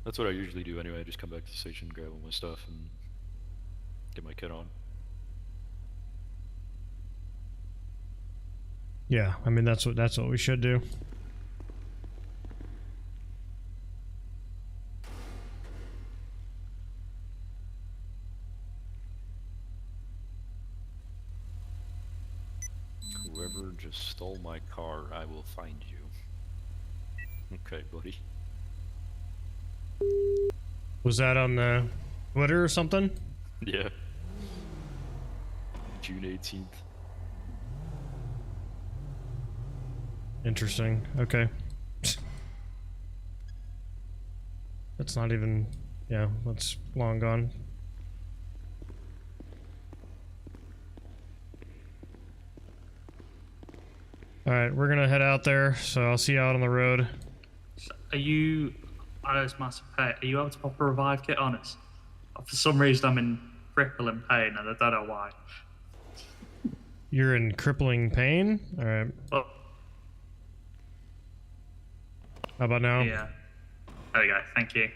That's what I usually do anyway. I just come back to the station, grab all my stuff, and get my kit on. Yeah, I mean that's what we should do. Whoever just stole my car, I will find you. Okay, buddy. Was that on the Twitter or something? Yeah. June 18th. Interesting. Okay. That's not even... Yeah, that's long gone. Alright, we're gonna head out there, so I'll see you out on the road. So are you... I know it's massive pain. Are you able to pop a revive kit on us? For some reason I'm in crippling pain and I don't know why. You're in crippling pain? Alright. Well, How about now? yeah. There we go. Thank you.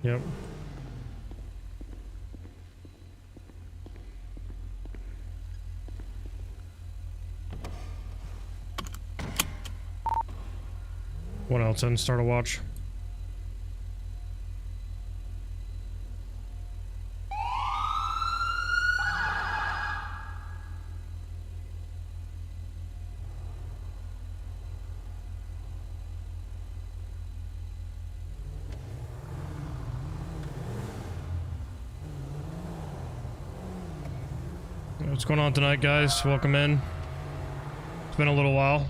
Yep. What else then? Start a watch. What's going on tonight, guys? Welcome in. It's been a little while.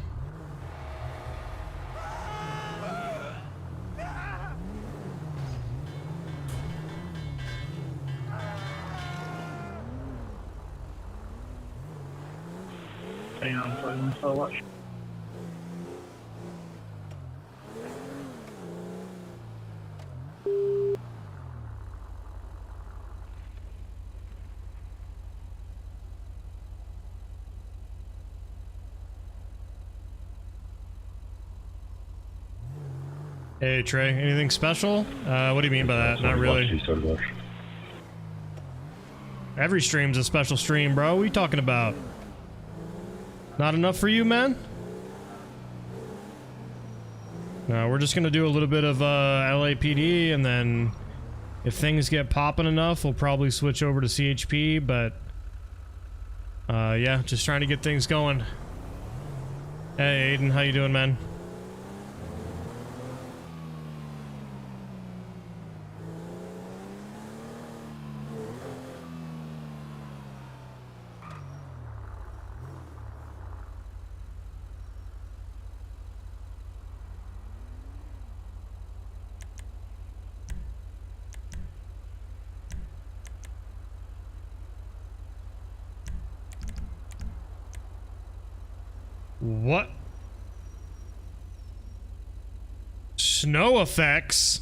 Hang on, sorry, I'm gonna watch. Hey, Trey. Anything special? What do you mean by that? Not really. Every stream's a special stream, bro. What are you talking about? Not enough for you, man? No, we're just gonna do a little bit of LAPD, and then if things get popping enough, we'll probably switch over to CHP, but yeah, just trying to get things going. Hey, Aiden, how you doing, man? What? Snow effects?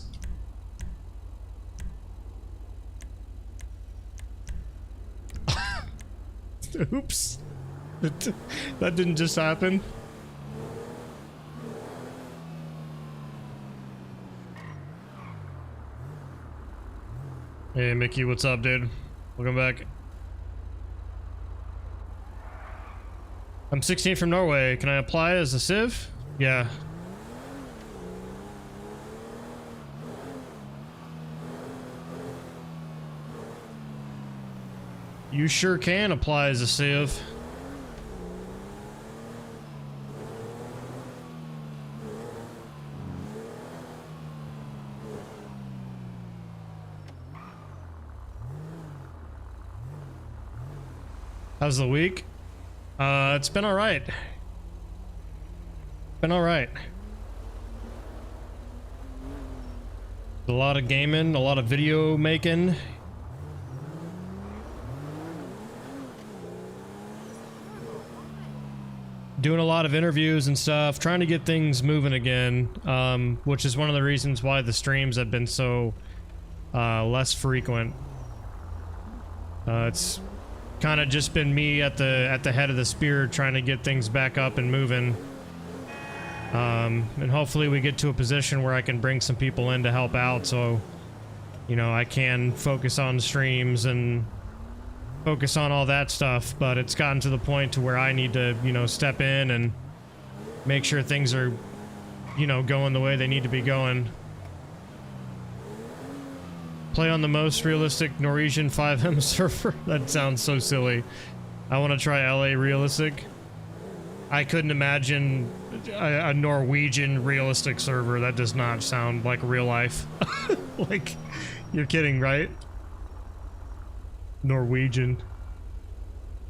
Oops. That didn't just happen. Hey, Mickey, what's up, dude? Welcome back. I'm 16 from Norway. Can I apply as a civ? Yeah. You sure can apply as a civ. How's the week? It's been alright. Been alright. A lot of gaming, a lot of video making. Doing a lot of interviews and stuff, trying to get things moving again, which is one of the reasons why the streams have been so less frequent. It's kind of just been me at the head of the spear trying to get things back up and moving. And hopefully we get to a position where I can bring some people in to help out, so, you know, I can focus on streams and focus on all that stuff. But it's gotten to the point to where I need to, you know, step in and make sure things are, you know, going the way they need to be going. Play on the most realistic Norwegian 5M server? That sounds so silly. I want to try LA realistic. I couldn't imagine a Norwegian realistic server. That does not sound like real life. Like, you're kidding, right? Norwegian.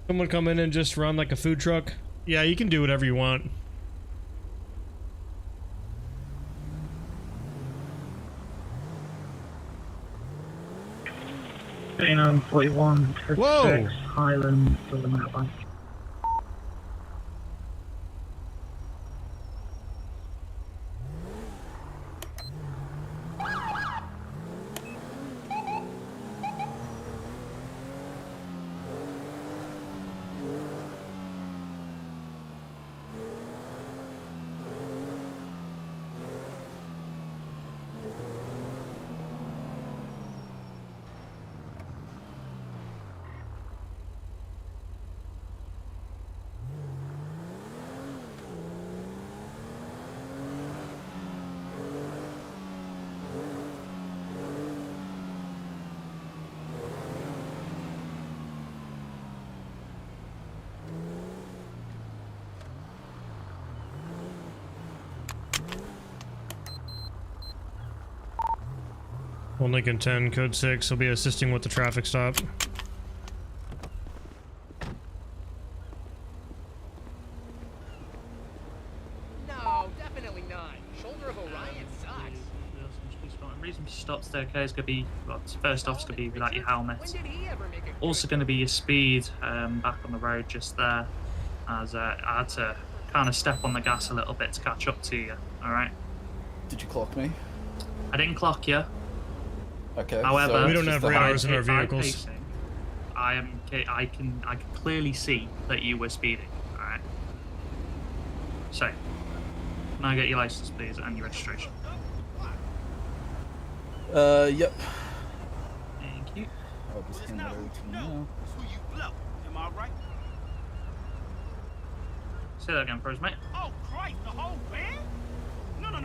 Someone come in and just run like a food truck? Yeah, you can do whatever you want. On 41, Whoa! Highland, Southern Outback. One Lincoln 10, code 6. He'll be assisting with the traffic stop. No, definitely not. Shoulder of Orion sucks. Reason to stop staircase gonna be, well, first off's gonna be without your helmet. When did he ever make a Also gonna be your speed back on the road just there, as I had to kind of step on the gas a little bit to catch up to you. All right. Did you clock me? I didn't clock you. Okay. However, so We don't it's have just the radars in our By vehicles. pacing, I can clearly see that you were speeding. All right. So, can I get your license, please, and your registration? Yep. Thank you. I'll just hand that over to you now. Who you blow? Am I right? Say that again, pros, mate. Oh Christ, the whole band? No, not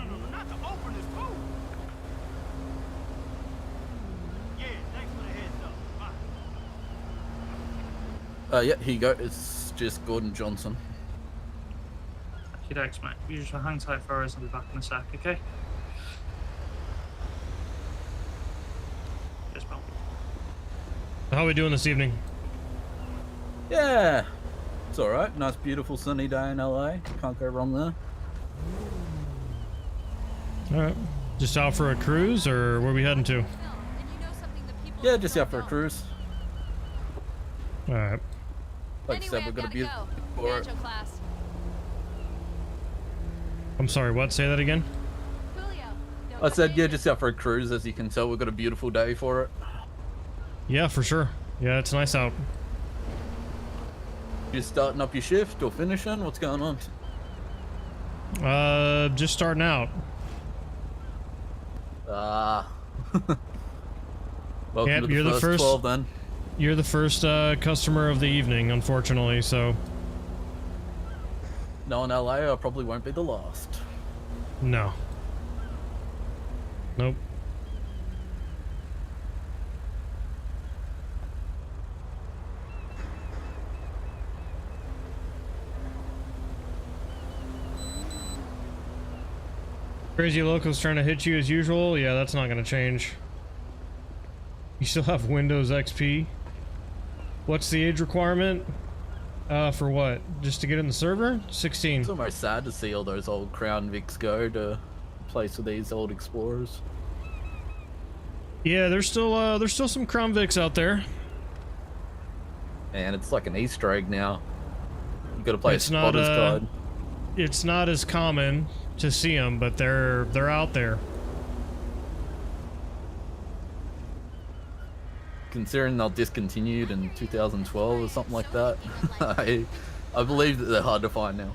the openers too. Yeah, thanks for the heads up. Bye. Yeah, here you go. It's just Gordon Johnson. Okay, thanks, mate. You just hang tight for us. I'll be back in a sec, okay? Yes, pal. How are we doing this evening? Yeah. It's alright. Nice, beautiful, sunny day in LA. Can't go wrong there. Alright. Just out for a cruise, or where are we heading to? Yeah, just out for a cruise. Alright. Like I said, we're gonna be for it. I'm sorry, what? Say that again? I said, yeah, just out for a cruise. As you can tell, we've got a beautiful day for it. Yeah, for sure. Yeah, it's nice out. You starting up your shift or finishing? What's going on? Just starting out. Ah. Welcome Yep, to the you're the first first- 12 then. You're the first customer of the evening, unfortunately, so Knowing LA, I probably won't be the last. no. Nope. Crazy locals trying to hit you as usual? Yeah, that's not gonna change. You still have Windows XP? What's the age requirement? For what? Just to get in the server? 16. It's almost sad to see all those old Crown Vics go to place with these old Explorers. Yeah, there's still some Crown Vics out there. And it's like an Easter egg now. You gotta play It's a not, spotter's guide. It's not as common to see them, but they're out there. Considering they're discontinued in 2012 or something like that, I believe that they're hard to find now.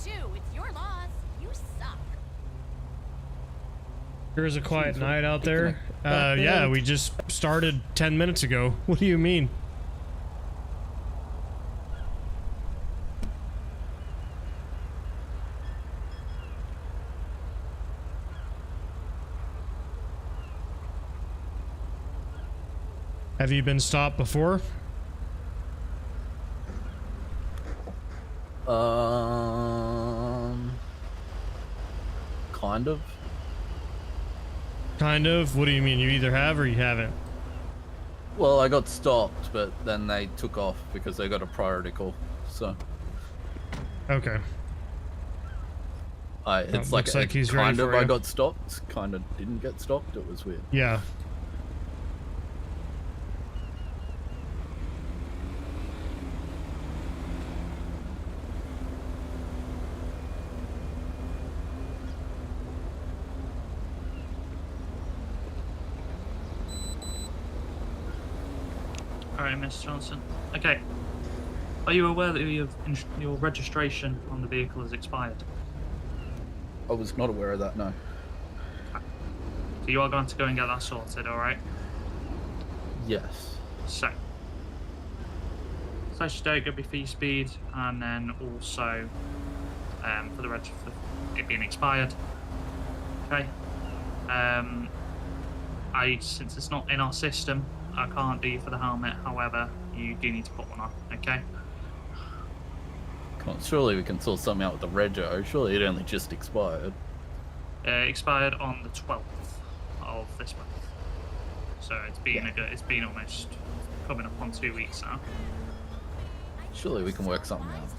too. It's your loss. You suck. Here's a quiet night out there. Yeah, we just started 10 minutes ago. What do you mean? Have you been stopped before? Kind of. Kind of? What do you mean? You either have or you haven't? Well, I got stopped, but then they took off because they got a priority call. So. Okay. It's looks like he's ready kind of for I you. got stopped, kind of didn't get stopped. It was weird. Yeah. Alright, Miss Johnson. Okay. Are you aware that your registration on the vehicle has expired? I was not aware of that, no. So you are going to go and get that sorted, alright? Yes. So. Slash date could be for your speed, and then also for the for it being expired. Okay. Since it's not in our system, I can't do you for the helmet. However, you do need to put one on. Okay. Come on, surely we can sort something out with the rego. Surely it only just expired. Expired on the 12th of this month. So it's been it's been almost coming up on 2 weeks now. Surely we can work something out.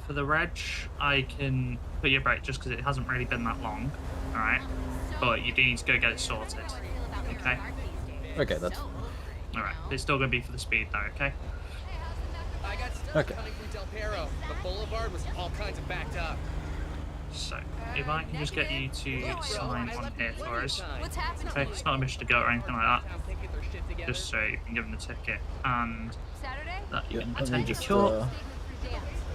For the reg, I can put your break just because it hasn't really been that long. All right. But you do need to go get it sorted. Okay. Okay, that's All right. It's still going to be for the speed though. Okay. I got stuff Okay. coming from Del Perro. The boulevard was all kinds of backed up. So if I can just get you to sign on here for us. What's happening? Okay. It's not a mission to go or anything like that. Town can't get their shit together. Just so you can give them the ticket and Saturday? that you yeah. can Let me attend your just court. But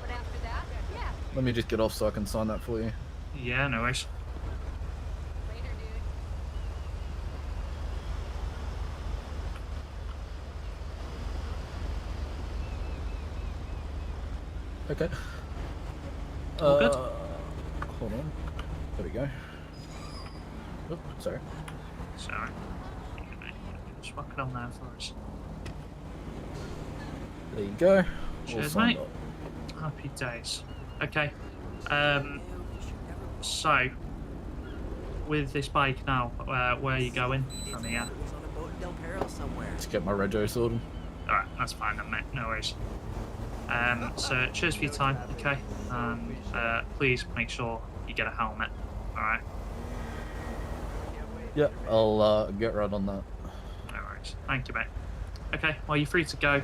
after that, yeah. let me just get off so I can sign that for you. Yeah. No worries. Later, dude. Okay. All good? Hold on. There we go. Oh, sorry. Sorry. Just whack it on there for us. There you go. All Cheers, signed mate. up. Happy days. Okay. So with this bike now, where are you going from here? Just get my rego sorted. Alright, that's fine then, mate. No worries. So cheers for your time, okay? And please make sure you get a helmet. Alright? Yeah, I'll get right on that. No worries. Thank you, mate. Okay, well, you're free to go.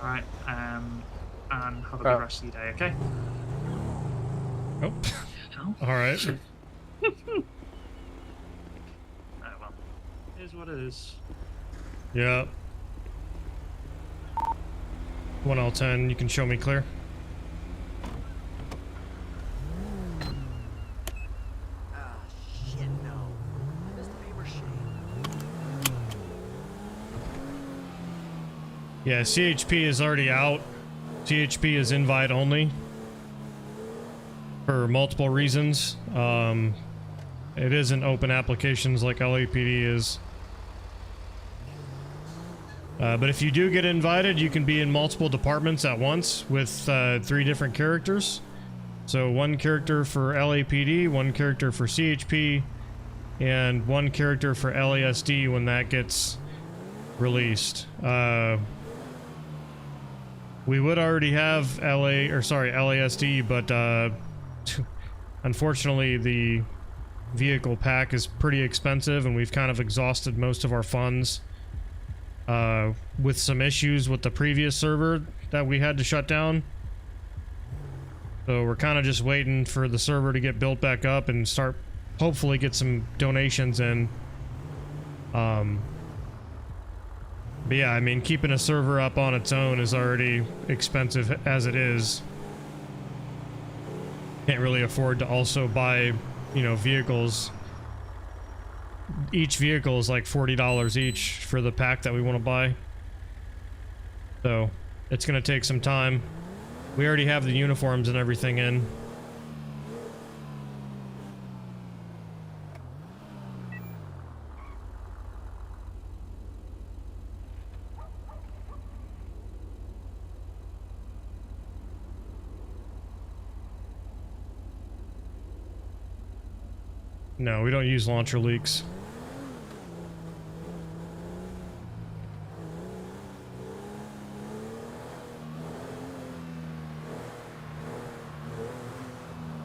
Alright, and have a good Alright. rest of your day, okay? Oh. No? All right. Oh, well. Here's what it is. Yeah. 1L10, you can show me clear. Ah, shit, no. I missed the paper sheet. Yeah, CHP is already out. CHP is invite only for multiple reasons. It isn't open applications like LAPD is. But if you do get invited, you can be in multiple departments at once with 3 different characters. So 1 character for LAPD, 1 character for CHP, and 1 character for LASD when that gets released. We would already have LASD, but unfortunately the vehicle pack is pretty expensive and we've kind of exhausted most of our funds with some issues with the previous server that we had to shut down. So we're kind of just waiting for the server to get built back up and start, hopefully get some donations in. But yeah, I mean, keeping a server up on its own is already expensive as it is. Can't really afford to also buy, you know, vehicles. Each vehicle is like $40 each for the pack that we want to buy. So, it's gonna take some time. We already have the uniforms and everything in. No, we don't use launcher leaks.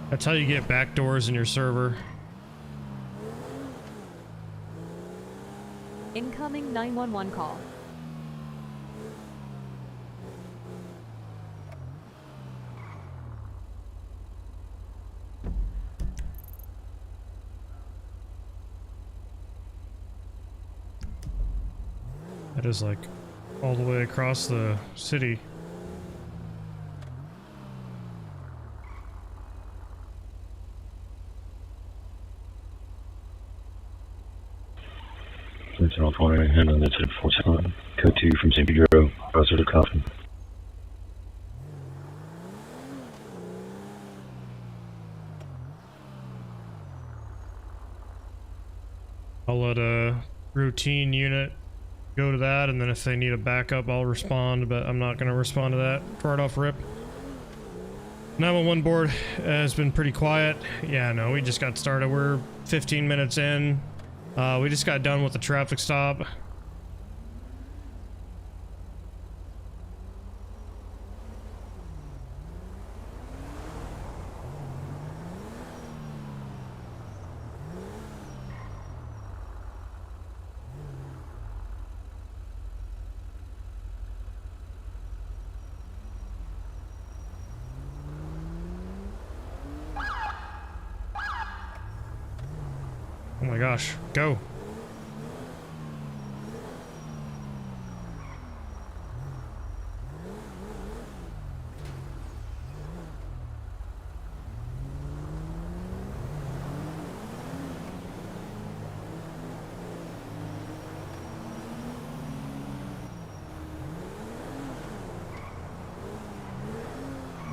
That's how you get backdoors in your server. Incoming 911 call. That is like all the way across the city. Central Florida, handling the 1047. Code 2 from San Pedro, browser to Coffin. I'll let a routine unit go to that, and then if they need a backup, I'll respond, but I'm not going to respond to that. Right off rip. 911 board has been pretty quiet. Yeah, no, we just got started. We're 15 minutes in. We just got done with the traffic stop. Oh my gosh, go.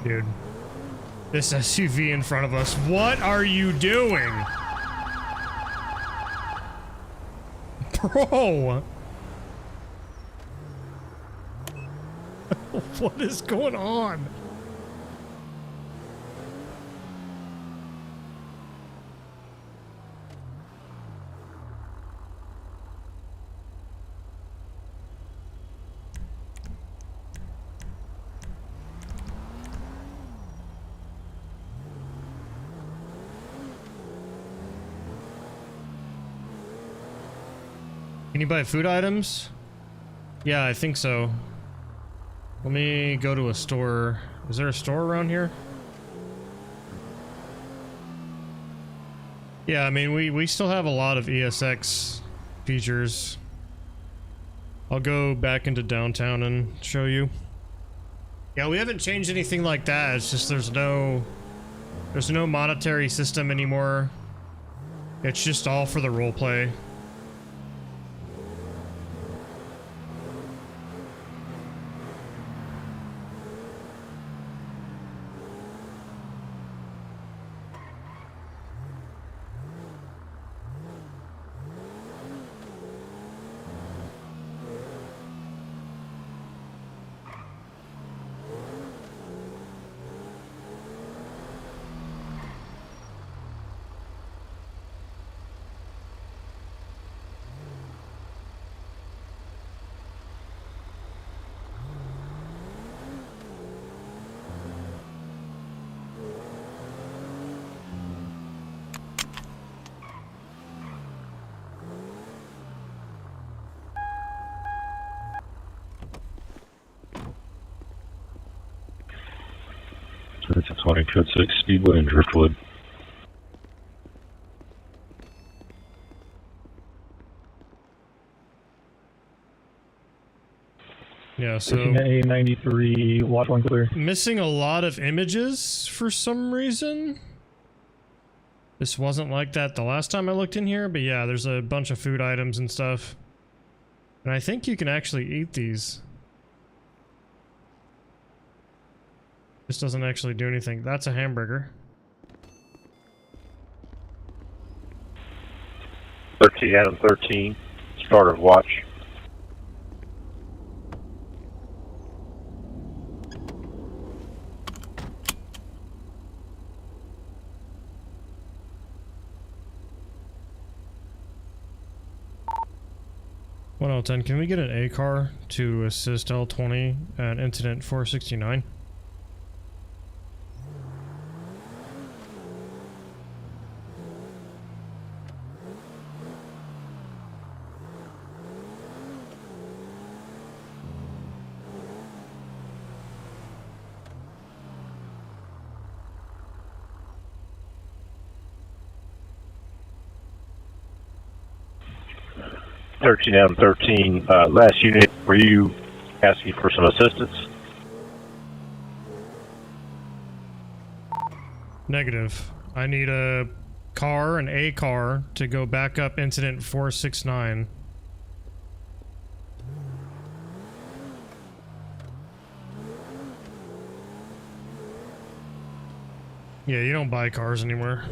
Dude, this SUV in front of us, what are you doing? Bro! What is going on? Can you buy food items? Yeah, I think so. Let me go to a store. Is there a store around here? Yeah, I mean, we still have a lot of ESX features. I'll go back into downtown and show you. Yeah, we haven't changed anything like that. It's just there's no monetary system anymore. It's just all for the roleplay. That's a 20 code 6, Speedwood and Driftwood. Yeah, so A93, watch one clear. missing a lot of images for some reason. This wasn't like that the last time I looked in here, but yeah, there's a bunch of food items and stuff. And I think you can actually eat these. This doesn't actually do anything. That's a hamburger. 13 Adam 13, start of watch. L10, can we get an A car to assist L20 at incident 469? Adam 13, last unit, were you asking for some assistance? Negative. I need a car, an A car, to go back up incident 469. Yeah, you don't buy cars anymore.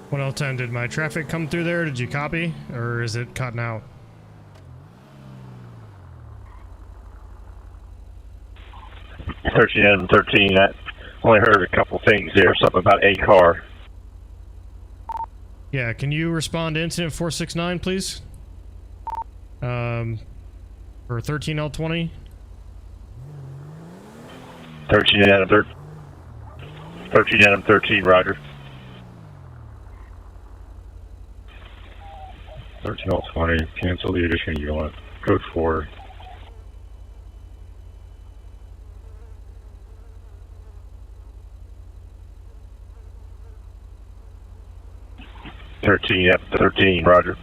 What L10, did my traffic come through there? Did you copy? Or is it cutting out? Adam 13, I only heard a couple things there, something about a car. Yeah, can you respond to incident 469, please? For 13L20? 13 Adam 13, roger. 13L20, cancel the addition unit. Code 4. F13, roger.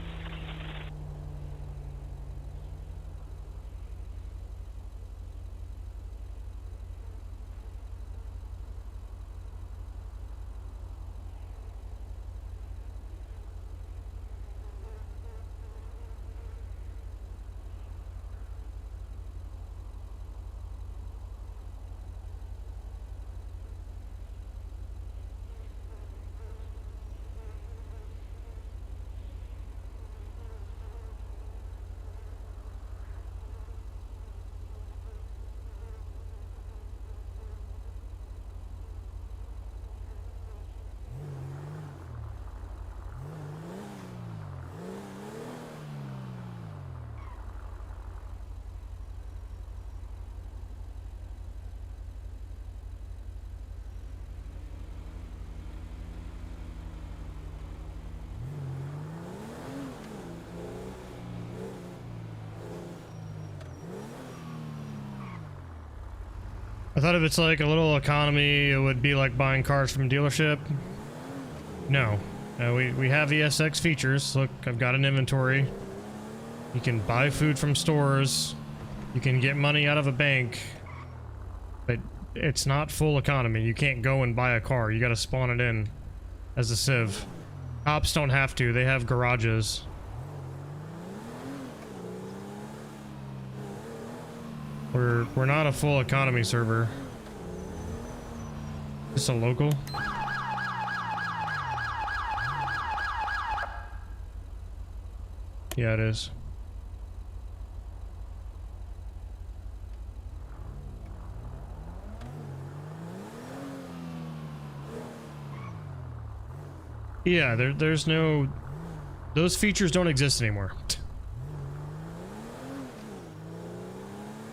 I thought if it's like a little economy, it would be like buying cars from a dealership. No. We have ESX features. Look, I've got an inventory. You can buy food from stores. You can get money out of a bank. But it's not full economy. You can't go and buy a car. You gotta spawn it in as a civ. Cops don't have to. They have garages. We're not a full economy server. Just a local. Yeah, it is. Yeah, there's no... Those features don't exist anymore.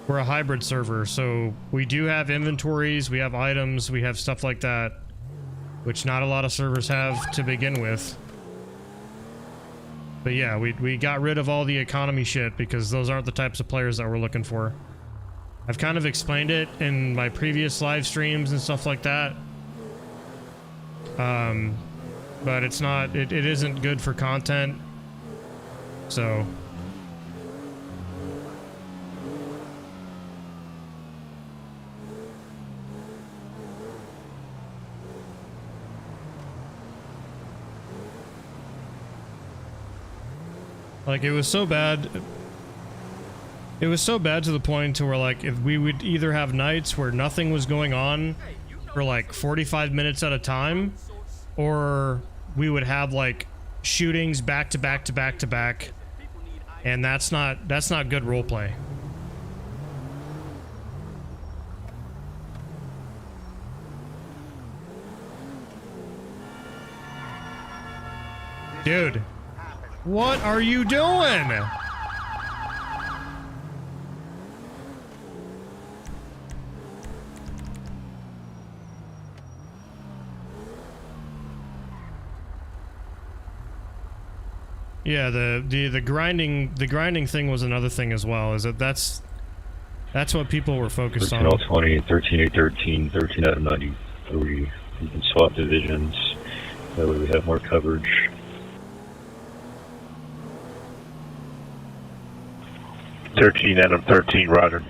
We're a hybrid server, so we do have inventories, we have items, we have stuff like that. which not a lot of servers have to begin with. But yeah, we got rid of all the economy shit because those aren't the types of players that we're looking for. I've kind of explained it in my previous live streams and stuff like that. But it's not, it isn't good for content. So. Like, it was so bad. It was so bad to the point to where, like, if we would either have nights where nothing was going on for like 45 minutes at a time, or we would have like shootings back to back to back to back, and that's not good roleplay. Dude, what are you doing? Yeah, the grinding thing was another thing as well. Is that that's what people were focused on. 13 13 813, 13 out of 93. You can swap divisions. That way we have more coverage. 13 out of 13, Roger.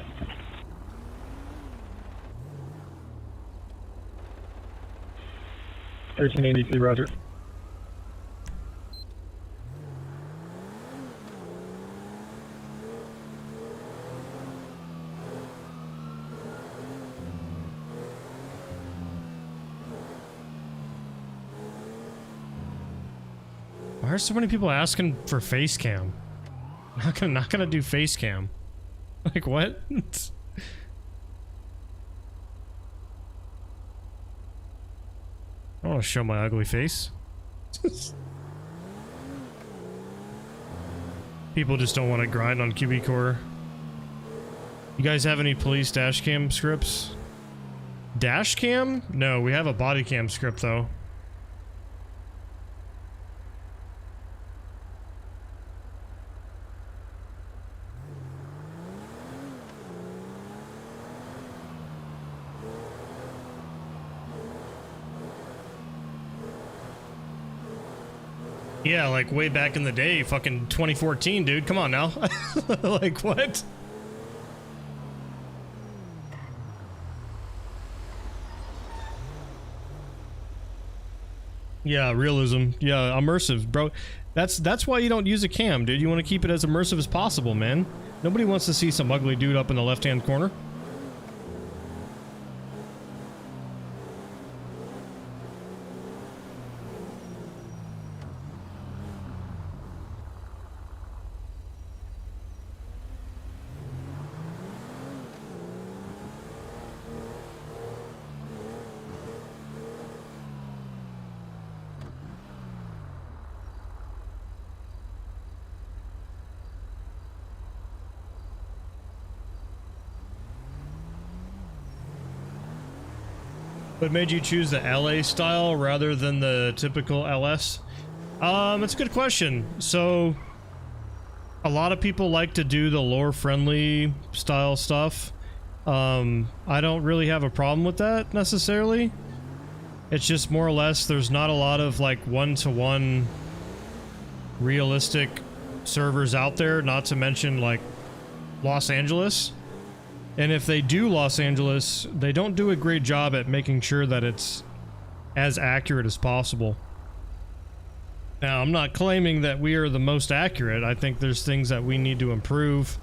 $13.83, Roger. Why are so many people asking for face cam? Not gonna do face cam. Like, what? I don't want to show my ugly face. People just don't want to grind on QB Core. You guys have any police dash cam scripts? Dash cam? No, we have a body cam script though. Yeah, like way back in the day, fucking 2014, dude. Come on now. Like, what? Yeah, realism. Yeah, immersive, bro. That's why you don't use a cam, dude. You want to keep it as immersive as possible, man. Nobody wants to see some ugly dude up in the left-hand corner. What made you choose the LA style rather than the typical LS? That's a good question. So, a lot of people like to do the lore-friendly style stuff. I don't really have a problem with that, necessarily. It's just more or less there's not a lot of, like, one-to-one realistic servers out there, not to mention, like, Los Angeles. And if they do Los Angeles, they don't do a great job at making sure that it's as accurate as possible. Now, I'm not claiming that we are the most accurate. I think there's things that we need to improve.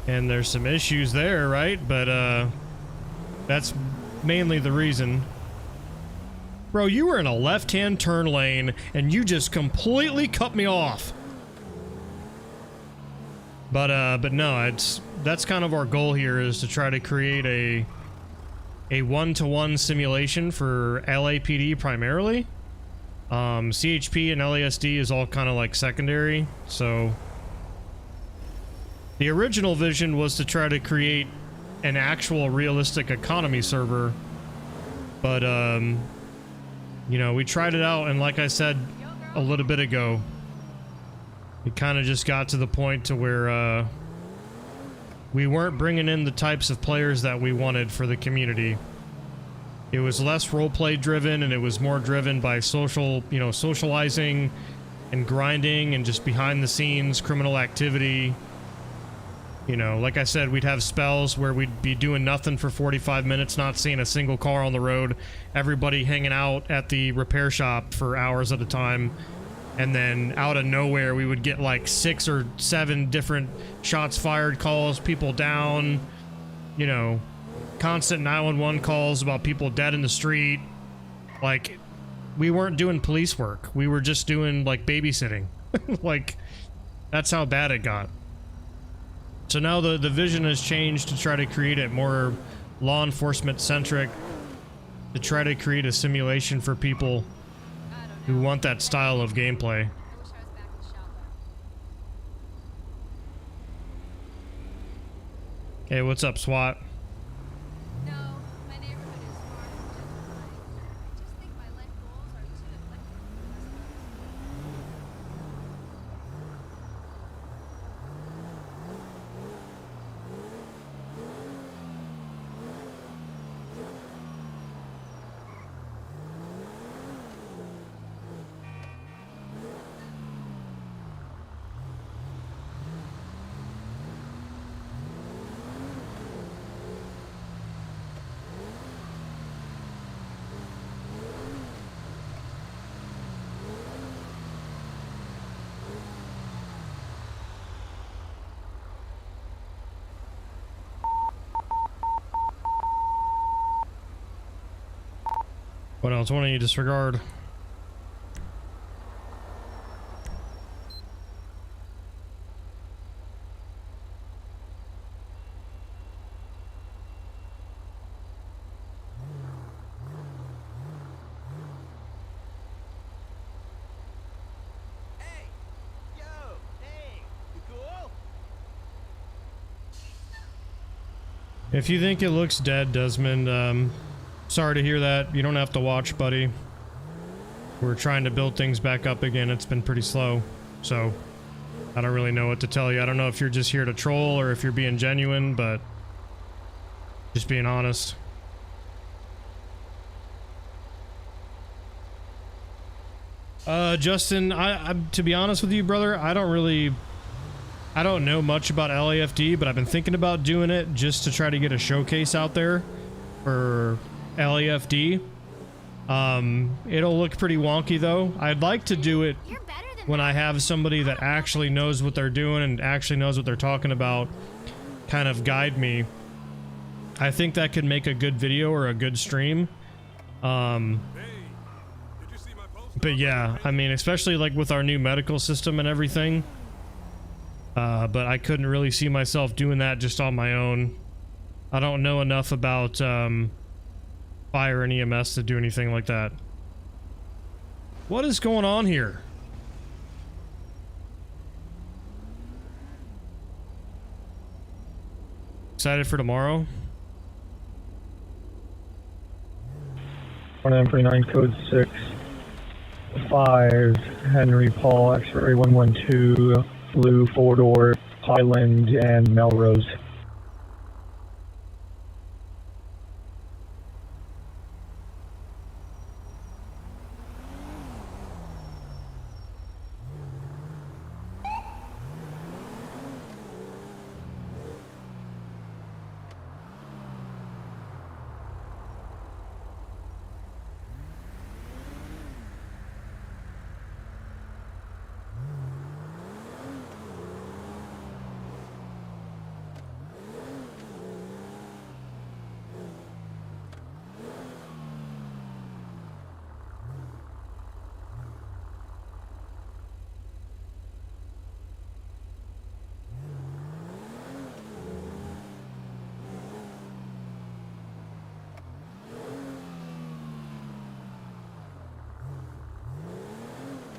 And there's some issues there, right? But, that's mainly the reason. Bro, you were in a left-hand turn lane, and you just completely cut me off. But no, that's kind of our goal here, is to try to create a one-to-one simulation for LAPD primarily. CHP and LASD is all kind of like secondary. So the original vision was to try to create an actual realistic economy server, but You know, we tried it out, and like I said a little bit ago, it kind of just got to the point to where we weren't bringing in the types of players that we wanted for the community. It was less roleplay driven, and it was more driven by socializing and grinding and just behind the scenes criminal activity. You know, like I said, we'd have spells where we'd be doing nothing for 45 minutes, not seeing a single car on the road, everybody hanging out at the repair shop for hours at a time, and then out of nowhere we would get like 6 or 7 different shots fired calls, people down, you know, constant 911 calls about people dead in the street. Like, we weren't doing police work, we were just doing like babysitting. Like, that's how bad it got. So now the vision has changed to try to create it more law enforcement centric, to try to create a simulation for people who want that style of gameplay. Hey, what's up, SWAT? No, my neighborhood is far from gentrified. I just think my life goals are too eclectic. What else? Why don't you disregard? Hey! Yo! Hey! You cool? If you think it looks dead, Desmond, sorry to hear that. You don't have to watch, buddy. We're trying to build things back up again. It's been pretty slow, so I don't really know what to tell you. I don't know if you're just here to troll or if you're being genuine, but just being honest. Justin, I to be honest with you, brother, I don't know much about LAFD, but I've been thinking about doing it just to try to get a showcase out there for LAFD. It'll look pretty wonky though. I'd like to do it when I have somebody that actually knows what they're doing and actually knows what they're talking about kind of guide me. I think that could make a good video or a good stream. But yeah, I mean, especially like with our new medical system and everything. But I couldn't really see myself doing that just on my own. I don't know enough about fire and EMS to do anything like that. What is going on here? Excited for tomorrow? 1949 code 6 5 Henry Paul X-ray 112 blue 4-door Highland and Melrose.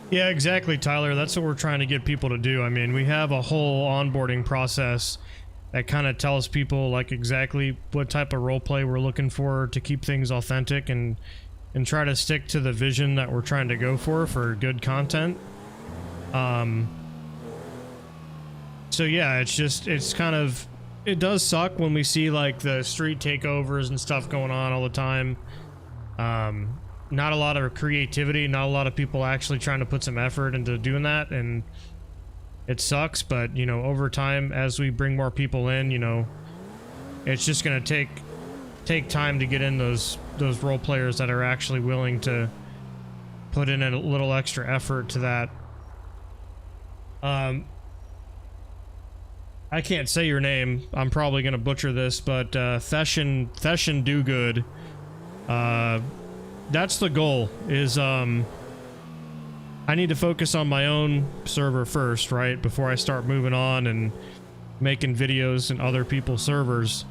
Yeah, exactly, Tyler. That's what we're trying to get people to do. I mean, we have a whole onboarding process that kind of tells people like exactly what type of role play we're looking for to keep things authentic and and try to stick to the vision that we're trying to go for good content. So yeah, it's kind of, it does suck when we see like the street takeovers and stuff going on all the time. Not a lot of creativity, not a lot of people actually trying to put some effort into doing that, and it sucks. But you know, over time, as we bring more people in, you know, it's just gonna take time to get in those role players that are actually willing to put in a little extra effort to that. I can't say your name. I'm probably gonna butcher this, but Theshan Do Good. That's the goal. Is I need to focus on my own server first, right? Before I start moving on and making videos in other people's servers.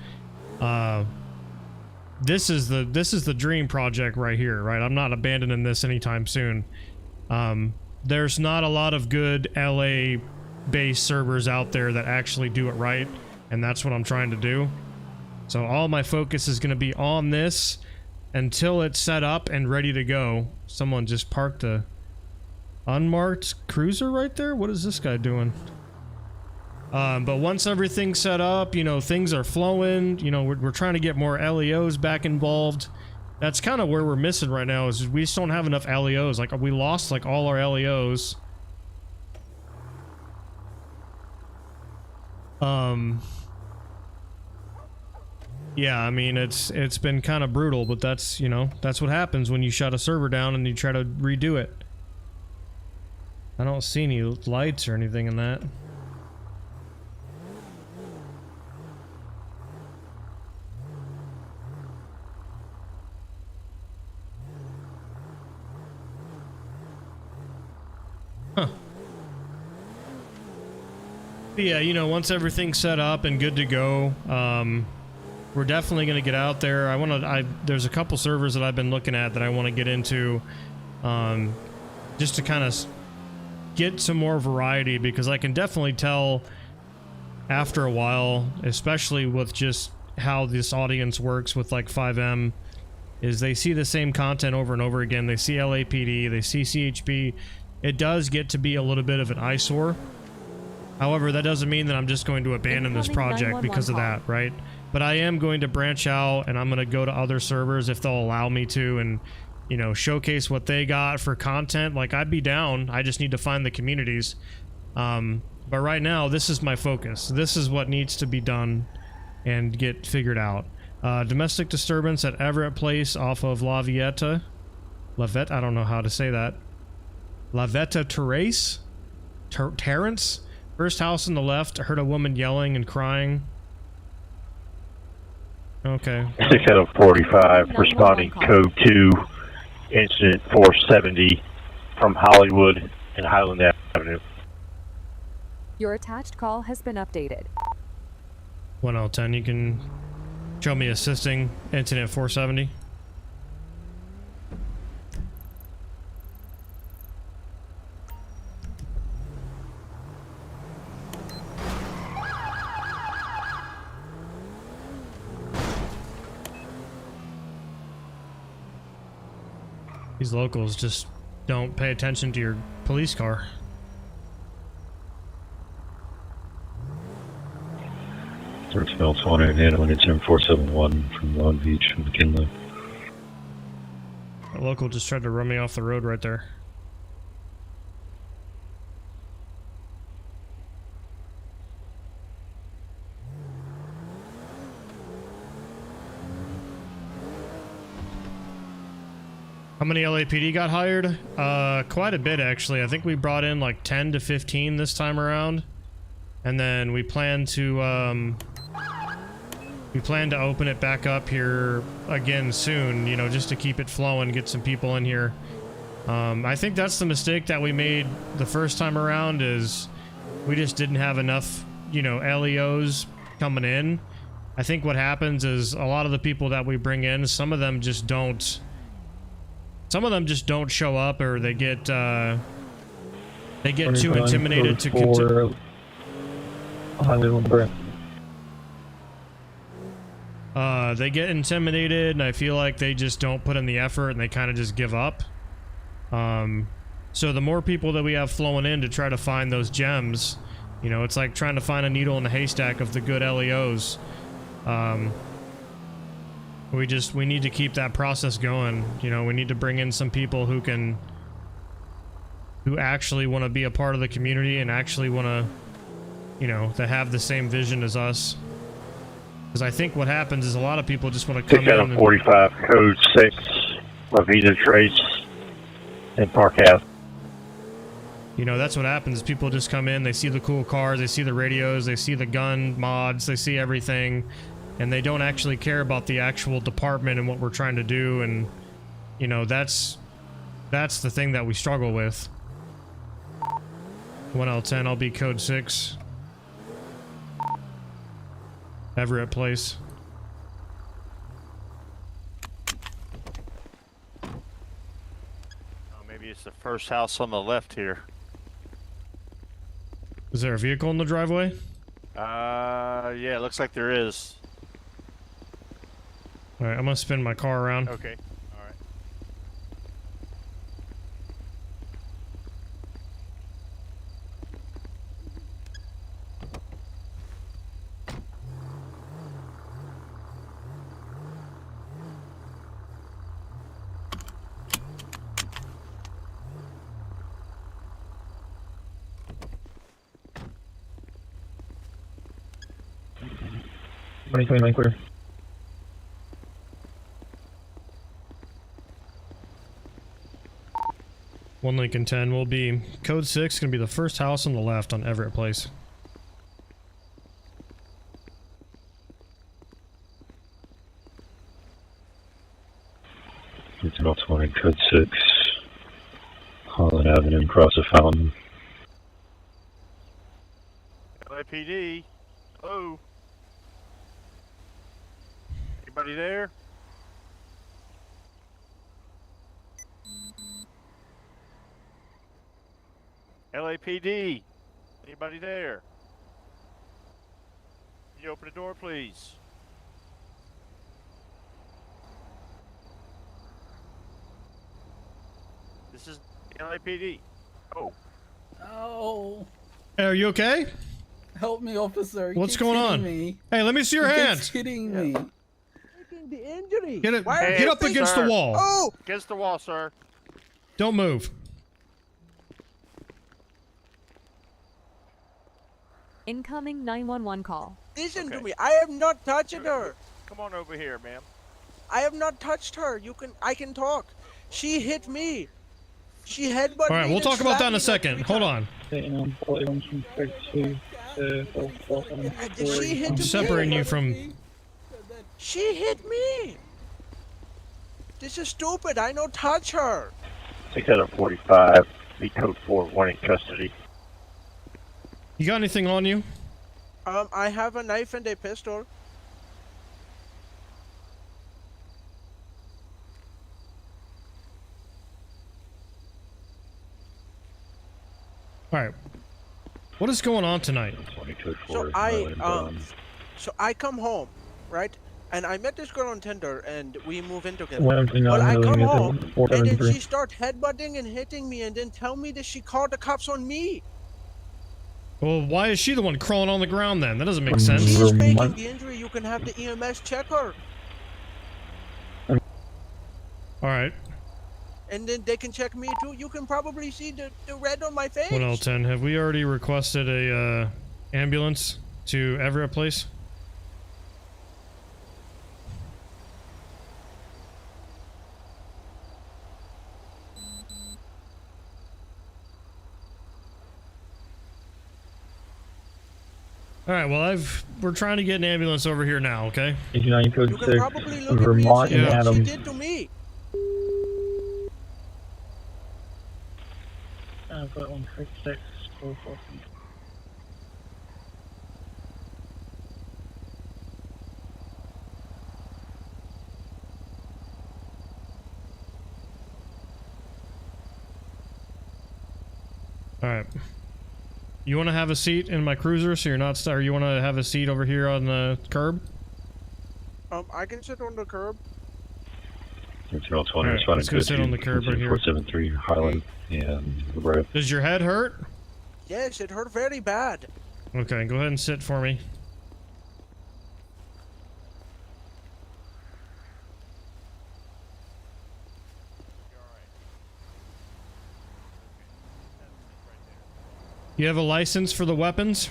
This is the dream project right here, right? I'm not abandoning this anytime soon. There's not a lot of good LA based servers out there that actually do it right, and that's what I'm trying to do. So all my focus is going to be on this until it's set up and ready to go. Someone just parked a unmarked cruiser right there. What is this guy doing? But once everything's set up, you know, things are flowing, you know, we're trying to get more LEOs back involved. That's kind of where we're missing right now, is we just don't have enough LEOs. Like, we lost like all our LEOs. Yeah, I mean, it's been kind of brutal, but that's, you know, that's what happens when you shut a server down and you try to redo it. I don't see any lights or anything in that. Huh. But yeah, you know, once everything's set up and good to go, we're definitely going to get out there. There's a couple servers that I've been looking at that I want to get into, just to kind of get some more variety, because I can definitely tell after a while, especially with just how this audience works with like 5M, is they see the same content over and over again. They see LAPD, they see CHP. It does get to be a little bit of an eyesore. However, that doesn't mean that I'm just going to abandon this project because of that, right? But I am going to branch out, and I'm going to go to other servers if they'll allow me to, and, you know, showcase what they got for content. Like, I'd be down. I just need to find the communities. But right now, this is my focus. This is what needs to be done and get figured out. Domestic disturbance at Everett Place off of La Vieta. Lavette, I don't know how to say that. La Veta Terrace? Terrence? First house on the left. I heard a woman yelling and crying. Okay. 6 out of 45, responding code 2, incident 470 from Hollywood and Highland Avenue. Your attached call has been updated. 1L10, you can show me assisting incident 470. These locals just don't pay attention to your police car. Search Bell 20 handling incident 471 from Long Beach, McKinley. A local just tried to run me off the road right there. How many LAPD got hired? Quite a bit, actually. I think we brought in like 10 to 15 this time around. And then we plan to open it back up here again soon, you know, just to keep it flowing, get some people in here. I think that's the mistake that we made the first time around, is we just didn't have enough, you know, LEOs coming in. I think what happens is a lot of the people that we bring in, some of them just don't show up, or they get too intimidated to continue. they get intimidated, and I feel like they just don't put in the effort, and they kind of just give up. So the more people that we have flowing in to try to find those gems, you know, it's like trying to find a needle in a haystack of the good LEOs. We need to keep that process going. You know, we need to bring in some people who actually want to be a part of the community and actually want to, you know, that have the same vision as us. Because I think what happens is a lot of people just want to come 6 out in of 45, code 6, La Vida Trace, and Park Ave. You know, that's what happens. People just come in, they see the cool cars, they see the radios, they see the gun mods, they see everything, and they don't actually care about the actual department and what we're trying to do. And, you know, that's the thing that we struggle with. 1L10, I'll be code 6. Everett Place. Oh, maybe it's the first house on the left here. Is there a vehicle in the driveway? Yeah, it looks like there is. Alright, I'm gonna spin my car around. Okay. Alright. Clear. One Lincoln 10 will be code 6, gonna be the first house on the left on Everett Place. It's about 20, code 6, Holland Avenue, across the fountain. LAPD. Hello. Anybody there? LAPD. Anybody there? Can you open the door, please? This is LAPD. Oh. Oh, Hey, are you okay? help me, officer. He What's keeps going hitting on? Me. Hey, let me see your He hand. keeps hitting me. The injury. Get it. Hey, Get up against sir. the wall. Oh! Against the wall, sir. Don't move. Incoming 911 call. Listen to Okay. me. I have not touched her. Come on over here, ma'am. I have not touched her. I can talk. She hit me. She headbutted me. All right, we'll and talk about that in a slapped me second. like Hold 3 on. She hit I'm me. separating you from. She hit me. This is stupid. I don't touch her. 6 out of 45, be code 4, 1 in custody. You got anything on you? I have a knife and a pistol. All right. What is going on tonight? 20 code 4, So Highland, I come home, right? And I met this girl on Tinder, and we move in together. Well, Well, I come home, and then 473. she start headbutting and hitting me, and then tell me that she called the cops on me. Well, why is she the one crawling on the ground then? That doesn't make Um, sense. She's Vermont. faking the injury. You can have the EMS check her, All right. and then they can check me too. You can probably see the red on my face. 1L10, have we already requested a ambulance to Everett Place? All right. Well, we're trying to get an ambulance over here now. Okay. 89 code You can 6, probably look Vermont at me and and see what Adams. she did to me. I've got 166, 440. All right. You want to have a seat in my cruiser, so you're not. Or you want to have a seat over here on the curb? I can sit on the curb. Internal 20 Alright, responding let's go sit on the curb right here. 473 Highland and the road. Does your head hurt? Yes, it hurt very bad. Okay, go ahead and sit for me. You have a license for the weapons?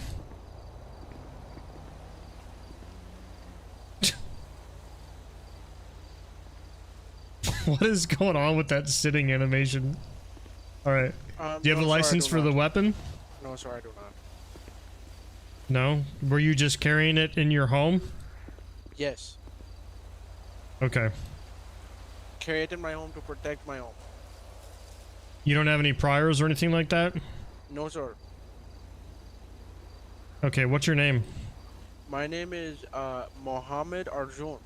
What is going on with that sitting animation? Alright. Do you have a license for the weapon? No, sir, I do not. No? Were you just carrying it in your home? Yes. Okay. Carry it in my home to protect my home. You don't have any priors or anything like that? No, sir. Okay, what's your name? My name is Mohammed Arjun.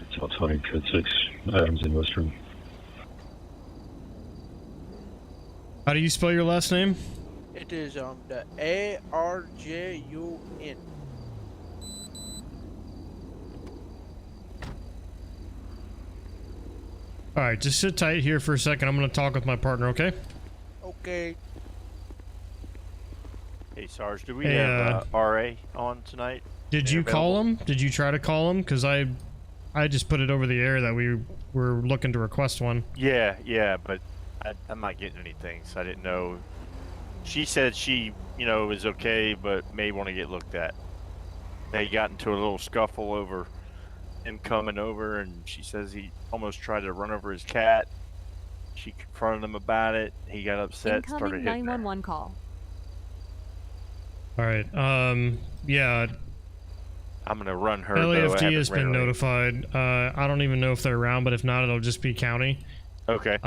Internal 20 code 6 Adams in Western. How do you spell your last name? It is the A-R-J-U-N. Alright, just sit tight here for a second. I'm gonna talk with my partner, okay? Okay. Hey, Sarge, do we Hey, have RA on tonight? Did you call him? Did you try to call him? Because I just put it over the air that we were looking to request one. Yeah, but I'm not getting anything, so I didn't know. She said she, was okay, but may want to get looked at. They got into a little scuffle over him coming over, and she says he almost tried to run over his cat. She confronted him about it. He got upset, started Incoming hitting her. 911 call. Alright, yeah. I'm gonna run her. though. I LAFD haven't has ran been her. notified. I don't even know if they're around, but if not, it'll just be county. Okay.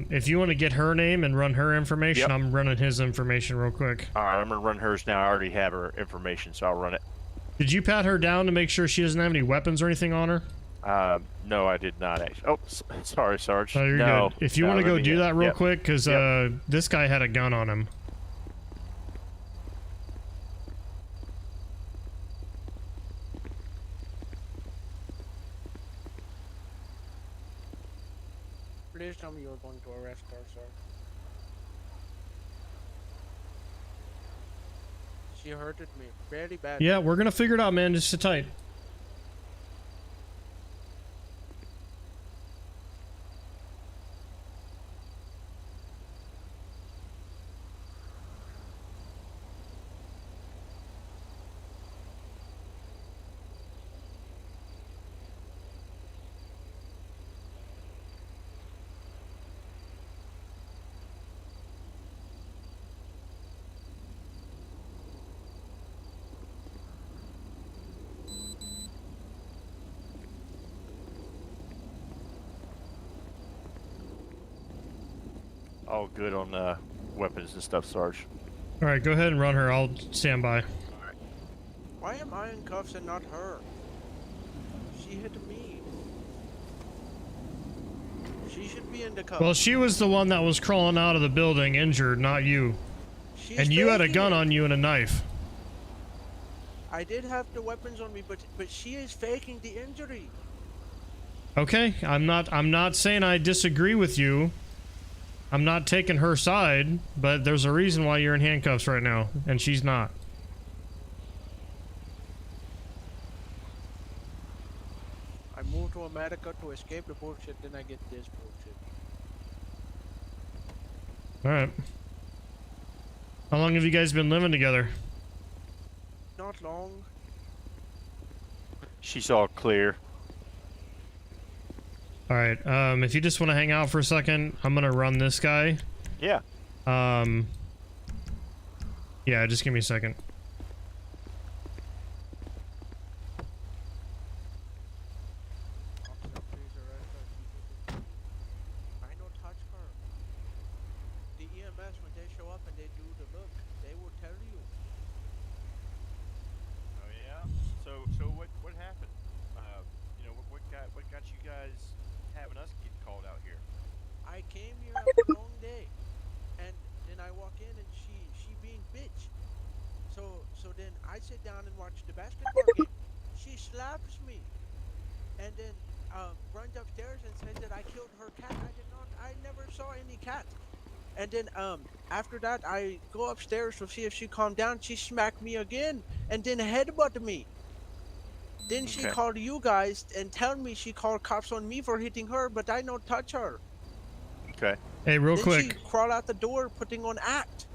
If you want to get her name and run her information, Yep. I'm running his information real quick. Alright, I'm gonna run hers now. I already have her information, so I'll run it. Did you pat her down to make sure she doesn't have any weapons or anything on her? No, I did not actually. Oh, sorry, Sarge. Oh, you're no, good. If you no, want to let go me do get- that real yep. quick, because Yep. this guy had a gun on him. Please tell me you're going to arrest her, sir. She hurted me very bad. Yeah, we're gonna figure it out, man. Just sit tight. All good on weapons and stuff, Sarge. All right, go ahead and run her. I'll stand by. Why am I in cuffs and not her? She hit me. She should be in the cuffs. Well, she was the one that was crawling out of the building injured, not you. She's And you had a faking gun it. on you and a knife. I did have the weapons on me, but she is faking the injury. Okay, I'm not saying I disagree with you. I'm not taking her side, but there's a reason why you're in handcuffs right now, and she's not. I moved to America to escape the bullshit, then I get this bullshit. Alright. How long have you guys been living together? Not long. She's all clear. Alright, if you just want to hang out for a second, I'm gonna run this guy. Yeah. Yeah, just give me a second. I don't touch her. The EMS, when they show up and they do the look, they will tell you. Oh yeah. So what happened? What got you guys having us get called out here? I came here after a long day, and then I walk I sit down and watch the basketball game. She slaps me, and then runs upstairs and says that I killed her cat. I did not. I never saw any cat. And then after that, I go upstairs to see if she calmed down. She smacked me again, and then headbutt me. Then she Okay. called you guys and tell me she called cops on me for hitting her, but I don't touch her. Okay. Hey, real Then quick. she crawl out the door, putting on act.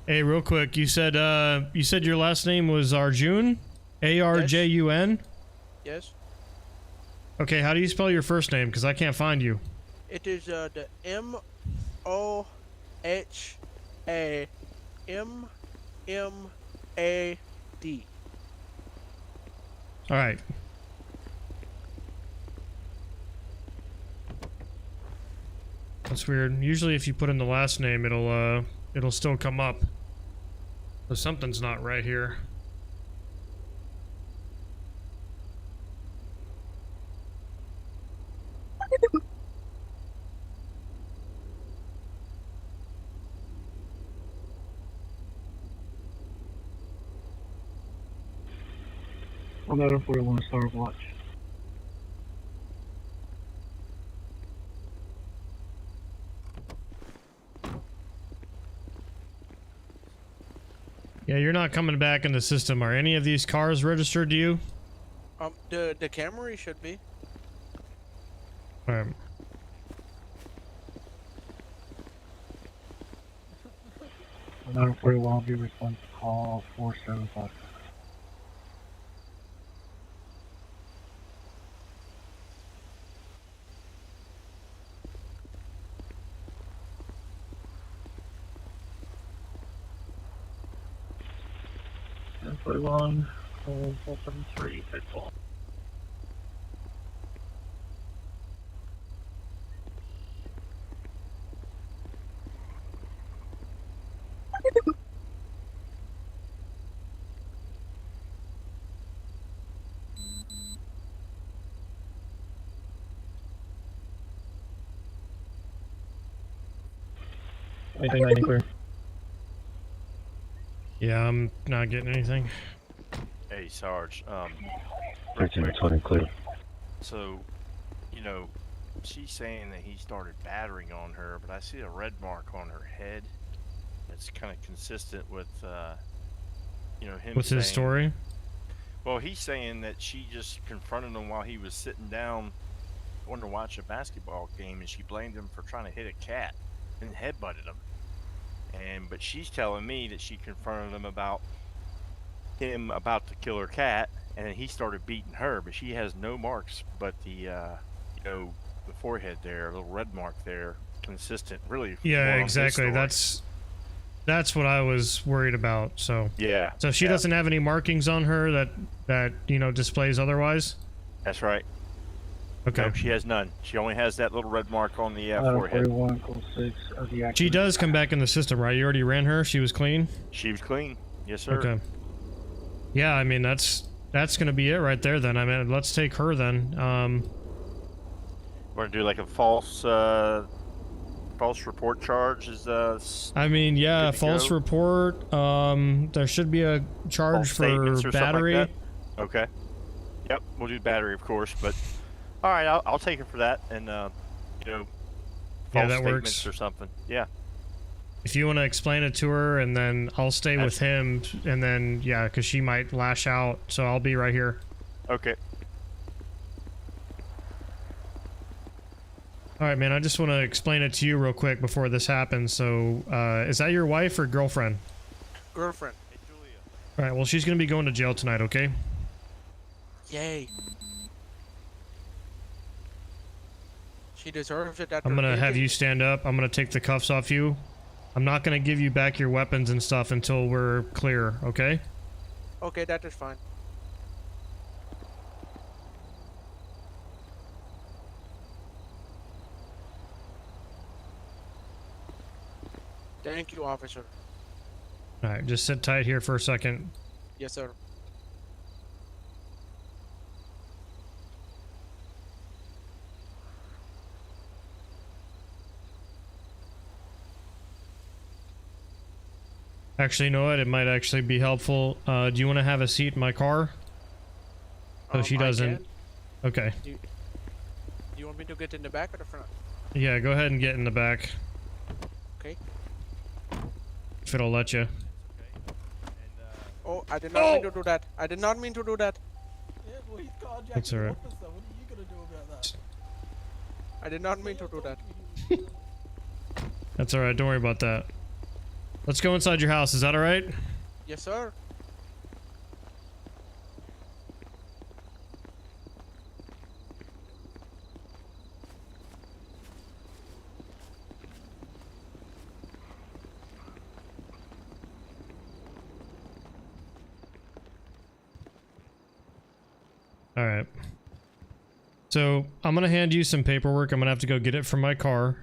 Hey, real quick. You said your last name was Arjun? Arjun? Yes. Okay, how do you spell your first name? Because I can't find you. It is the MOHAMMAD. All right. That's weird. Usually if you put in the last name, it'll still come up. So something's not right here. I'll go to 41 Star Watch. Yeah, you're not coming back in the system. Are any of these cars registered to you? The Camry should be. Alright. Another 41 will be response to call 475. And 41, call 473, pitfall. Anything 90 clear? Yeah, I'm not getting anything. Hey, Sarge. 1320 clear. So, you know, she's saying that he started battering on her, but I see a red mark on her head. It's kind of consistent with, you know, him. What's his story? Well, he's saying that she just confronted him while he was sitting down, going to watch a basketball game, and she blamed him for trying to hit a cat and headbutted him. But she's telling me that she confronted him about to kill her cat, and then he started beating her. But she has no marks, but the you know, the forehead there, a little red mark there, consistent. Really. Yeah, exactly. That's what I was worried about. So yeah. So she doesn't have any markings on her that you know displays otherwise. That's right. Okay. Nope, she has none. She only has that little red mark on the forehead. 41, call 6 of the She does come back in the system, right? You already ran her. She was clean. She was clean. Yes, sir. Okay. Yeah, I mean that's gonna be it right there. Then I mean, let's take her then. We're gonna do like a false report charge. I mean, yeah, false report. There should be a charge for battery. Like okay. Yep, we'll do battery, of course, but. All right, I'll take it for that, and you know, false that statements works. or something. Yeah. If you want to explain it to her, and then I'll stay with him, and then yeah, because she might lash out, so I'll be right here. Okay. All right, man. I just want to explain it to you real quick before this happens. So, is that your wife or girlfriend? Girlfriend. Hey, Julia. All right. Well, she's gonna be going to jail tonight. Okay. Yay. She deserves it. I'm gonna have you stand up. I'm gonna take the cuffs off you. I'm not gonna give you back your weapons and stuff until we're clear, okay? Okay, that is fine. Thank you, officer. Alright, just sit tight here for a second. Yes, sir. Actually, you know what? It might actually be helpful. Do you want to have a seat in my car? So she I doesn't. can. Okay. You want me to get in the back or the front? Yeah, go ahead and get in the back. Okay. If it'll let you. Oh, I did not mean to do that. I did not mean to do that. Yeah, well, he's carjacking That's all the right. officer. What are you gonna do about that? I did not mean to do that. That's alright, don't worry about that. Let's go inside your house, is that alright? Yes, sir. Alright. So, I'm gonna hand you some paperwork. I'm gonna have to go get it from my car.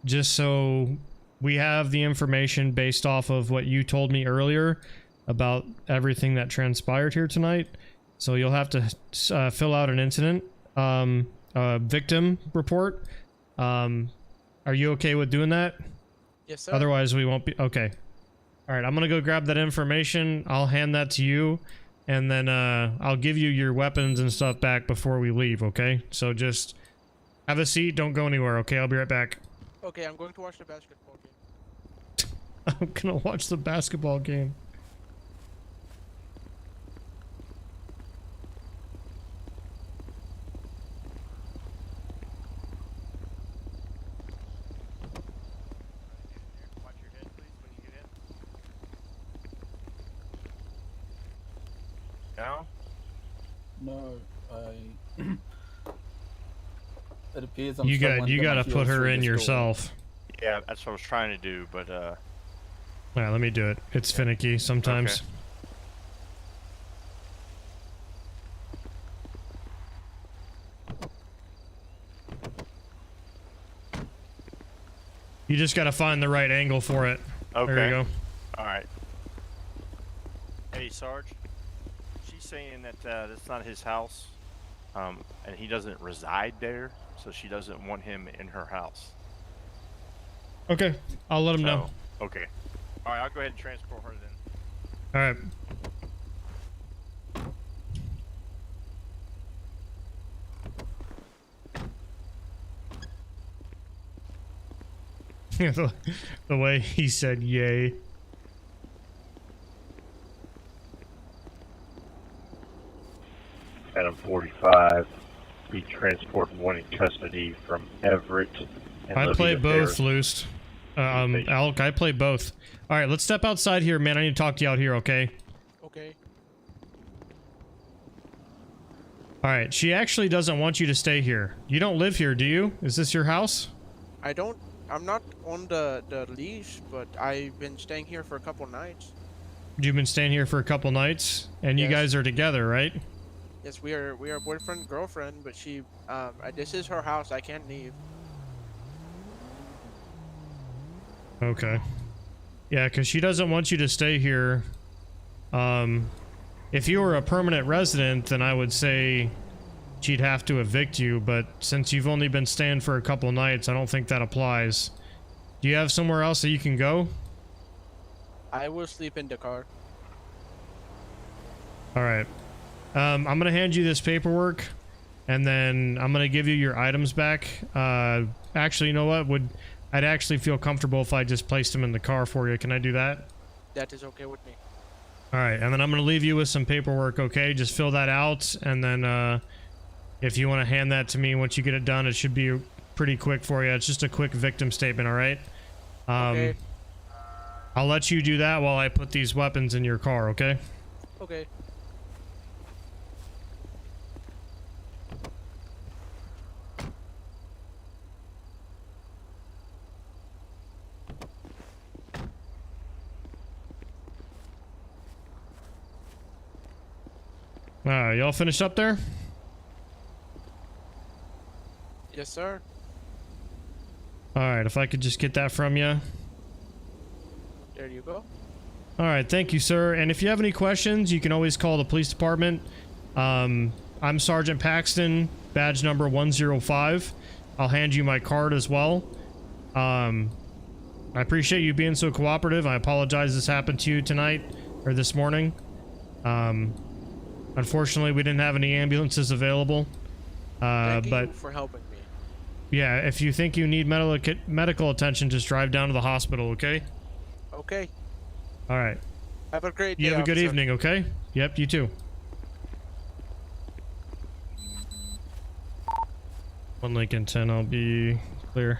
Just so we have the information based off of what you told me earlier about everything that transpired here tonight. So you'll have to fill out an incident, victim report. Are you okay with doing that? Yes, sir. Otherwise we won't be, okay. Alright, I'm gonna go grab that information. I'll hand that to you. And then I'll give you your weapons and stuff back before we leave, okay? So just have a seat, don't go anywhere, okay? I'll be right back. Okay, I'm going to watch the basketball game. I'm gonna watch the basketball game. Watch your head, please, when you get in. Now? No, I. It appears I'm You struggling to gotta get my put heels her through in this door. yourself. Yeah, that's what I was trying to do, but Alright, let me do it. It's finicky sometimes. Okay. You just gotta find the right angle for it. Okay. There you go. Alright. Hey, Sarge. She's saying that that's not his house, and he doesn't reside there, so she doesn't want him in her house. Okay, I'll let him know. Okay. Alright, I'll go ahead and transport her then. Alright. the way he said yay. Phantom 45, be transported one in custody from Everett. And I Libby play to both, Paris. Loosed. Alec, I play both. Alright, let's step outside here, man. I need to talk to you out here, okay? Okay. Alright, she actually doesn't want you to stay here. You don't live here, do you? Is this your house? I'm not on the leash, but I've been staying here for a couple nights. You've been staying here for a couple nights, and you Yes. guys are together, right? Yes, we are boyfriend girlfriend, but she this is her house. I can't leave. Okay. Yeah, because she doesn't want you to stay here. If you were a permanent resident, then I would say she'd have to evict you, but since you've only been staying for a couple nights, I don't think that applies. Do you have somewhere else that you can go? I will sleep in the car. Alright. I'm gonna hand you this paperwork, and then I'm gonna give you your items back. Actually, you know what? I'd actually feel comfortable if I just placed them in the car for you. Can I do that? That is okay with me. Alright, and then I'm gonna leave you with some paperwork, okay? Just fill that out, and then, if you want to hand that to me once you get it done, it should be pretty quick for you. It's just a quick victim statement, alright? Okay. I'll let you do that while I put these weapons in your car, okay? Okay. Y'all finished up there? Yes, sir. Alright, if I could just get that from you. There you go. Alright, thank you, sir. And if you have any questions, you can always call the police department. I'm Sergeant Paxton, badge number 105. I'll hand you my card as well. I appreciate you being so cooperative. I apologize this happened to you tonight, or this morning. Unfortunately, we didn't have any ambulances available. Thank but you for helping me. yeah, if you think you need medical attention, just drive down to the hospital, okay? Okay. All right. Have a great day. You have a good officer. evening, okay? Yep, you too. 1 Lincoln 10, I'll be clear.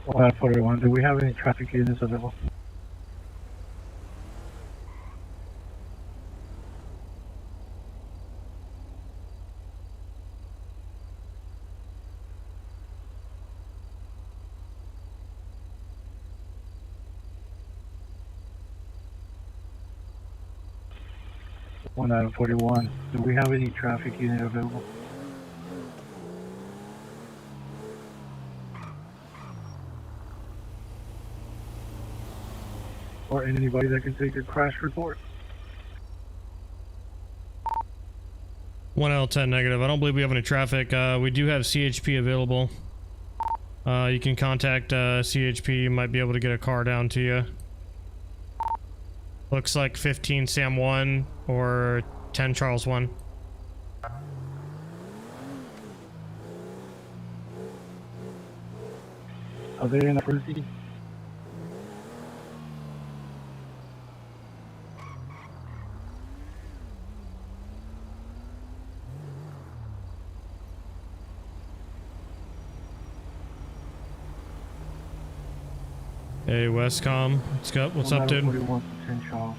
Well, 41. Do we have any traffic units available? One out of 41. Do we have any traffic unit available? Or anybody that can take a crash report? 1L10 negative. I don't believe we have any traffic. We do have CHP available. You can contact CHP. You might be able to get a car down to you. Looks like 15 Sam 1 or 10 Charles 1. Are they in the frenzy? Hey, Westcom. What's up, dude? 41, 10 Charles.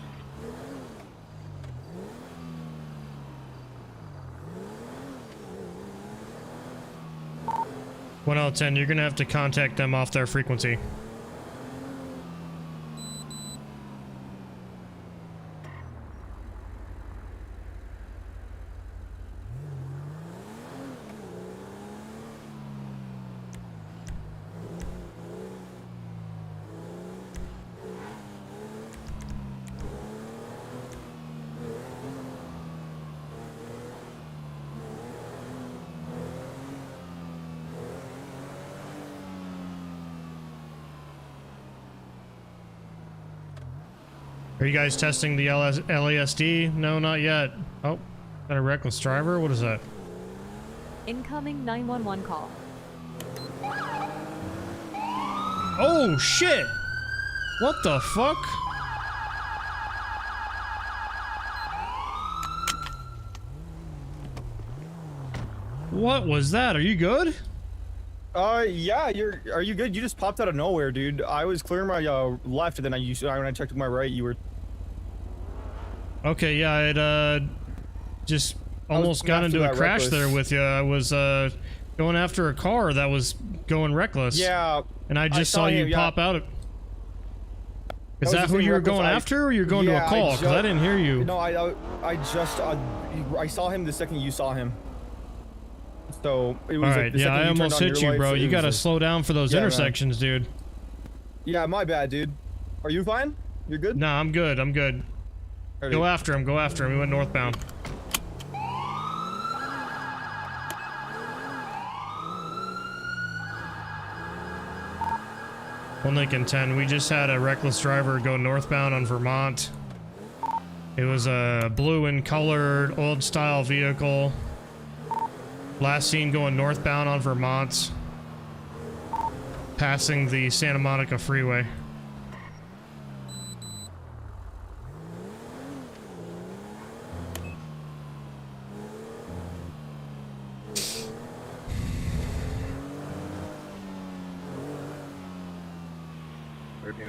One out of 10. You're gonna have to contact them off their frequency. Are you guys testing the LASD? No, not yet. Oh, got a reckless driver? What is that? Incoming 911 call. Oh, shit! What the fuck? What was that? Are you good? Yeah, are you good? You just popped out of nowhere, dude. I was clearing my left, and then when I checked to my right, you were... Okay, yeah, I had just almost got into a crash there with you. I was going after a car that was going reckless. Yeah. And I just saw you pop out. Is that who you were going after, or you're going to a call? Because I didn't hear you. No, I just I saw him the second you saw him. So it was all right, yeah, I almost hit you, bro. You gotta slow down for those intersections, dude. Yeah, my bad, dude. Are you fine? You're good? Nah, I'm good. I'm good. Go after him. Go after him. We went northbound. One Lincoln 10. We just had a reckless driver go northbound on Vermont. It was a blue and colored old style vehicle. Last seen going northbound on Vermont, passing the Santa Monica freeway.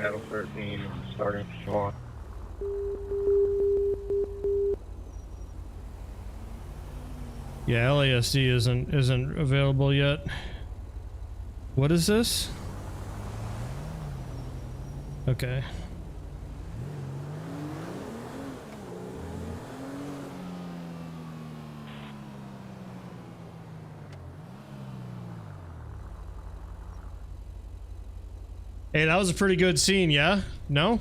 Out of 13, starting Sean. Yeah, LASD isn't available yet. What is this? Okay. Hey, that was a pretty good scene, yeah? No?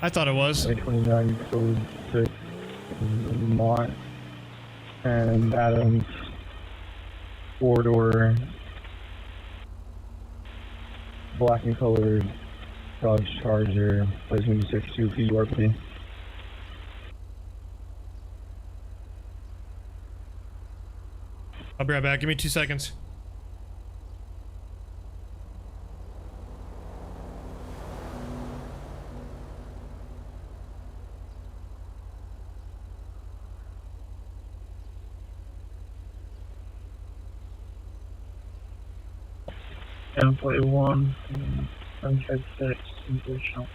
I thought it was. 29 code 6 Mont and Adams 4-door black and colored Dodge Charger, place 62 PURP. I'll be right back. Give me 2 seconds. And 41, sunset 6, completion.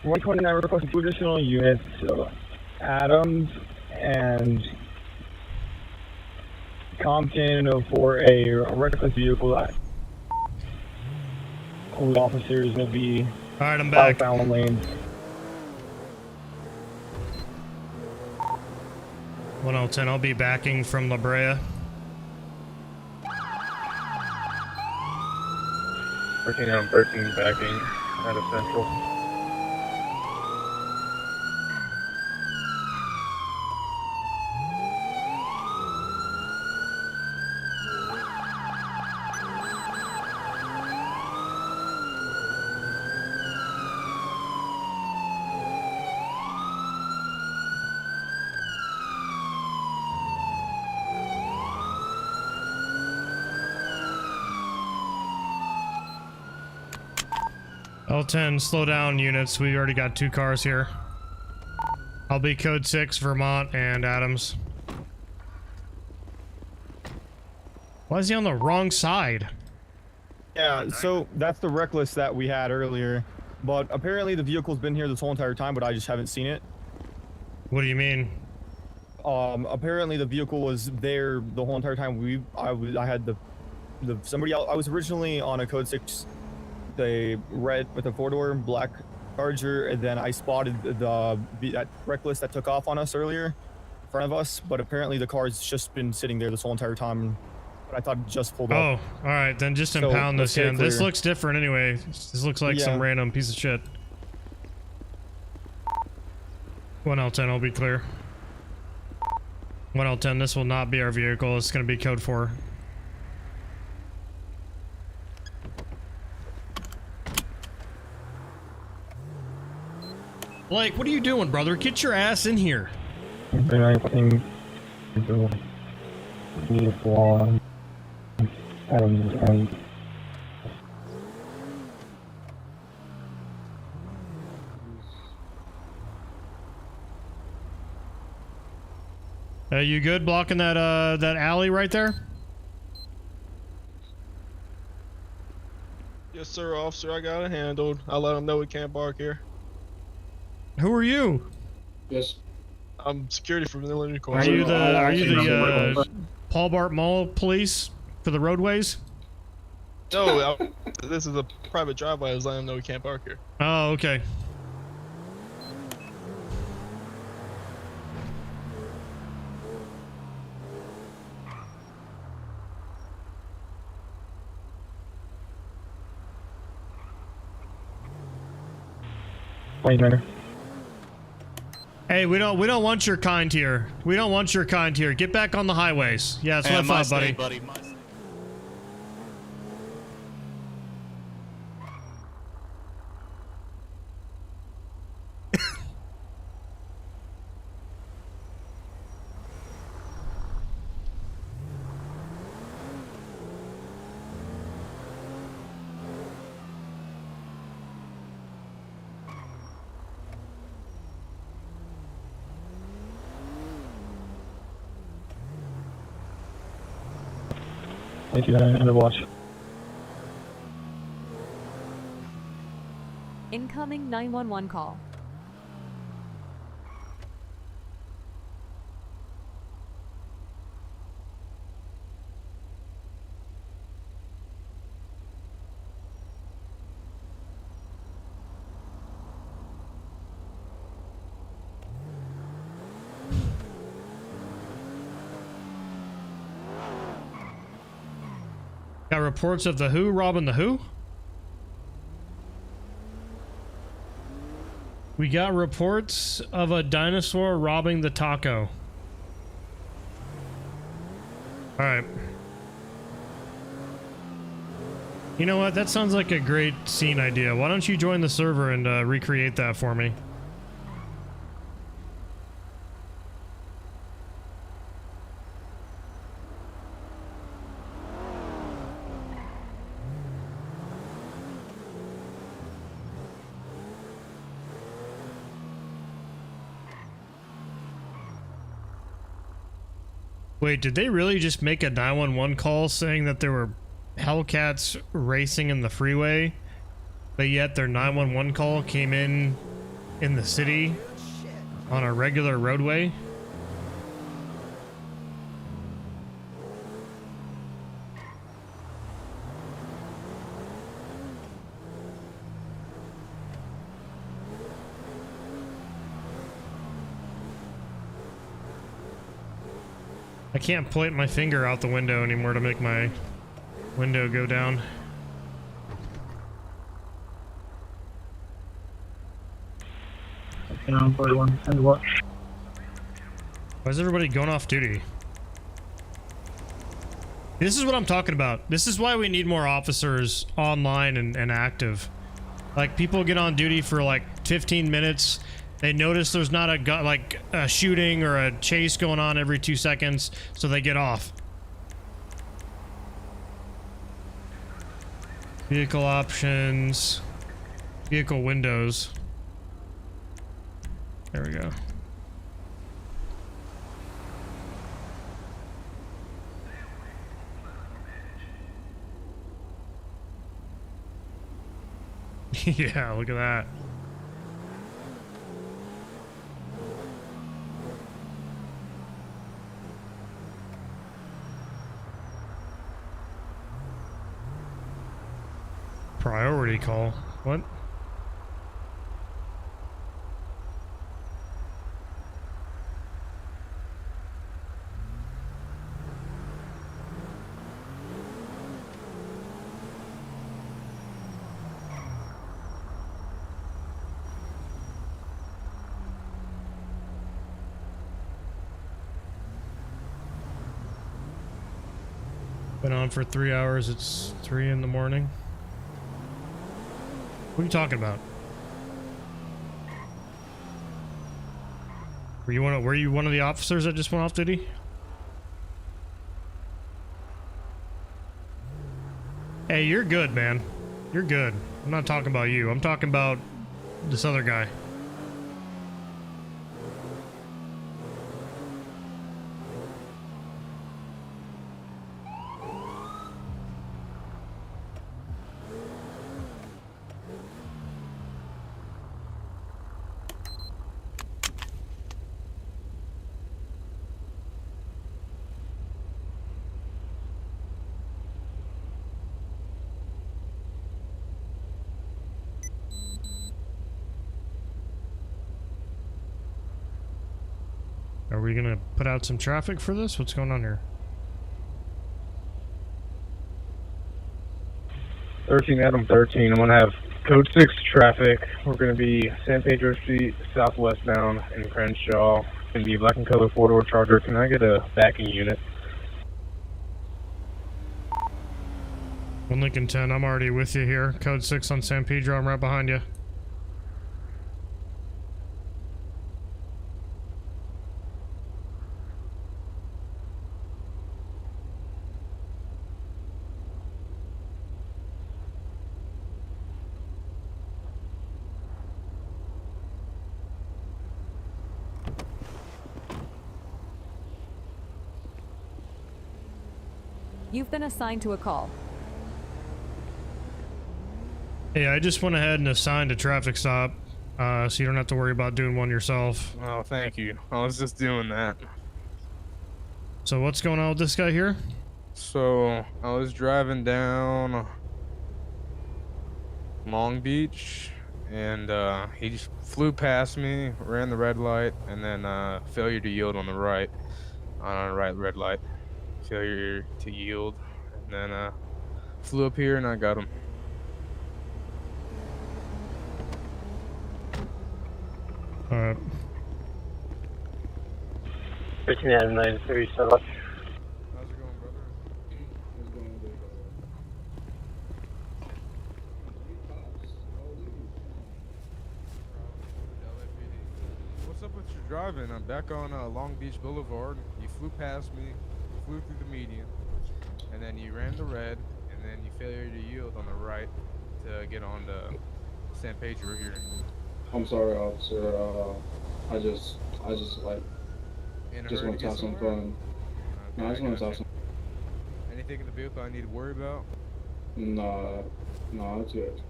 One 29 requesting 2 additional units, Adams and Compton for a reckless vehicle. All the officers will be alright, I'm back. southbound lanes. 1010, I'll be backing from La Brea. 13 on 13 backing out of Central. L10, slow down units. We already got 2 cars here. I'll be code 6, Vermont and Adams. Why is he on the wrong side? Yeah, so that's the reckless that we had earlier. But apparently the vehicle's been here this whole entire time, but I just haven't seen it. What do you mean? Apparently the vehicle was there the whole entire time. I had somebody else. I was originally on a code 6, the red with a 4-door black Charger, and then I spotted that reckless that took off on us earlier in front of us. But apparently the car's just been sitting there this whole entire time. But I thought it just pulled up. Oh, all right, then just impound this in. This looks different anyway. This looks like some random piece of shit. 1L10, I'll be clear. 1L10, this will not be our vehicle. It's going to be code 4. Blake, what are you doing, brother? Get your ass in here. Adams and You good blocking that that alley right there? Yes, sir, officer. I got it handled. I'll let him know we can't bark here. Who are you? Yes. I'm security for the Illinois Are you the Paul Bart Mall police for the roadways? No, this is a private driveway. I was letting him know we can't park here. Oh, okay. Hey, we don't want your kind here. We don't want your kind here. Get back on the highways. Yeah, that's what I thought, buddy. Thank you, end of watch. Incoming 911 call. Got reports of the Who robbing the Who? We got reports of a dinosaur robbing the taco. Alright. You know what? That sounds like a great scene idea. Why don't you join the server and recreate that for me? Wait, did they really just make a 911 call saying that there were Hellcats racing in the freeway, but yet their 911 call came in the city on a regular roadway? I can't point my finger out the window anymore to make my window go down. And 41, end of watch. Why is everybody going off duty? This is what I'm talking about. This is why we need more officers online and active. Like, people get on duty for like 15 minutes. They notice there's not a shooting or a chase going on every 2 seconds, so they get off. Vehicle options. Vehicle windows. There we go. Yeah, look at that. Priority call. What? Been on for 3 hours. It's 3 in the morning. What are you talking about? Were you one of the officers that just went off duty? Hey, you're good, man. You're good. I'm not talking about you. I'm talking about this other guy. Are we gonna put out some traffic for this? What's going on here? 13 Adam 13. I'm gonna have code 6 traffic. We're gonna be San Pedro Street, southwest bound in Crenshaw. Gonna be black and color 4-door Charger. Can I get a backing unit? 1 Lincoln 10, I'm already with you here. Code 6 on San Pedro, I'm right behind you. You've been assigned to a call. Hey, I just went ahead and assigned a traffic stop, so you don't have to worry about doing one yourself. Oh, thank you. I was just doing that. So what's going on with this guy here? So, I was driving down Long Beach, and he just flew past me, ran the red light, and then failure to yield on the right red light. Failure to yield, and then flew up here and I got him. All right. 5993, so How's it going, brother? It's going good. What's up with your driving? I'm back on Long Beach Boulevard. You flew past me, flew through the median, and then you ran the red, and then you failure to yield on the right to get on the San Pedro here. I'm sorry, officer. I just like just want to have some fun. Okay, No, I just want to have some. Anything in the vehicle I need to worry about? No, that's good.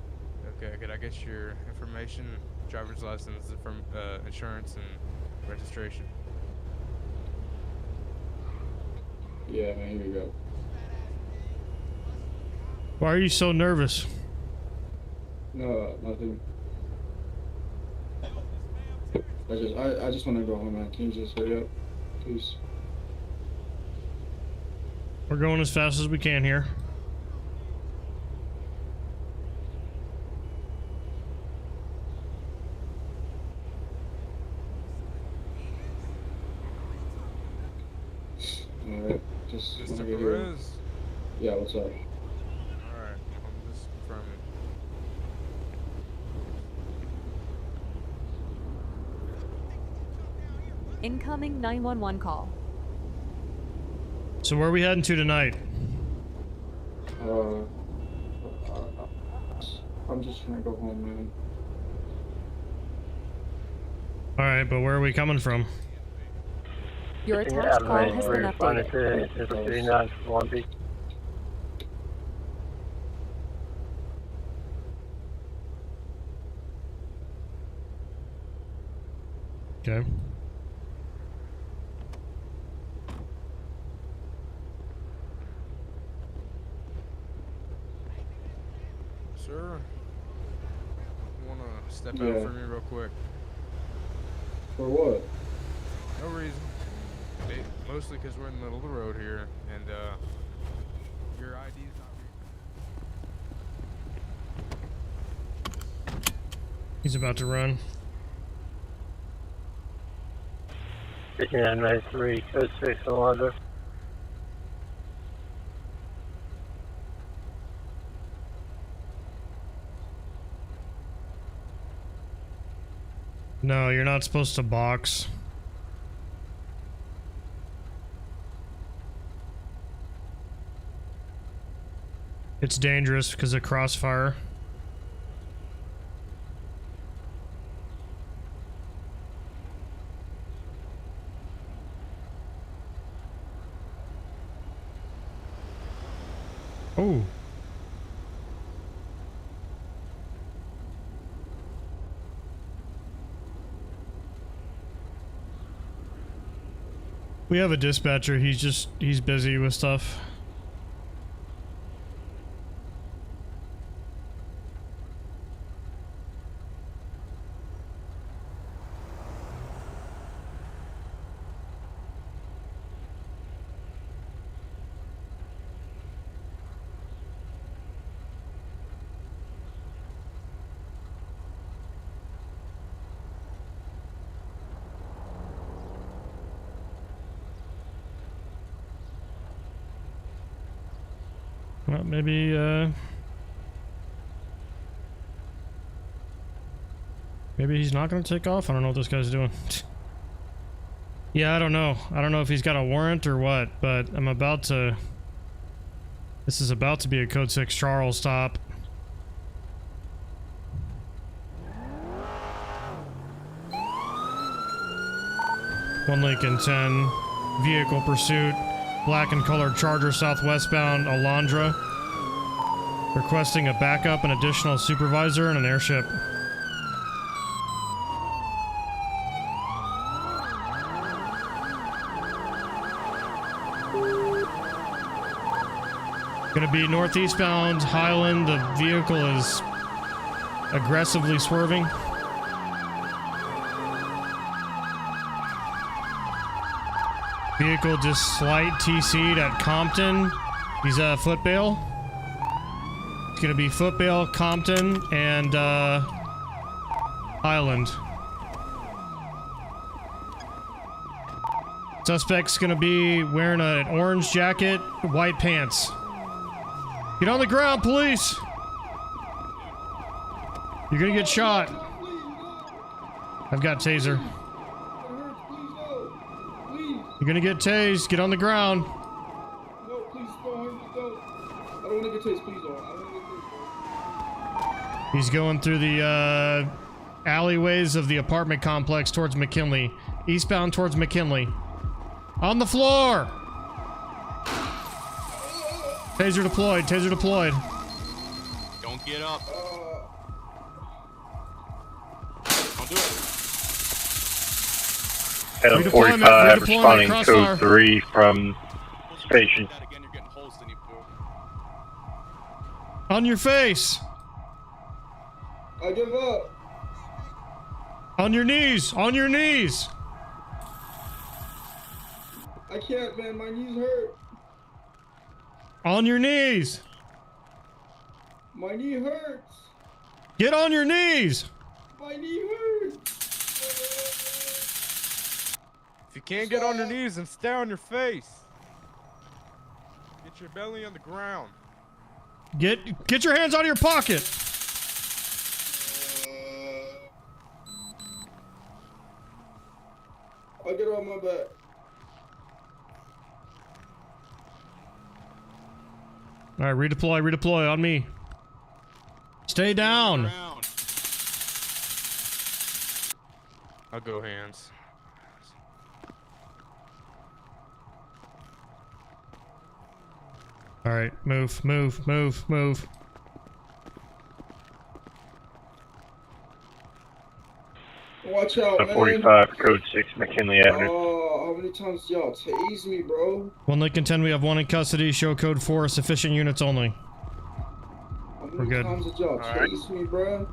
Okay, could I get your information, driver's license, from insurance and registration? Yeah, man, here you go. Why are you so nervous? No, nothing. I just want to go home, man. Can you just hurry up, please? We're going as fast as we can here. Alright, just Mr. want to get here. Perez? Yeah, what's up? Alright, I'm just confirming. Incoming 911 call. So where are we heading to tonight? I'm just trying to go home, man. All right, but where are we coming from? Your attached call has been updated. Okay. Sir, you wanna step Yeah. out for me real quick? For what? No reason. Mostly because we're in the middle of the road here, and your ID is not He's about to run. 5993, code 6, Alonzo. No, you're not supposed to box. It's dangerous because of crossfire. Oh. We have a dispatcher, he's busy with stuff. Well, maybe he's not gonna take off. I don't know what this guy's doing. Yeah, I don't know. I don't know if he's got a warrant or what, but I'm about to... This is about to be a Code 6 Charles stop. One Lincoln 10, vehicle pursuit, black and colored Charger southwestbound Alondra. Requesting a backup, an additional supervisor, and an airship. Gonna be northeastbound Highland. The vehicle is aggressively swerving. Vehicle just slight TC'd at Compton. He's a foot bail. It's gonna be foot bail, Compton, and Highland. Suspect's gonna be wearing an orange jacket, white pants. Get on the ground, police! You're gonna get shot. I've got taser. You're gonna get tased. Get on the ground. No, please don't. I don't want to get tased. Please don't. I don't want to get tased. He's going through the alleyways of the apartment complex towards McKinley. Eastbound towards McKinley. On the floor! Taser deployed. Taser deployed. Don't get up. Don't do it. Adam 45 responding code 3 from station. On your face! I give up. On your knees! On your knees! I can't, man. My knees hurt. On your knees! My knee hurts. Get on your knees! My knee hurts. If you can't get on your knees, then stay on your face. Get your belly on the ground. Get your hands out of your pocket! I'll get on my back. Alright, redeploy, redeploy on me. Stay down! I'll go hands. Alright, move, move, move, move. Watch out, man. 45, code 6, McKinley Avenue. Oh, how many times y'all tase me, bro? 1 Lincoln 10, we have 1 in custody. Show code 4, sufficient units only. We're good. How many times did y'all tase me, bro?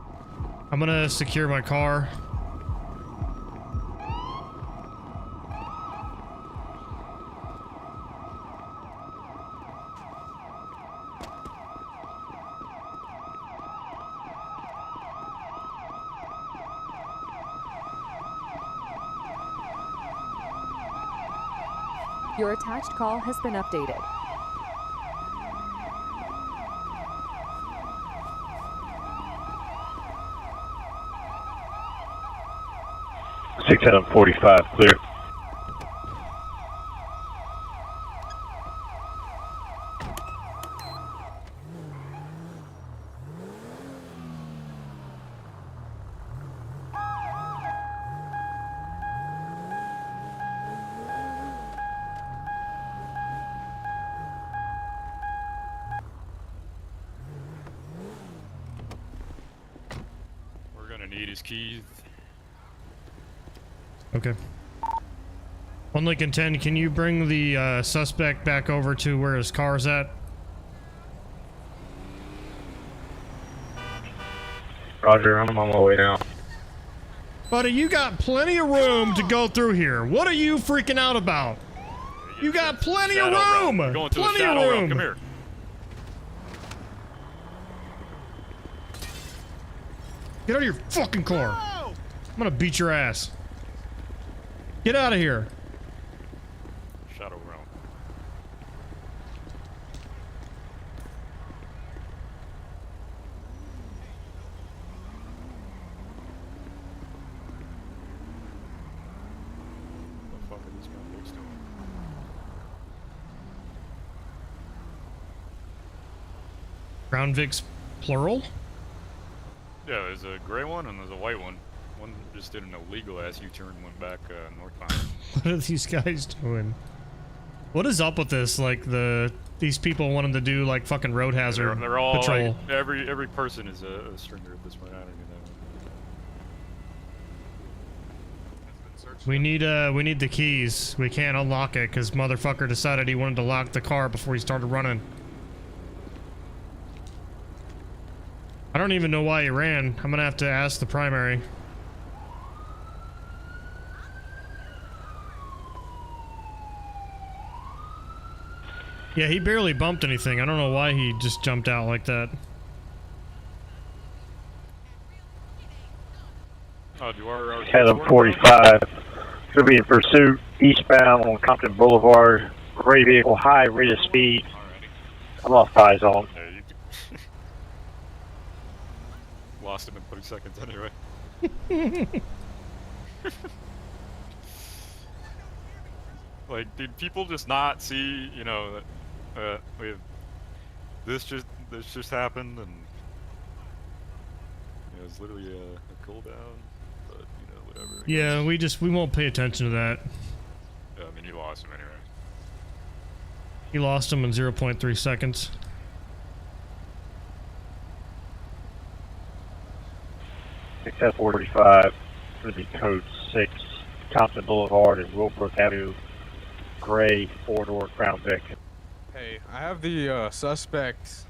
I'm gonna secure my car. Your attached call has been updated. Six out of 45, clear. We're gonna need his keys. Okay. 1 Lincoln 10, can you bring the suspect back over to where his car's at? Roger, I'm on my way down. Buddy, you got plenty of room to go through here. What are you freaking out about? You got plenty of room! We're going to the Plenty of shadow realm. room! Come here. Get out of your fucking car! I'm gonna beat your ass. Get out of here. Shadow realm. What the fuck are these convicts doing? Crown Vic's plural? Yeah, there's a gray one and there's a white one. One just did an illegal ass U-turn, went back northbound. What are these guys doing? What is up with this? Like these people wanting to do like fucking road hazard They're all patrol. like, every person is a stringer at this point. I don't even know. We need the keys. We can't unlock it because motherfucker decided he wanted to lock the car before he started running. I don't even know why he ran. I'm gonna have to ask the primary. Yeah, he barely bumped anything. I don't know why he just jumped out like that. Oh, do our Caleb 45. Should be in pursuit eastbound on Compton Boulevard. Gray vehicle, high rate of speed. I'm off eyes on. Lost him in 30 seconds anyway. Like, did people just not see, you know, that we have this just happened, and you know, it's literally a cooldown, but you know, whatever. Yeah, we won't pay attention to that. Yeah, I mean, you lost him anyway. He lost him in 0.3 seconds. Success 45. For the code 6. Compton Boulevard and Willbrook Avenue. Gray 4-door Crown Vic. Hey, I have the suspect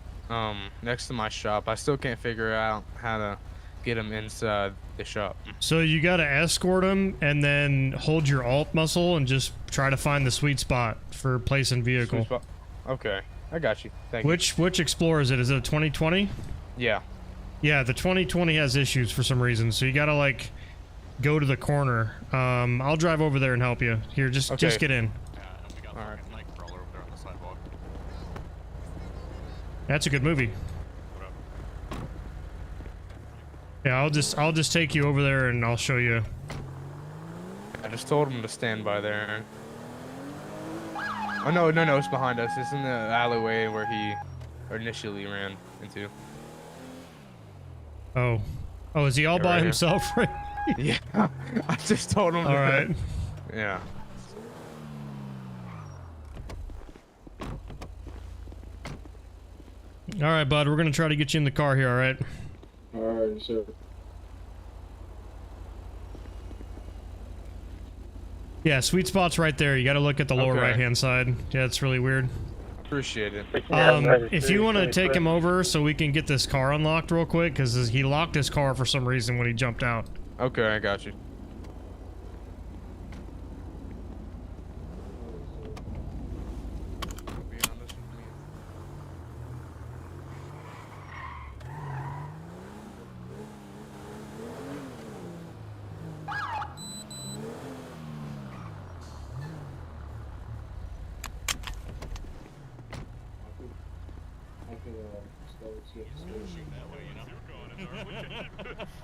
next to my shop. I still can't figure out how to get him inside the shop. So you gotta escort him and then hold your alt muscle and just try to find the sweet spot for placing vehicle. Okay, I got you. Thank you. Which Explorer is it? Is it a 2020? Yeah. Yeah, the 2020 has issues for some reason, so you gotta like go to the corner. I'll drive over there and help you. Here, just get in. Alright. That's a good movie. Yeah, I'll just take you over there and I'll show you. I just told him to stand by there. Oh no, it's behind us. It's in the alleyway where he initially ran into. Oh, is he all by right himself? Right? Yeah, I just told him. All right. Yeah. All right, bud. We're gonna try to get you in the car here. All right. Alright, sir. Yeah, sweet spot's right there. You got to look at the lower Okay. right-hand side. Yeah, it's really weird. Appreciate it. If you want to take him over so we can get this car unlocked real quick, because he locked his car for some reason when he jumped out. Okay, I got you.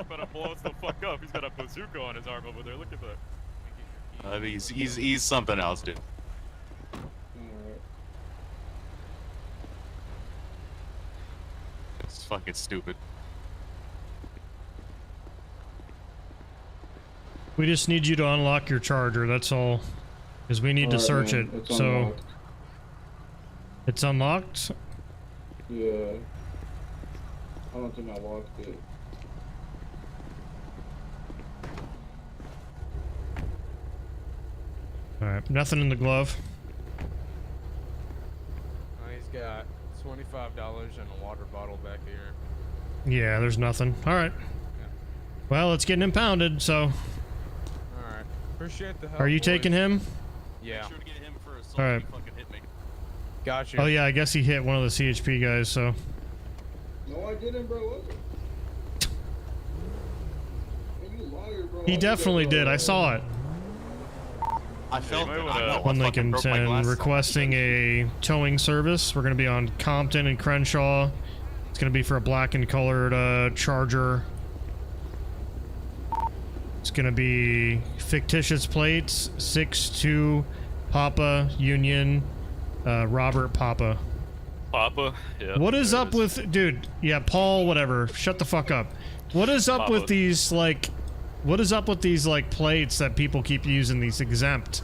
Better blow us the fuck up. He's got a bazooka on his arm over there. Look at that. He's something else, dude. It's fucking stupid. We just need you to unlock your charger. That's all, because we need to search it. It's So unlocked. it's unlocked. Yeah. I don't think I locked it. All right, nothing in the glove. He's got $25 and a water bottle back here. Yeah, there's nothing. All right. Well, it's getting impounded, so. All right. Appreciate the help. Are you boys. taking him? Yeah. All right. Got you. Oh yeah, I guess he hit one of the CHP guys, so. No, I didn't, bro. What? Man, you liar, bro. He definitely did. I saw it. I felt it. One Lincoln 10 requesting a towing service. We're going to be on Compton and Crenshaw. It's going to be for a black and colored Charger. It's going to be fictitious plates, 6-2 Papa Union Robert Papa. Papa? Yeah. What is up with... Dude, yeah, Paul, whatever. Shut the fuck up. What is up with these, like... What is up with these, like, plates that people keep using, these exempt?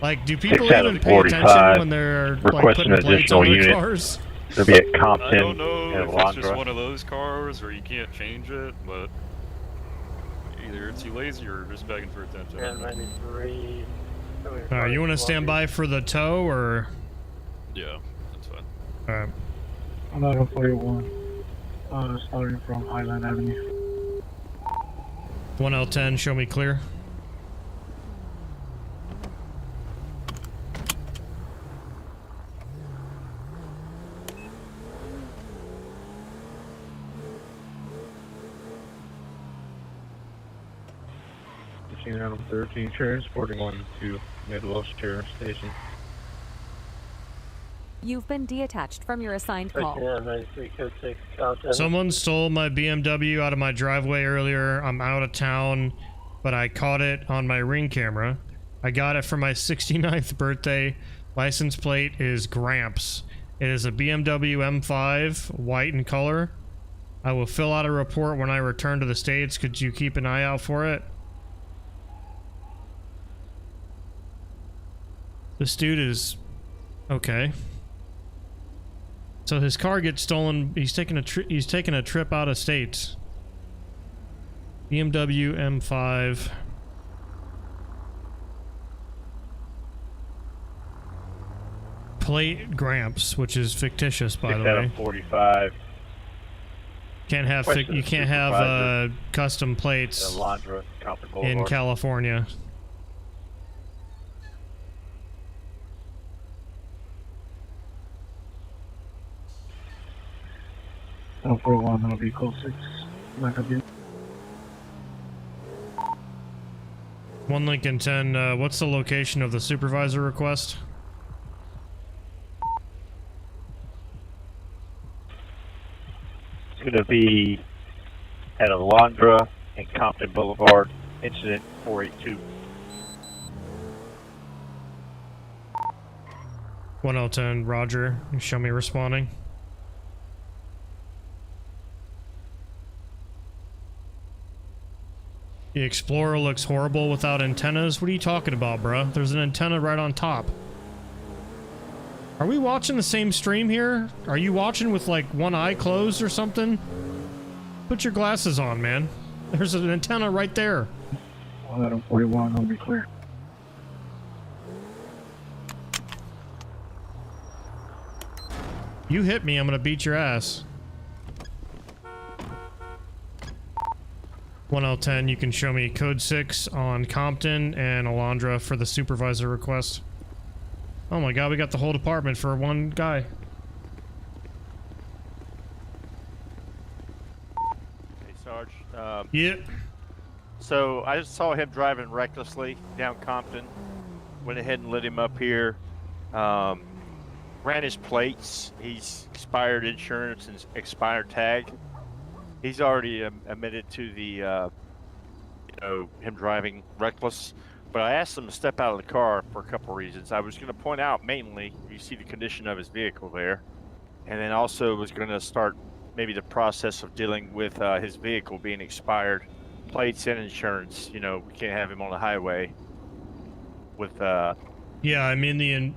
Like, do people 6 out even of pay 45, attention when they're like requesting putting plates additional on their unit. cars? They'll be at I Compton don't know and if it's just Alondra. one of those cars or you can't change it, but either it's too lazy or just begging for attention. 1093. Alright, you want to stand by for the tow, or? Yeah, that's fine. Alright. I'm out on 41. Starting from Highland Avenue. 1L10, show me clear. Adam 13, transporting 1 to Midwestern Station. You've been detached from your assigned call. Someone stole my BMW out of my driveway earlier. I'm out of town, but I caught it on my Ring camera. I got it for my 69th birthday. License plate is Gramps. It is a BMW M5, white in color. I will fill out a report when I return to the States. Could you keep an eye out for it? This dude is okay. So his car gets stolen. He's taking a trip out of state. BMW M5. Plate Gramps, which is fictitious, by the way. 45. Can't have you can't have custom plates Alondra, in California. Down 41, that'll be code 6. Back up here. 1 Lincoln 10, what's the location of the supervisor request? It's going to be at Alondra and Compton Boulevard, incident 482. 1L10, Roger. Show me responding. The Explorer looks horrible without antennas. What are you talking about, bruh? There's an antenna right on top. Are we watching the same stream here? Are you watching with like one eye closed or something? Put your glasses on, man. There's an antenna right there. 41, I'll be clear. You hit me, I'm gonna beat your ass. 1L10, you can show me code 6 on Compton and Alondra for the supervisor request. Oh my god, we got the whole department for one guy. Hey, Sarge. Yep. So I just saw him driving recklessly down Compton. Went ahead and lit him up here. Ran his plates. He's expired insurance and expired tag. He's already admitted to the, him driving reckless. But I asked him to step out of the car for a couple reasons. I was going to point out mainly, you see the condition of his vehicle there. And then also was going to start maybe the process of dealing with his vehicle being expired. Plates and insurance. We can't have him on the highway with... Yeah, I mean, he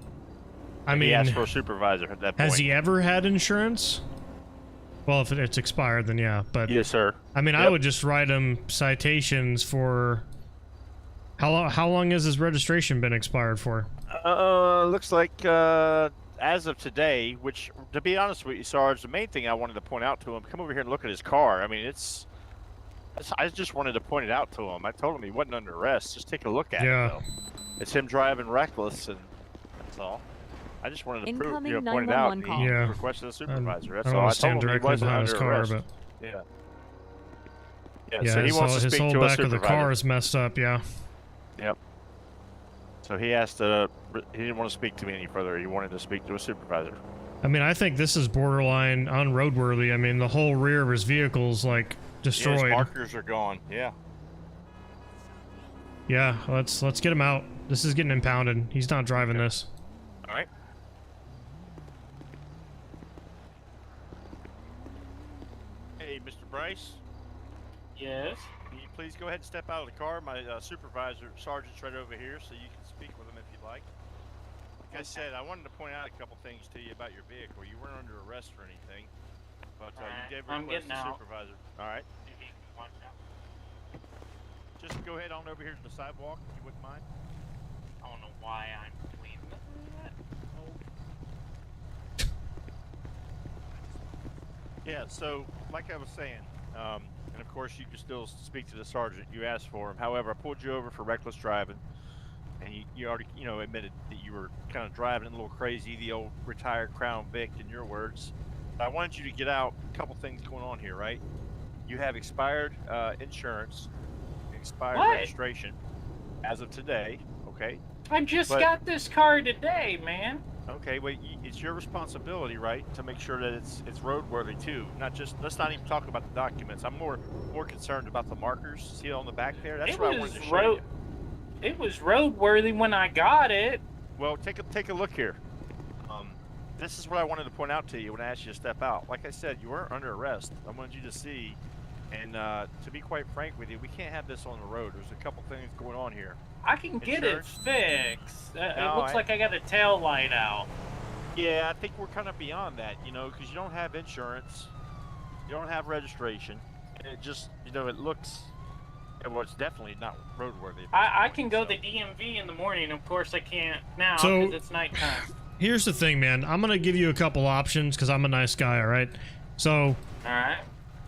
asked for a supervisor at that point. Has he ever had insurance? Well, if it's expired, then yeah, but... Yes, sir. I mean, I would just write him citations for... How long has his registration been expired for? Looks like, as of today, which, to be honest with you, Sarge, the main thing I wanted to point out to him, come over here and look at his car. I mean, I just wanted to point it out to him. I told him he wasn't under arrest. Just take a look at it, though. It's him driving reckless, and that's all. I just wanted to prove, point it out. And he requested a supervisor. That's all. I told him he wasn't under arrest. Yeah. Yeah, so he wants to his speak whole to a back of the supervisor. car is messed up, yeah. Yep. So he asked he didn't want to speak to me any further. He wanted to speak to a supervisor. I mean, I think this is borderline unroadworthy. I mean, the whole rear of his vehicle's like destroyed. Yeah, his markers are gone. Yeah. Yeah, let's get him out. This is getting impounded. He's not driving this. All right. Hey, Mr. Bryce. Yes? Can you please go ahead and step out of the car? My supervisor, Sergeant's right over here, so you can speak with him if you'd like. like. Like I said, I wanted to point out a couple things to you about your vehicle. You weren't under arrest or anything, but you did I'm request getting a out. supervisor. All right. Just go ahead on over here to the sidewalk if you wouldn't mind. I don't know why I'm doing that. Yeah, so like I was saying, and of course you can still speak to the sergeant. You asked for him. However, I pulled you over for reckless driving, and you already admitted that you were kind of driving a little crazy, the old retired Crown Vic in your words. I wanted you to get out a couple things going on here, right? You have expired insurance, expired registration as of today, okay? I just got this car today, man. Okay, well, it's your responsibility, right, to make sure that it's roadworthy too. Not just, let's not even talk about the documents. I'm more concerned about the markers. See it on the back there? That's what I wanted to show you. It was roadworthy when I got it. Well, take a look here. This is what I wanted to point out to you when I asked you to step out. Like I said, you weren't under arrest. I wanted you to see, and to be quite frank with you, we can't have this on the road. There's a couple things going on here. I can get it fixed. No, it looks like I got a tail light out. Yeah, I think we're kind of beyond that, because you don't have insurance, you don't have registration, and it just, it looks, well, it's definitely not roadworthy. I can go to the DMV in the morning. Of course, I can't now So- because it's nighttime. Here's the thing, man. I'm gonna give you a couple options because I'm a nice guy, all right? So, Alright.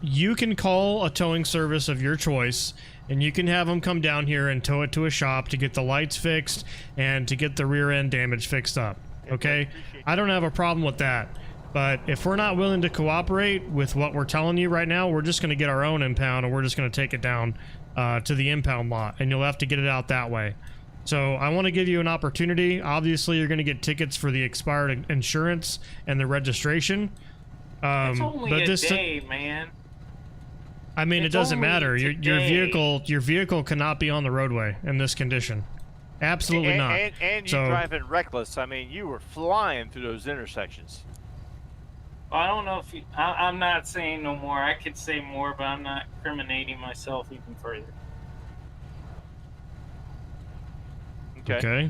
you can call a towing service of your choice, and you can have them come down here and tow it to a shop to get the lights fixed and to get the rear end damage fixed up, okay? I don't have a problem with that, but if we're not willing to cooperate with what we're telling you right now, we're just gonna get our own impound and we're just gonna take it down to the impound lot, and you'll have to get it out that way. So I want to give you an opportunity. Obviously, you're going to get tickets for the expired insurance and the registration. It's only but a this, day, man. I mean, It's it doesn't only matter. Your today. vehicle cannot be on the roadway in this condition. Absolutely not. And you So- driving reckless. I mean, you were flying through those intersections. I don't know if I'm not saying no more. I could say more, but I'm not incriminating myself even further. Okay.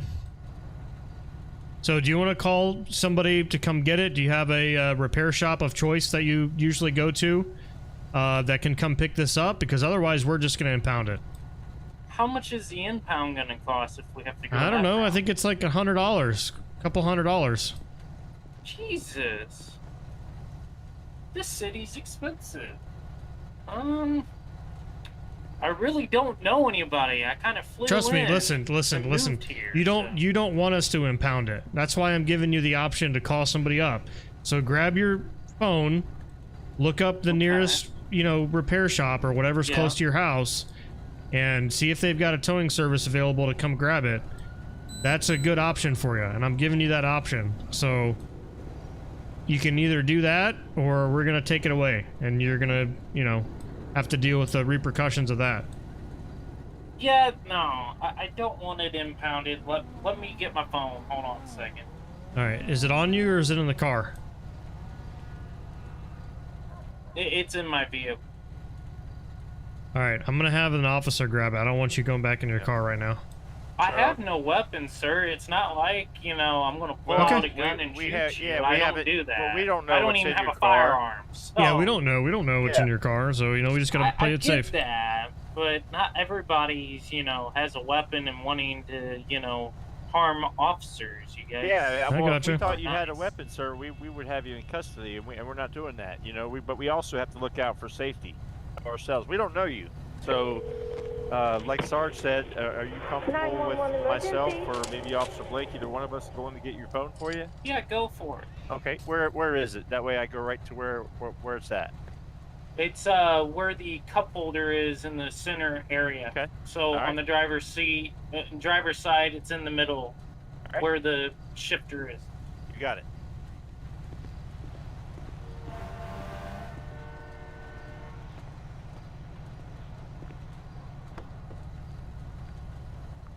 So do you want to call somebody to come get it? Do you have a repair shop of choice that you usually go to that can come pick this up? Because otherwise we're just going to impound it. How much is the impound gonna cost if we have to go? I don't that know. I route? think it's like $100. A couple $100. Jesus. This city's expensive. I really don't know anybody. I kind of flew Trust me, in listen. and You moved here, you don't want us to impound it. That's why I'm giving you the option to call somebody up. So grab your phone, look up the nearest, repair shop or whatever's Yeah. close to your house, and see if they've got a towing service available to come grab it. That's a good option for you, and I'm giving you that option. So you can either do that or we're gonna take it away, and you're gonna, have to deal with the repercussions of that. Yeah, no, I don't want it impounded. Let me get my phone. Hold on a second. All right, is it on you or is it in the car? It's in my vehicle. All right, I'm gonna have an officer grab it. I don't want you going back in your car right now. I have no weapons, sir. It's not like, I'm going to pull out a gun and shoot you. I don't do that. Well, we don't know I don't what's even in have your a car. firearm. So Yeah, we don't know. We don't know what's in your car, so we just gotta play I it get safe. that, but not everybody's, has a weapon and wanting to, harm officers, you guys. Yeah, I well, if gotcha. we thought you had a weapon, sir, we would have you in custody, and we're not doing that, but we also have to look out for safety of ourselves. We don't know you. So, like Sarge said, are you comfortable with myself or maybe Officer Blake, either one of us going to get your phone for you? Yeah, go for it. Okay, where is it? That way I go right to where it's at. It's where the cup holder is in the center area. Okay. So All right. on the driver's seat, driver's side, it's in the middle, right. where the shifter is. You got it.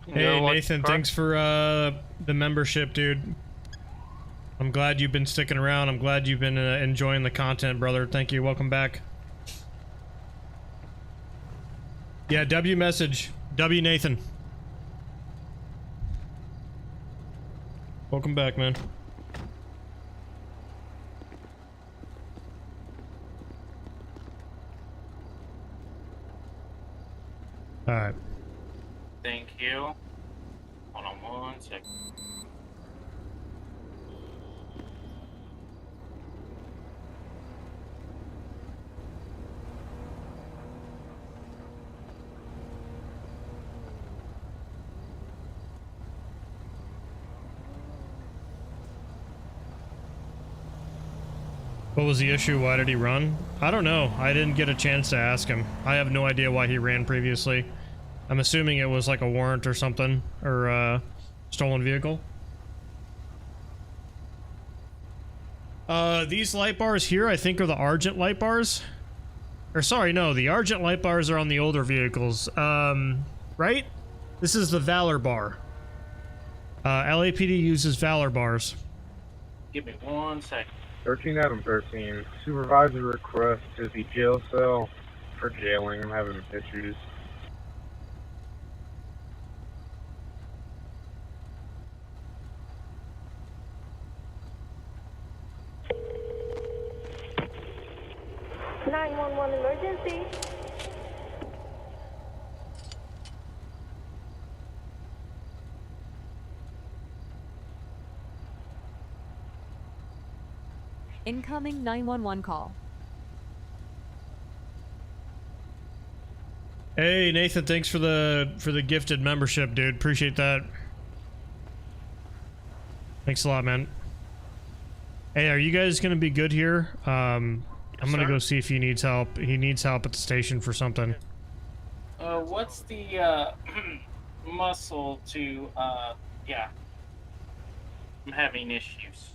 Hey Nathan, thanks for the membership, dude. I'm glad you've been sticking around. I'm glad you've been enjoying the content, brother. Thank you. Welcome back. Yeah, W message. W Nathan. Welcome back, man. Alright. Thank you. Hold on 1 second. What was the issue? Why did he run? I don't know. I didn't get a chance to ask him. I have no idea why he ran previously. I'm assuming it was like a warrant or something, or stolen vehicle. These light bars here, I think, are the Argent light bars. Or sorry, no, the Argent light bars are on the older vehicles. Right? This is the Valor bar. LAPD uses Valor bars. Give me 1 second. 13 Adam 13. Supervisor requests the jail cell for jailing. I'm having issues. Emergency. Incoming 911 call. Hey Nathan, thanks for the gifted membership, dude. Appreciate that. Thanks a lot, man. Hey, are you guys gonna be good here? I'm gonna go see if he needs help. He needs help at the station for something. What's the muscle to yeah. I'm having issues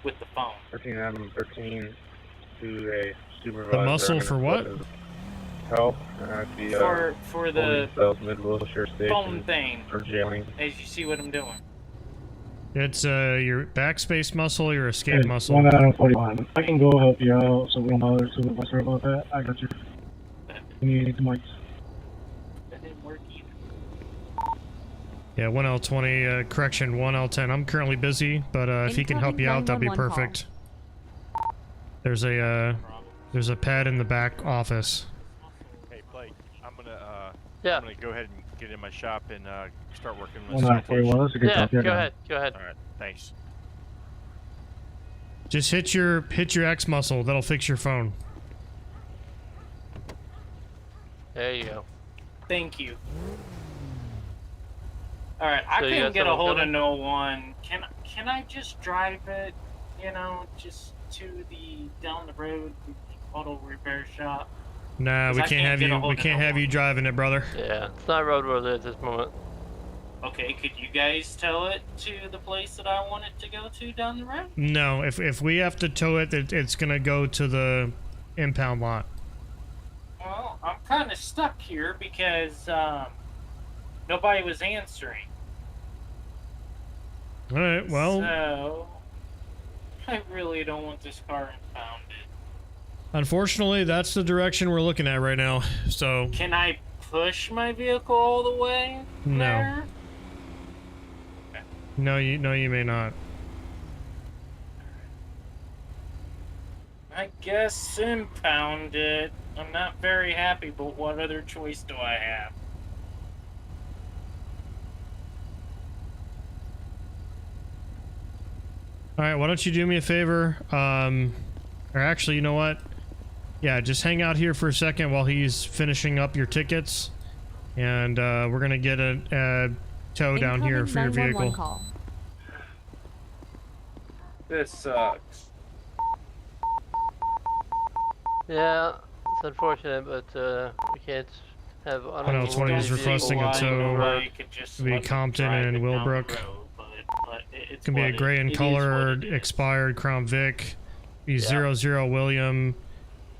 with the phone. 13 Adam 13 to a supervisor. The muscle for what? Help at the for the Mid-Wilshire Station phone thing. for jailing. As you see what I'm doing. It's your backspace muscle, your escape muscle. 1 Adam 41. I can go help you out, so we don't bother Supervisor about that. I got you. You need the mics. That didn't work either. Yeah, 1L20, correction, 1L10. I'm currently busy, but if he can help you out, that'd be perfect. There's a pad in the back office. Hey, Blake, I'm gonna go ahead and get in my shop and start working with 1941. That's a good job. Go ahead. Go ahead. All right, thanks. Just hit your X muscle. That'll fix your phone. There you go. Thank you. All right, I couldn't get a hold of no one. Can I just drive it? You know, just to the down the road auto repair shop. Nah, we can't have you. We can't have you driving it, brother. Yeah, it's not roadworthy at this moment. Okay, could you guys tow it to the place that I want it to go to down the road? No, if we have to tow it, it's gonna go to the impound lot. Well, I'm kind of stuck here because nobody was answering. All right, well. So I really don't want this car impounded. Unfortunately, that's the direction we're looking at right now. So. Can I push my vehicle all the way there? No, you may not. I guess impound it. I'm not very happy, but what other choice do I have? All right, why don't you do me a favor? Or actually, you know what? Yeah, just hang out here for a second while he's finishing up your tickets, and we're gonna get a tow down here for your vehicle. Call. This sucks. Yeah, it's unfortunate, but we can't have. 1L20 is requesting a tow to be Compton and Willbrook. It's gonna be a gray in color, expired Crown Vic. Be 00 William,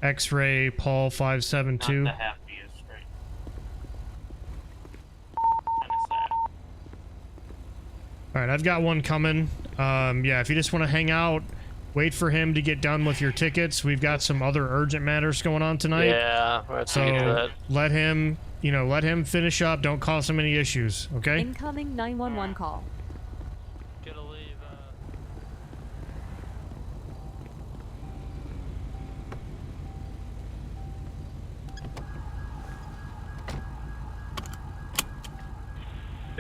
X-ray Paul 572. Not the happiest, right? All right, I've got one coming. Yeah, if you just want to hang out, wait for him to get done with your tickets. We've got some other urgent matters going on tonight. Yeah, we're so let him finish up. Don't cause him any issues, okay? Incoming 911 call.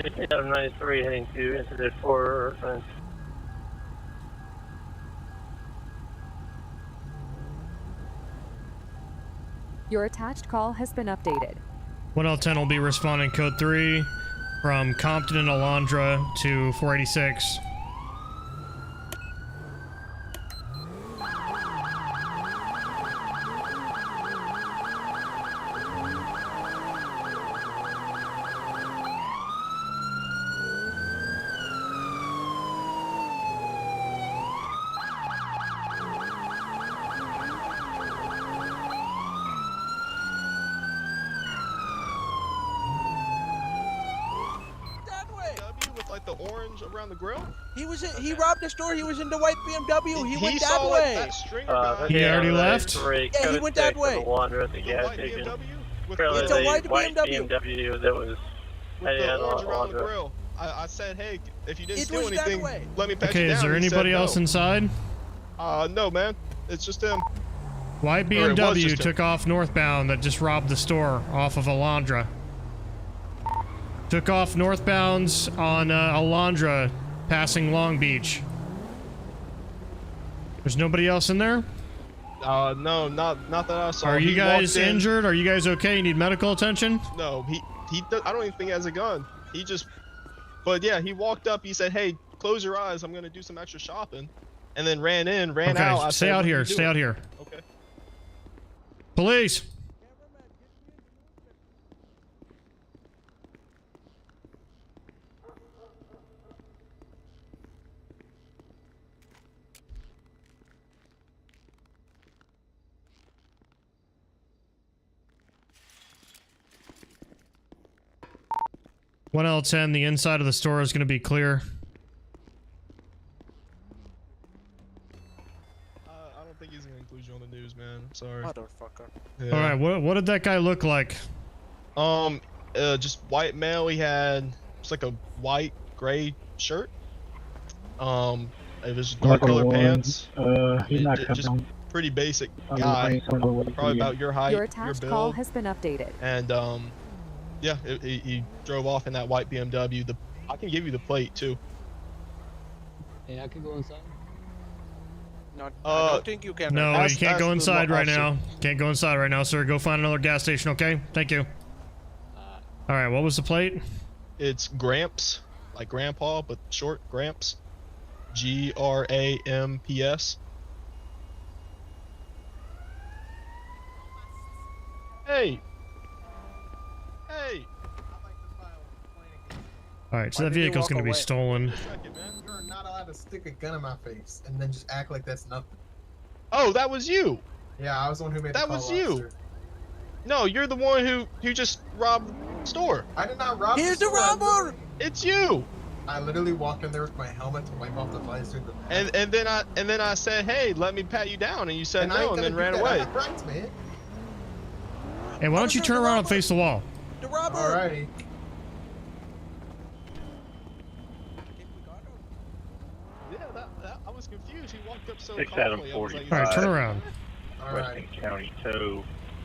793 heading to incident 4. Your attached call has been updated. 1L10 will be responding code 3 from Compton and Alondra to 486. Around the grill? He was in, he robbed the store. He was in the white BMW. He went that saw way. That stringer guy. He already left? Yeah, he went that way. It's a white BMW that was with the orange around the grill. I said, hey, if you didn't steal anything, let me pat you Okay, down. is there anybody else inside? No, man. It's just him. White BMW took off northbound that just robbed the store off of Alondra. Took off northbounds on Alondra, passing Long Beach. There's nobody else in there? No, not that I saw. Are you guys injured? Are you guys okay? You need medical attention? No, he I don't even think he has a gun. He just, but yeah, he walked up. He said, "Hey, close your eyes. I'm gonna do some extra shopping," and then ran out. I Stay out here. Stay out here. Okay. Police. One L10, the inside of the store is going to be clear. I don't think he's gonna include you on the news, man. I'm sorry. Motherfucker. Yeah. All right, what did that guy look like? Just white male. He had just like a white gray shirt. It was dark color pants. He's not just pretty basic guy. Probably about your height, Your your attached build. call has been updated. And yeah, he drove off in that white BMW. I can give you the plate too. Hey, I can go inside. Not, I don't think you can. No, you can't go inside right now. Can't go inside right now, sir. Go find another gas station, okay? Thank you. All right, what was the plate? It's Gramps, like Grandpa, but short. Gramps. Gramps. Hey. Hey. All right, so that vehicle's going to be stolen. You're not allowed to stick a gun in my face and then just act like that's nothing. Oh, that was you. Yeah, I was the one who made that the call. Was you. Officer. No, you're the one who just robbed the store. I did not rob. Here's the robber. It's you. I literally walked in there with my helmet to wipe off the visor. And then I said, hey, let me pat you down, and you said no, and then ran away. Right, man. Hey, why don't you turn around and face the wall? The robber. Alrighty. I was confused. He walked up so 6 calmly. Adam 45. All right, turn around. Western County Tow,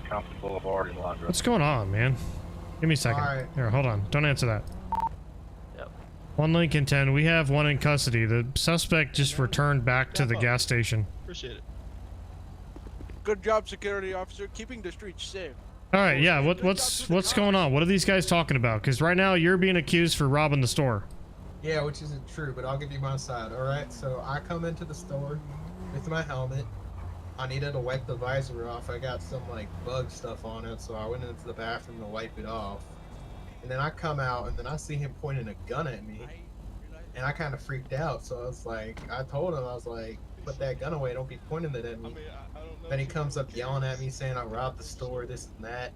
Compton Boulevard in Londra. What's going on, man? Give me a second. All right. Here, hold on. Don't answer that. Yep. 1 Lincoln 10. We have one in custody. The suspect just returned back to the gas station. Appreciate it. Good job, security officer, keeping the streets safe. All right, yeah. What's going on? What are these guys talking about? Because right now you're being accused for robbing the store. Yeah, which isn't true, but I'll give you my side. All right. So I come into the store with my helmet. I needed to wipe the visor off. I got some like bug stuff on it, so I went into the bathroom to wipe it off. And then I come out, and then I see him pointing a gun at me, and I kind of freaked out. So I was like, I told him, I was like, put that gun away. Don't be pointing it at me. Then he comes up yelling at me, saying I robbed the store, this and that.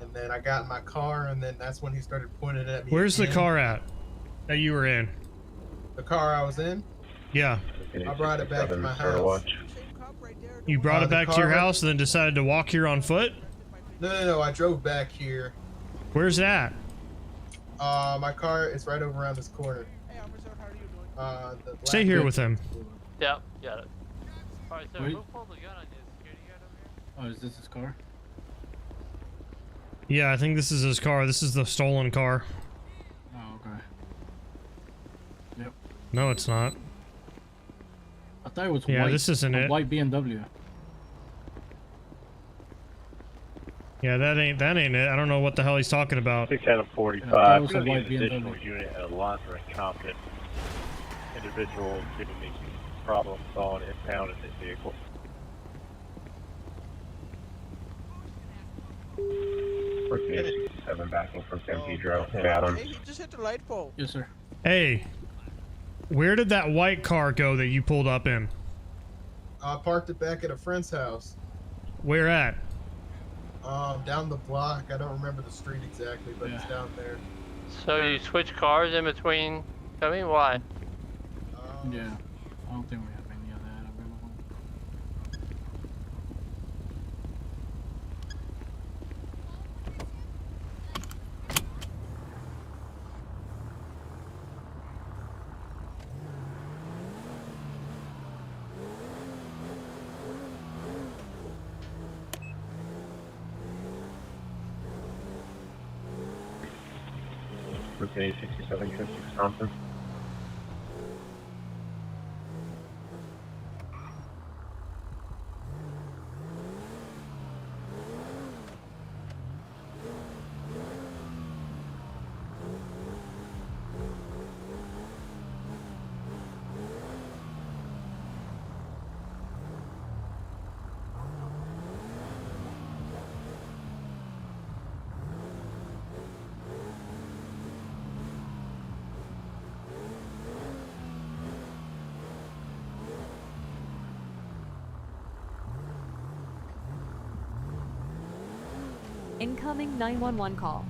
And then I got in my car, and then that's when he started pointing at me. Where's again. the car at that you were in? The car I was in? Yeah. I brought it back to my house. You brought it back to your house and then decided to walk here on foot? No, I drove back here. Where's that? My car is right over around this corner. Stay here with him. Yep, got it. Alright, so Wait. who pulled the gun on you? Security guard over here? Oh, is this his car? Yeah, I think this is his car. This is the stolen car. Oh, No, it's not. I thought it was Yeah, white. this isn't a it. white BMW. Yeah, that ain't it. I don't know what the hell he's talking about. 6745. That was a Could be white an additional BMW. unit and a laundering competent individual giving me problems on impound in this vehicle. Working 67 backing from San Pedro and Adams. Hey, he just hit the light pole. Yes, sir. Hey, where did that white car go that you pulled up in? I parked it back at a friend's house. Where at? Down the block. I don't remember the street exactly, but it's down there. So you switch cars in between coming? Why? Yeah. I don't think we have any of that available. Working 67 Thompson. Incoming 911 call.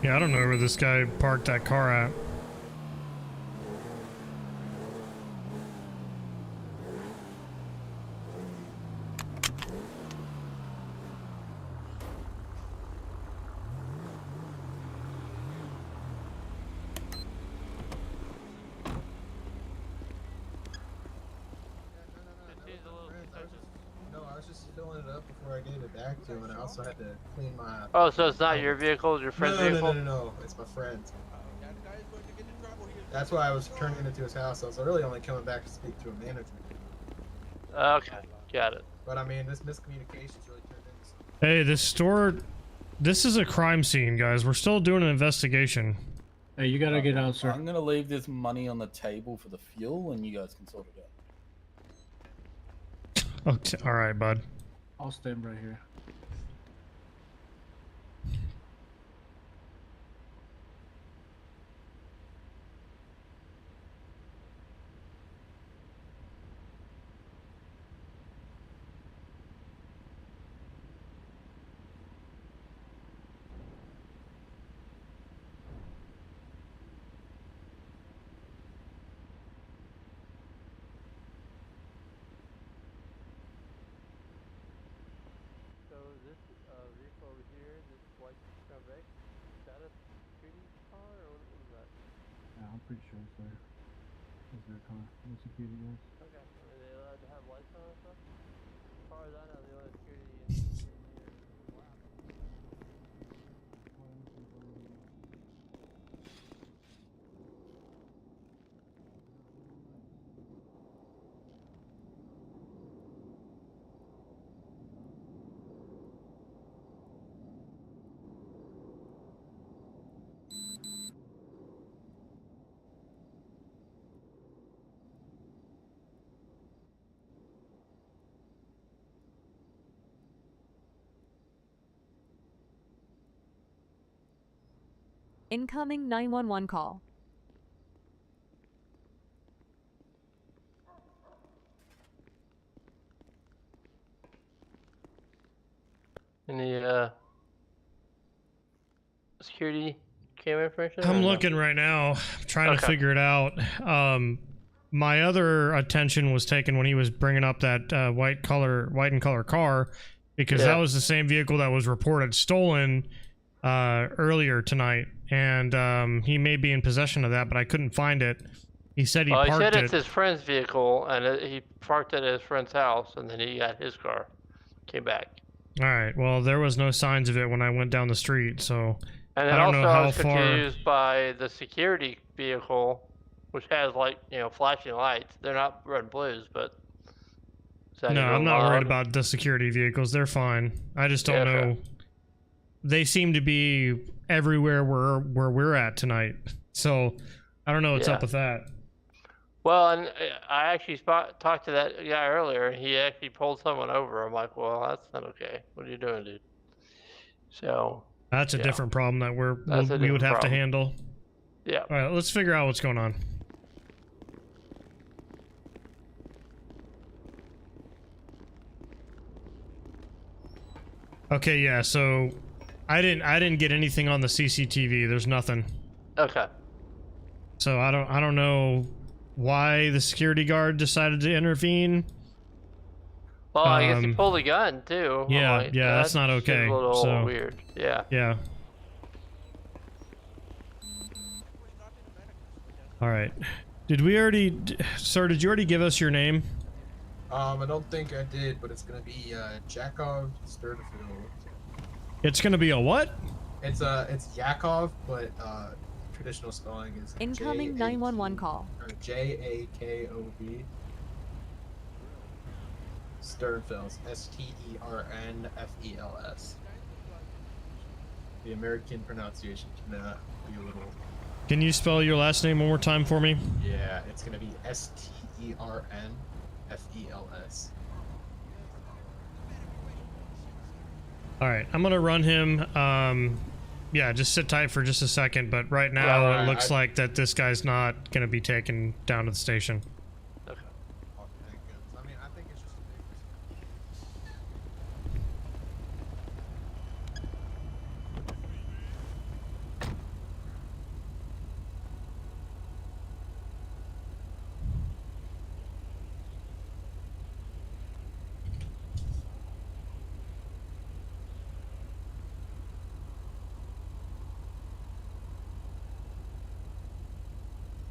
Yeah, I don't know where this guy parked that car at. No, I was just filling it up before I gave it back to him, and I also had to clean my. Oh, so it's not your vehicle, it's your friend's vehicle? No, it's my friend's. That's why I was turning it into his house. I was really only coming back to speak to a manager. Okay, got it. But I mean, this miscommunication's really turned into something. Hey, this is a crime scene, guys. We're still doing an investigation. Hey, you gotta get out, sir. I'm gonna leave this money on the table for the fuel, and you guys can sort it out. Okay, all right, bud. I'll stand right here. So this vehicle over here, this white Convict, is that a security car or what is that? Yeah, I'm pretty sure, sir. Is their car? No security guys. Okay, are they allowed to have lights on and stuff? As far as I know, the only security in here. Incoming 911 call. Any security camera information? I'm or no? looking right now, trying to figure it out. My other attention was taken when he was bringing up that white and color car, because that was the same vehicle that was reported stolen earlier tonight, and he may be in possession of that, but I couldn't find it. He said he parked he said it. it's his friend's vehicle, and he parked it at his friend's house, and then he got his car, came back. All right. Well, there was no signs of it when I went down the street, so. And I then don't also know I how was far. confused by the security vehicle, which has like, flashing lights. They're not red and blues, but is that No, even I'm not worried allowed? about the security vehicles. They're fine. I just don't Yeah, okay. know. They seem to be everywhere where we're at tonight. So I don't know what's Yeah. up with that. Well, and I actually talked to that guy earlier. He actually pulled someone over. I'm like, well, that's not okay. What are you doing, dude? So That's a yeah. different problem that That's a we would different have to problem. handle. Yeah. All right, let's figure out what's going on. Okay, yeah. So I didn't get anything on the CCTV. There's nothing. Okay. So I don't know why the security guard decided to intervene. Well, I guess he pulled a gun too. I'm Yeah, like, yeah, that's not seems okay. A little So weird. Yeah. yeah. All right. Did we already, sir? Did you already give us your name? I don't think I did, but it's gonna be Yakov Sternfield. It's gonna be a what? It's Yakov, but traditional spelling is Incoming 911 call. Or Jakov. Sternfels, Sternfels. The American pronunciation can be a little. Can you spell your last name one more time for me? Yeah, it's gonna be Sternfels. All right, I'm gonna run him. Yeah, just sit tight for just a second. But right now, it looks like that this guy's not gonna be taken down to the station. Okay. Oh, thank goodness. I mean, I think it's just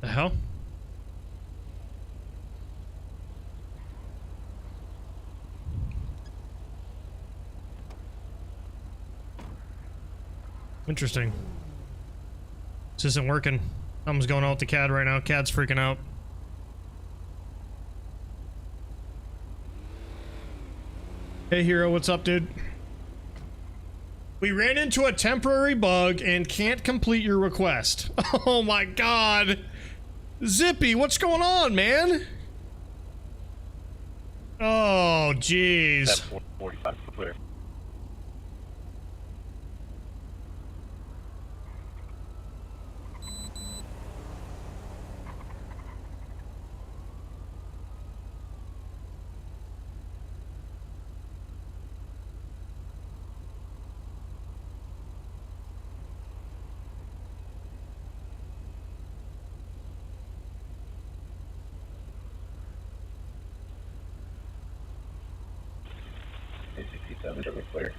The hell? Interesting. This isn't working. Something's going on with the CAD right now. CAD's freaking out. Hey, Hero, what's up, dude? We ran into a temporary bug and can't complete your request. Oh my god. Zippy, what's going on, man? Oh, jeez. 45 clear. Clear.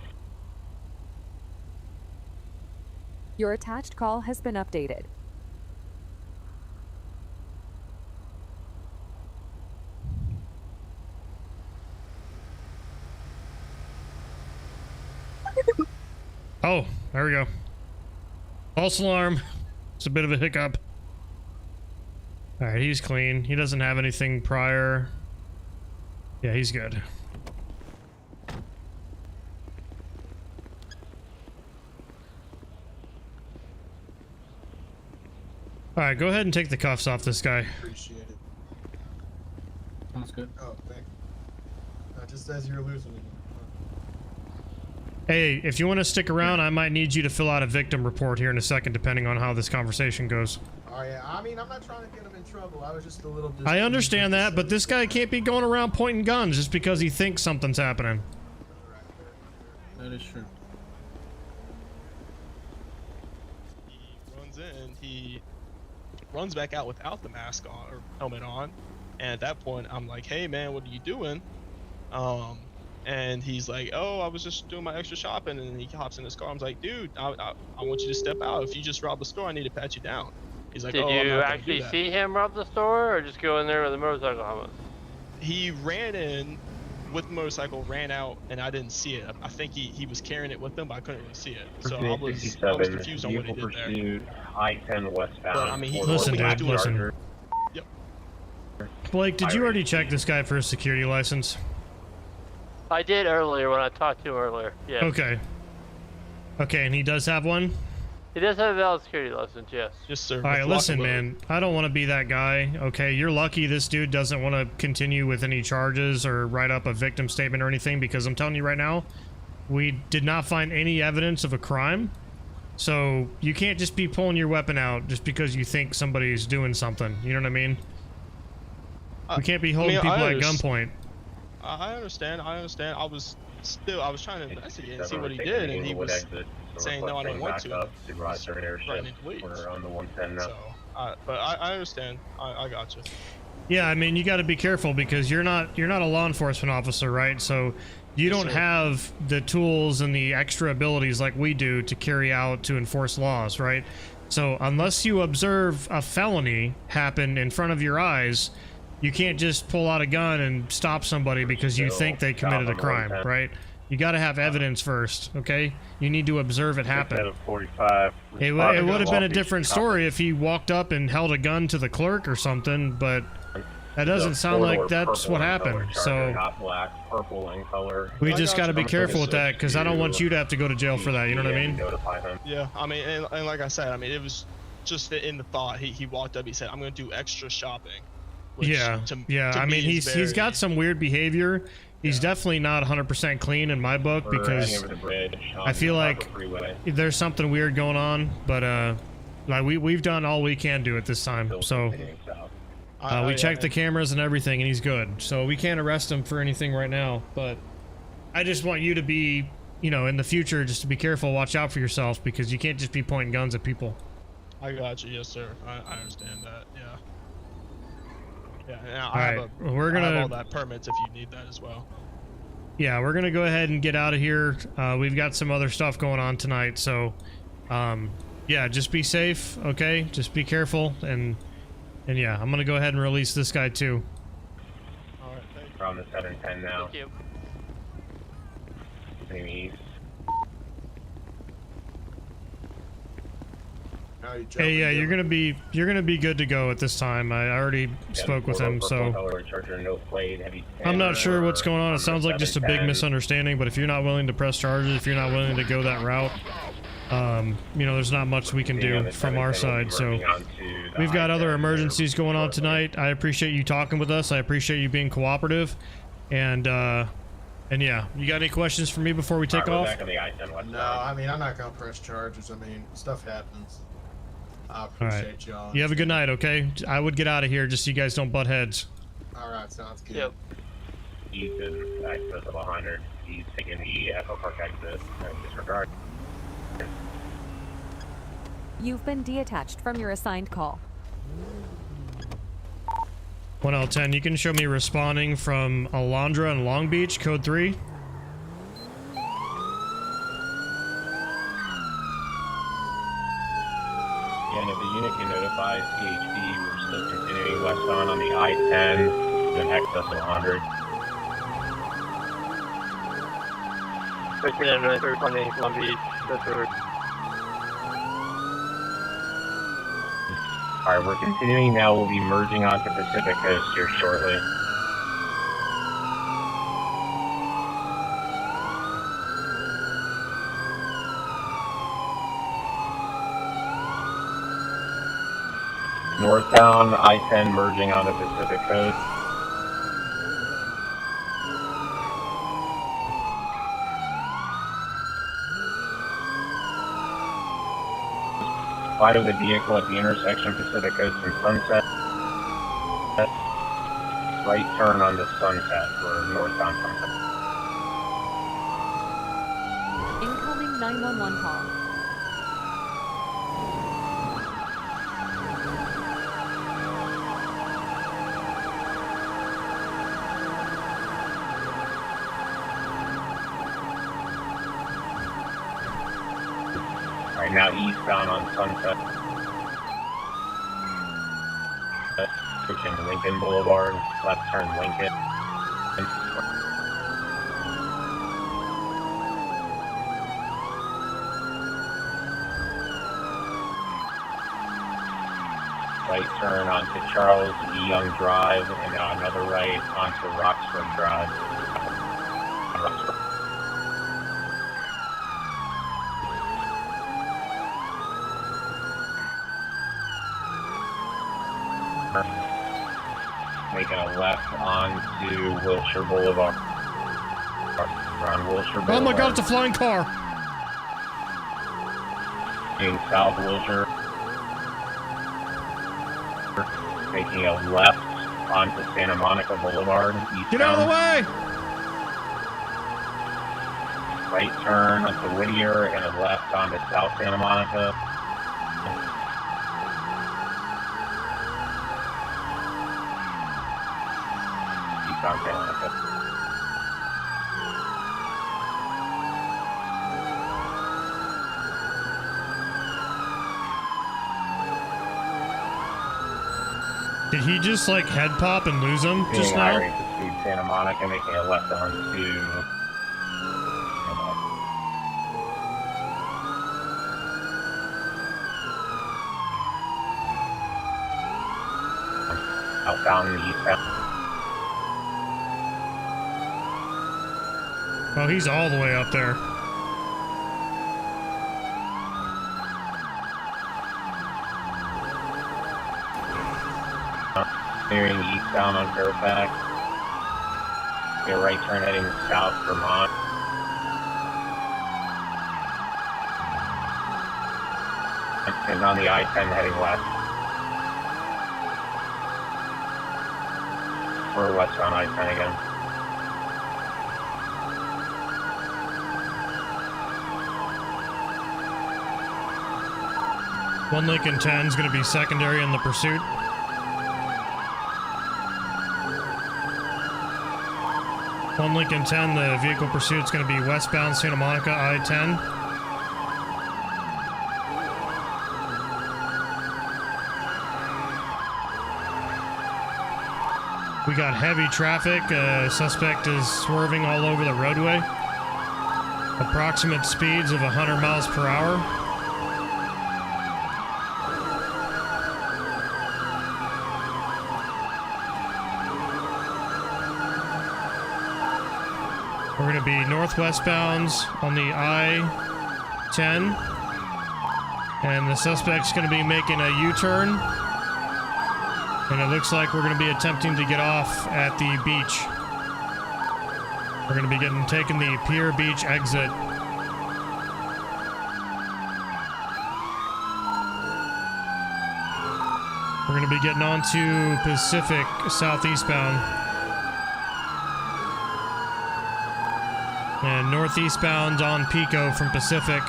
Your attached call has been updated. Oh, there we go. False alarm. It's a bit of a hiccup. Alright, he's clean. He doesn't have anything prior. Yeah, he's good. Alright, go ahead and take the cuffs off this guy. Appreciate it. Sounds good. Oh, thank you. Just as you're losing it. Hey, if you want to stick around, I might need you to fill out a victim report here in a second, depending on how this conversation goes. Oh yeah, I mean, I'm not trying to get him in trouble. I was just a little. I understand that, but this guy can't be going around pointing guns just because he thinks something's happening. That is true. He runs in, he runs back out without the mask on or helmet on, and at that point I'm like, hey man, what are you doing? And he's like, oh, I was just doing my extra shopping, and then he hops in his car. I'm like, dude, I want you to step out. If you just robbed the store, I need to pat you down. He's like, Did oh, I'm you not gonna do actually that. see him rob the store, or just go in there with a motorcycle helmet? He ran in, with the motorcycle, ran out, and I didn't see it. I think he was carrying it with him, but I couldn't really see it. So I was confused on what he did there. I-10 westbound. But I mean, Listen, dude, listen. Yep. Blake, did you already check this guy for his security license? I did earlier when I talked to him earlier. Yeah. Okay. Okay, and he does have one? He does have a valid security license, yes. Yes, sir. All right, listen, man. I don't want to be that guy. Okay, you're lucky this dude doesn't want to continue with any charges or write up a victim statement or anything, because I'm telling you right now, we did not find any evidence of a crime. So you can't just be pulling your weapon out just because you think somebody's doing something. You know what I mean? We can't be holding people at gunpoint. I understand. I was trying to investigate and see what he did, and he was saying, no, I don't want to. Threatening to leave. We're on the 110 now. So, but I understand. I got you. Yeah, I mean, you got to be careful because you're not a law enforcement officer, right? So you don't have the tools and the extra abilities like we do to carry out to enforce laws, right? So unless you observe a felony happen in front of your eyes, you can't just pull out a gun and stop somebody because you think they committed a crime, right? You got to have evidence first, okay? You need to observe it happen. 45. It would have been a different story if he walked up and held a gun to the clerk or something, but that doesn't sound like that's what happened. So not black, purple in color. we just got to be careful with that because I don't want you to have to go to jail for that. You know what I mean? Yeah, I mean, and like I said, I mean, it was just in the thought. He walked up. He said, "I'm going to do extra shopping." Yeah, I mean, he's got some weird behavior. He's definitely not 100% clean in my book because I feel like there's something weird going on. But like we've done all we can do at this time. So we checked the cameras and everything, and he's good. So we can't arrest him for anything right now. But I just want you to be, you know, in the future, just to be careful, watch out for yourself because you can't just be pointing guns at people. I got you, yes, sir. I understand that. Yeah. Yeah, All right, we're gonna I have all that permits if you need that as well. Yeah, we're gonna go ahead and get out of here. We've got some other stuff going on tonight, so yeah, just be safe, okay? Just be careful, and yeah, I'm gonna go ahead and release this guy too. All right, thank you. We're on the 710 now. Thank you. East. Hey, yeah, you're gonna be good to go at this time. I already spoke with him, so I'm not sure what's going on. It sounds like just a big misunderstanding, but if you're not willing to press charges, if you're not willing to go that route, you know, there's not much we can do from our side. So we've got other emergencies going on tonight. I appreciate you talking with us. I appreciate you being cooperative, and yeah, you got any questions for me before we take off? No, I mean, I'm not gonna press charges. I mean, stuff happens. I appreciate y'all. You have a good night, okay? I would get out of here just so you guys don't butt heads. Alright, sounds good. Yep. He's in access of 100. He's taking the Echo Park exit. Disregard. You've been detached from your assigned call. 1L10, you can show me responding from Alondra and Long Beach, code 3. And if the unit can notify CHP, we're still continuing westbound on the I-10 in excess of 100. Alright, we're continuing now. We'll be merging onto Pacific Coast here shortly. Northbound I-10 merging onto Pacific Coast. Wide of the vehicle at the intersection Pacific Coast and Sunset. Right turn onto Sunset for northbound Sunset. Incoming 911 call. Right now eastbound on Sunset. Switching to Lincoln Boulevard, left turn Lincoln. right turn onto Charles E. Young Drive, and now another right onto Roxford Drive. Making a left onto Wilshire Boulevard. Around Wilshire Boulevard. Oh my god, it's a flying car! In South Wilshire. Making a left onto Santa Monica Boulevard. Eastbound. Get out of the way! Right turn onto Whittier and a left onto South Santa Monica. Eastbound Santa Monica. Did he just like head pop and lose him just now? Hiring to speed Santa Monica, making a left onto outbound and eastbound. Oh, he's all the way up there. Steering eastbound on Fairfax. Get a right turn heading south Vermont. And on the I-10 heading west. Or westbound I-10 again. One Lincoln 10 is going to be secondary in the pursuit. One Lincoln 10, the vehicle pursuit is going to be westbound Santa Monica I-10. We got heavy traffic. Suspect is swerving all over the roadway. Approximate speeds of 100 miles per hour. We're going to be northwestbound on the I-10. And the suspect's going to be making a U-turn. And it looks like we're going to be attempting to get off at the beach. We're going to be taking the Pier Beach exit. We're going to be getting onto Pacific southeastbound. And northeastbound on Pico from Pacific.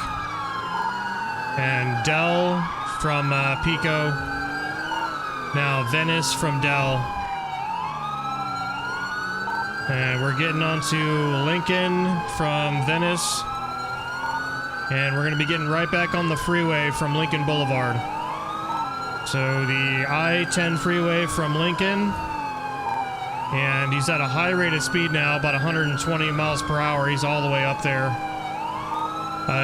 And Dell from Pico. Now Venice from Dell. And we're getting onto Lincoln from Venice. And we're going to be getting right back on the freeway from Lincoln Boulevard. So the I-10 freeway from Lincoln. And he's at a high rate of speed now, about 120 miles per hour. He's all the way up there.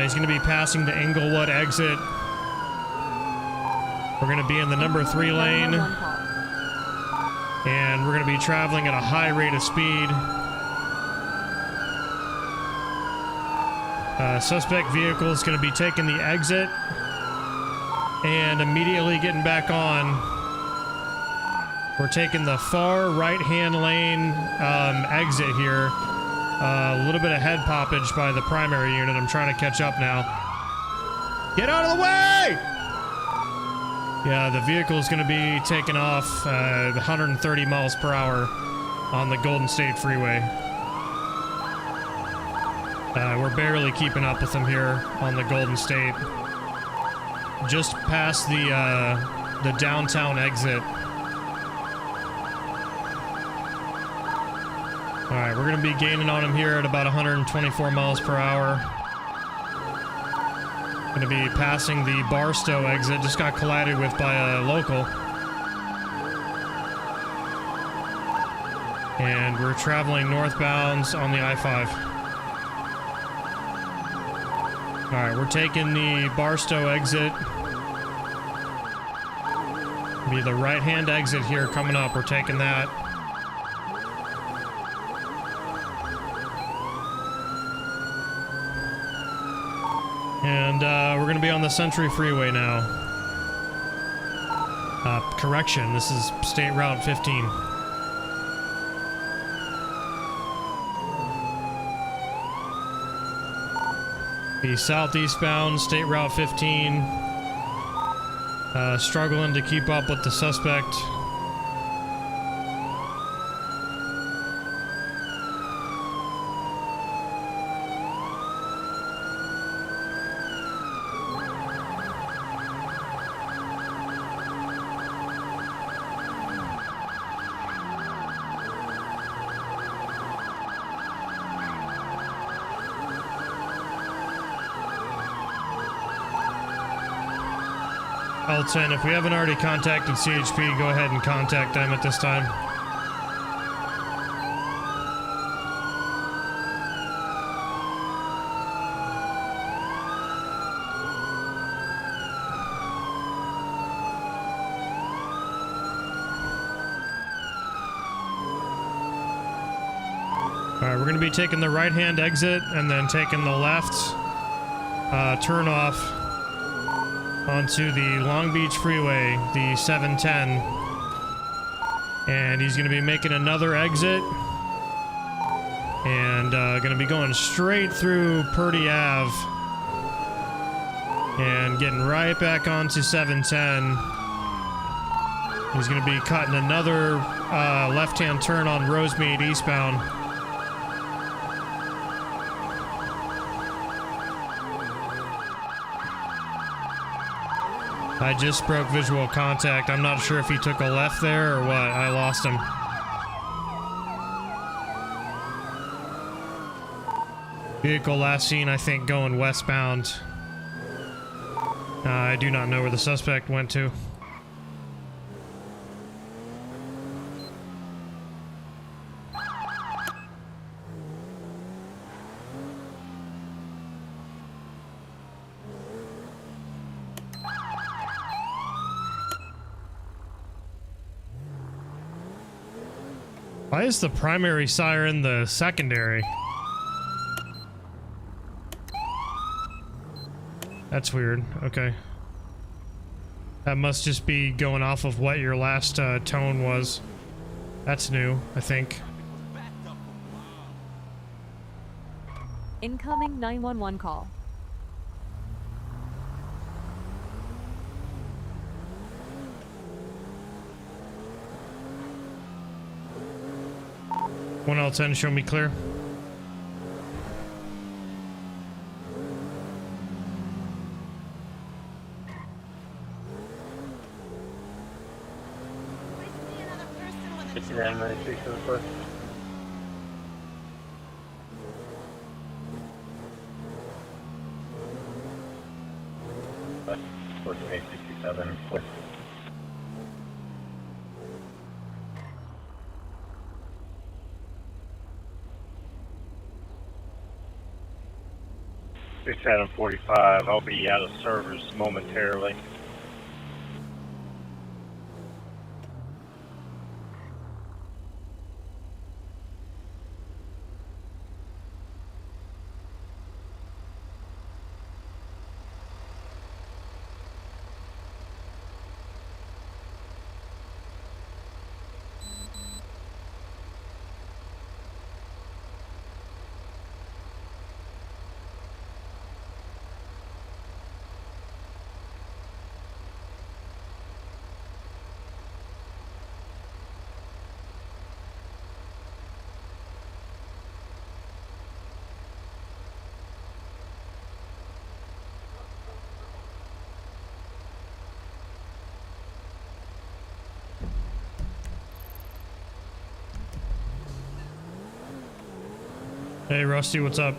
He's going to be passing the Englewood exit. We're going to be in the number 3 lane. And we're going to be traveling at a high rate of speed. Suspect vehicle is going to be taking the exit and immediately getting back on. We're taking the far right-hand lane exit here. A little bit of head poppage by the primary unit. I'm trying to catch up now. Get out of the way! Yeah, the vehicle is going to be taking off 130 miles per hour on the Golden State Freeway. We're barely keeping up with them here on the Golden State. Just past the downtown exit. Alright, we're going to be gaining on him here at about 124 miles per hour. Going to be passing the Barstow exit. Just got collided with by a local. And we're traveling northbound on the I-5. Alright, we're taking the Barstow exit. Be the right-hand exit here coming up. We're taking that. And we're going to be on the Century Freeway now. Correction, this is State Route 15. Be southeastbound, State Route 15. Struggling to keep up with the suspect. L10, if we haven't already contacted CHP, go ahead and contact them at this time. Alright, we're going to be taking the right-hand exit and then taking the left turn off onto the Long Beach Freeway, the 710. And he's going to be making another exit. And going to be going straight through Purdy Ave. And getting right back onto 710. He's going to be cutting another left-hand turn on Rosemead eastbound. I just broke visual contact. I'm not sure if he took a left there or what. I lost him. Vehicle last seen, I think, going westbound. I do not know where the suspect went to. Why is the primary siren the secondary? That's weird. Okay. That must just be going off of what your last tone was. That's new, I think. Incoming 911 call. One L10, show me clear. It's 7:45. I'll be out of service momentarily. Hey, Rusty, what's up?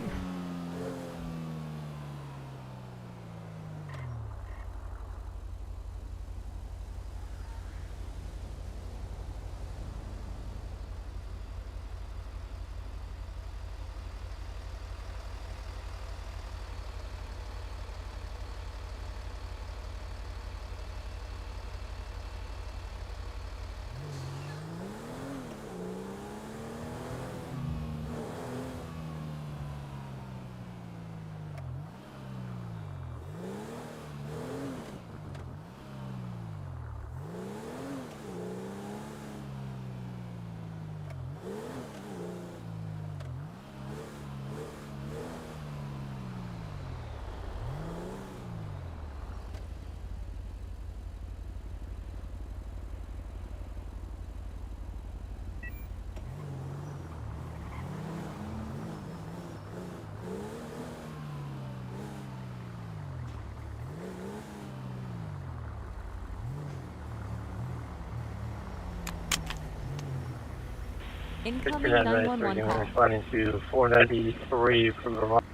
Incoming 911 911 call. responding to 493 from Vermont.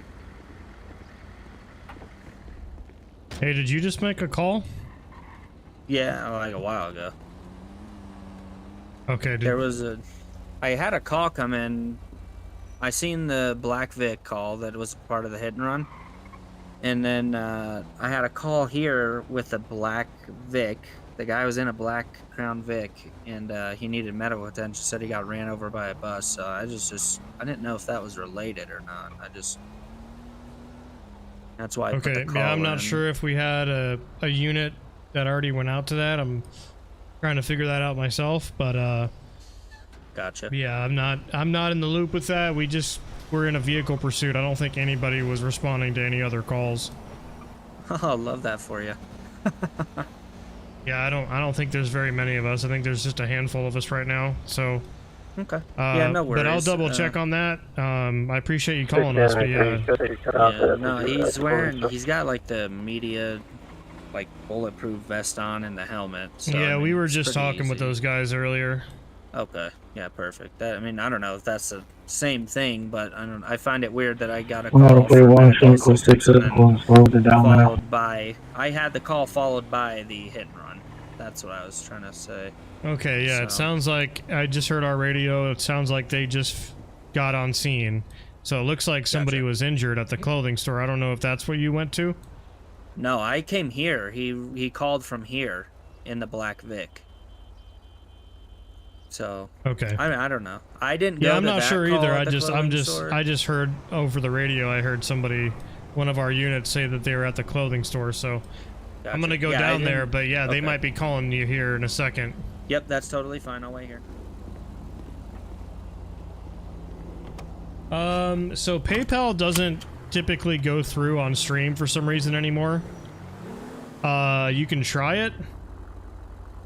Hey, did you just make a call? Yeah, like a while ago. Okay, There was I had a call come in. I seen the Black Vic call that was part of the hit and run. And then I had a call here with a Black Vic. The guy was in a black Crown Vic, and he needed medical attention. Said he got ran over by a bus. So I I didn't know if that was related or not. That's why I put the Okay, call yeah, I'm not in. sure if we had a unit that already went out to that. I'm trying to figure that out myself, but Gotcha. yeah, I'm not in the loop with that. We're in a vehicle pursuit. I don't think anybody was responding to any other calls. Oh, love that for you. Yeah, I don't think there's very many of us. I think there's just a handful of us right now. So okay. Yeah, no worries. But I'll double check on that. I appreciate you calling us, but yeah. Yeah, no, he's got like the media, like bulletproof vest on and the helmet. So, Yeah, I mean, we were it's just pretty talking with easy. those guys earlier. Okay, yeah, perfect. I mean, I don't know if that's the same thing, but I find it weird that I got a call Probably for one medical circle assistance 6 and then and slowed it down now. followed by. I had the call followed by the hit and run. That's what I was trying to say. Okay, yeah, it So- sounds like I just heard our radio. It sounds like they just got on scene. So it looks like somebody was injured at the clothing store. I don't know if that's where you went to. No, I came here. He called from here in the Black Vic. So Okay. I mean, I don't know. I didn't go Yeah, I'm to not that sure call either. at the clothing store. I just heard over the radio. I heard one of our units say that they were at the clothing store. So I'm gonna go Yeah, I down there. didn't- But yeah, they okay. might be calling you here in a second. Yep, that's totally fine. I'll wait here. So PayPal doesn't typically go through on stream for some reason anymore. You can try it,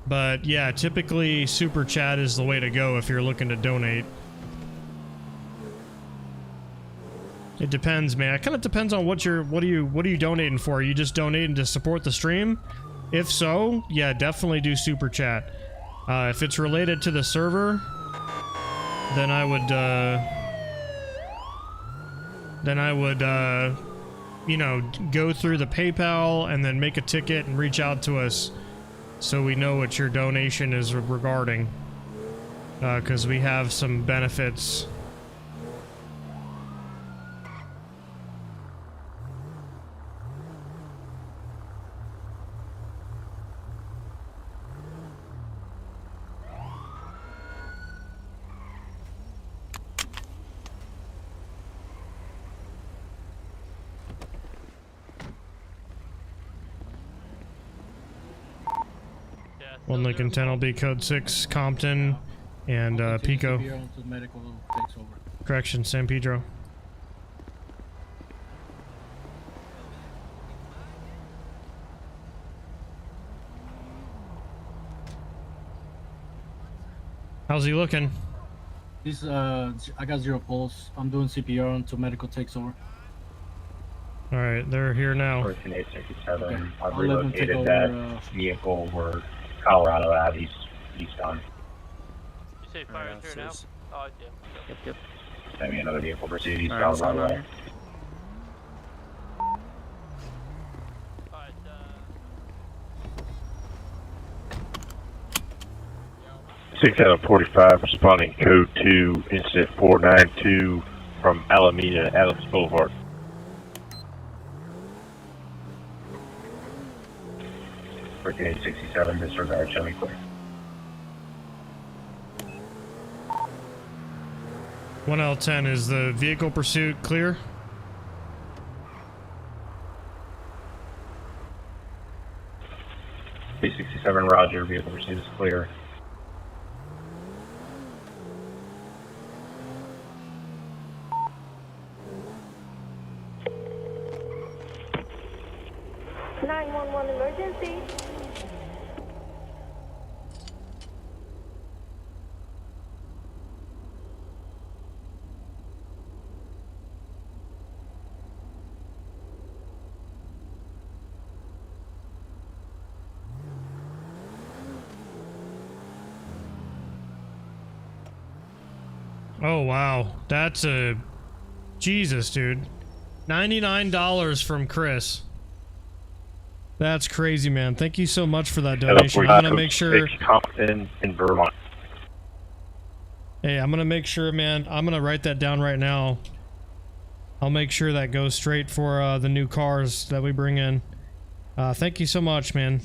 but yeah, typically Super Chat is the way to go if you're looking to donate. It depends, man. It kind of depends on what are you donating for? Are you just donating to support the stream? If so, yeah, definitely do Super Chat. If it's related to the server, then I would, you know, go through the PayPal and then make a ticket and reach out to us so we know what your donation is regarding. Because we have some benefits. One Lincoln 10 will be code 6 Compton and Pico. Correction, San Pedro. How's he looking? He's I got 0 pulse. I'm doing CPR until medical takes over. Alright, they're here now. 14867. Okay. I've I'll let them take relocated over, that vehicle where Colorado at. He's done. You say fire here now? Oh, yeah. Yep. Send me another vehicle pursuit. He's Alright, Colorado so way. Six out of 45 responding code 2 incident 492 from Alameda Adams Boulevard. Brigade 67 disregard, show me clear. 1L10, is the vehicle pursuit clear? B67 Roger, vehicle pursuit is clear. Emergency. Oh, wow. That's a... Jesus, dude. $99 from Chris. That's crazy, man. Thank you so much for that donation. I'm gonna make sure... Compton in Vermont. Hey, I'm gonna make sure, man. I'm gonna write that down right now. I'll make sure that goes straight for the new cars that we bring in. Thank you so much, man.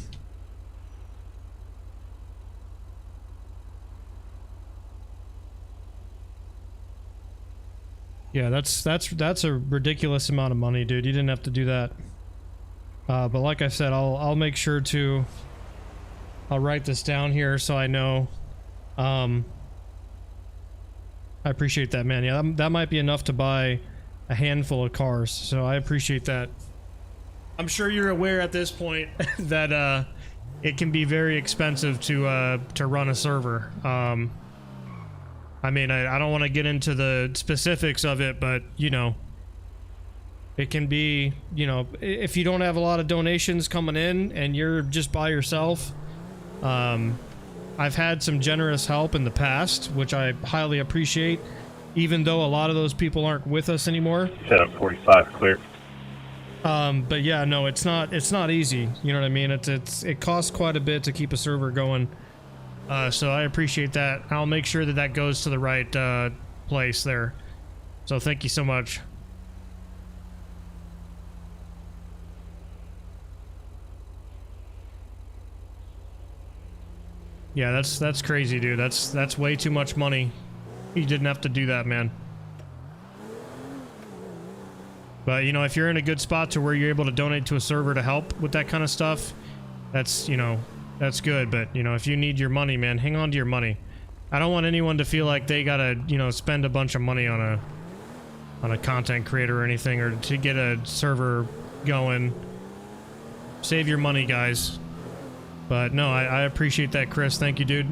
Yeah, that's a ridiculous amount of money, dude. You didn't have to do that. But like I said, I'll make sure to... I'll write this down here so I know. I appreciate that, man. Yeah, that might be enough to buy a handful of cars, so I appreciate that. I'm sure you're aware at this point that it can be very expensive to run a server. I mean, I don't want to get into the specifics of it, but, you know, it can be, you know, if you don't have a lot of donations coming in and you're just by yourself, I've had some generous help in the past, which I highly appreciate, even though a lot of those people aren't with us anymore. Set up 45 clear. But yeah, no, it's not easy. You know what I mean? It costs quite a bit to keep a server going. So I appreciate that. I'll make sure that goes to the right place there. So thank you so much. Yeah, that's crazy, dude. That's way too much money. You didn't have to do that, man. But, you know, if you're in a good spot to where you're able to donate to a server to help with that kind of stuff, that's, you know, that's good. But, you know, if you need your money, man, hang on to your money. I don't want anyone to feel like they gotta, you know, spend a bunch of money on a content creator or anything, or to get a server going. Save your money, guys. But no, I appreciate that, Chris. Thank you, dude.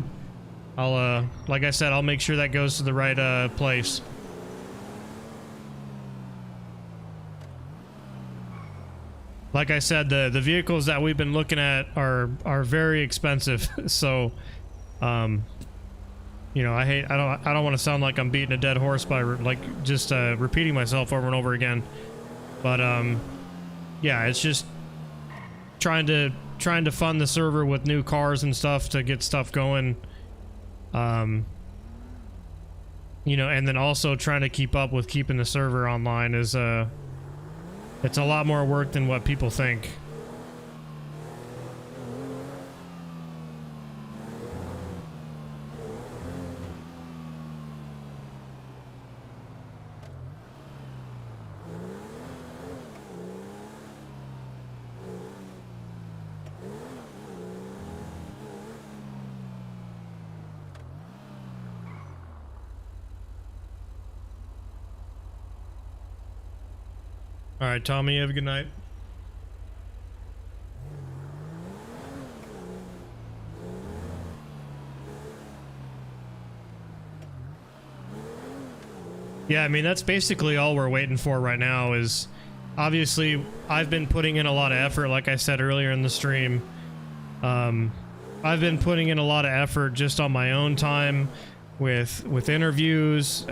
I'll, like I said, I'll make sure that goes to the right, place. Like I said, the vehicles that we've been looking at are very expensive. So, you know, I don't want to sound like I'm beating a dead horse by like just repeating myself over and over again. But yeah, it's just trying to fund the server with new cars and stuff to get stuff going. You know, and then also trying to keep up with keeping the server online is it's a lot more work than what people think. All right, Tommy, have a good night. Yeah, I mean, that's basically all we're waiting for right now is, obviously, I've been putting in a lot of effort, like I said earlier in the stream. I've been putting in a lot of effort just on my own time with interviews,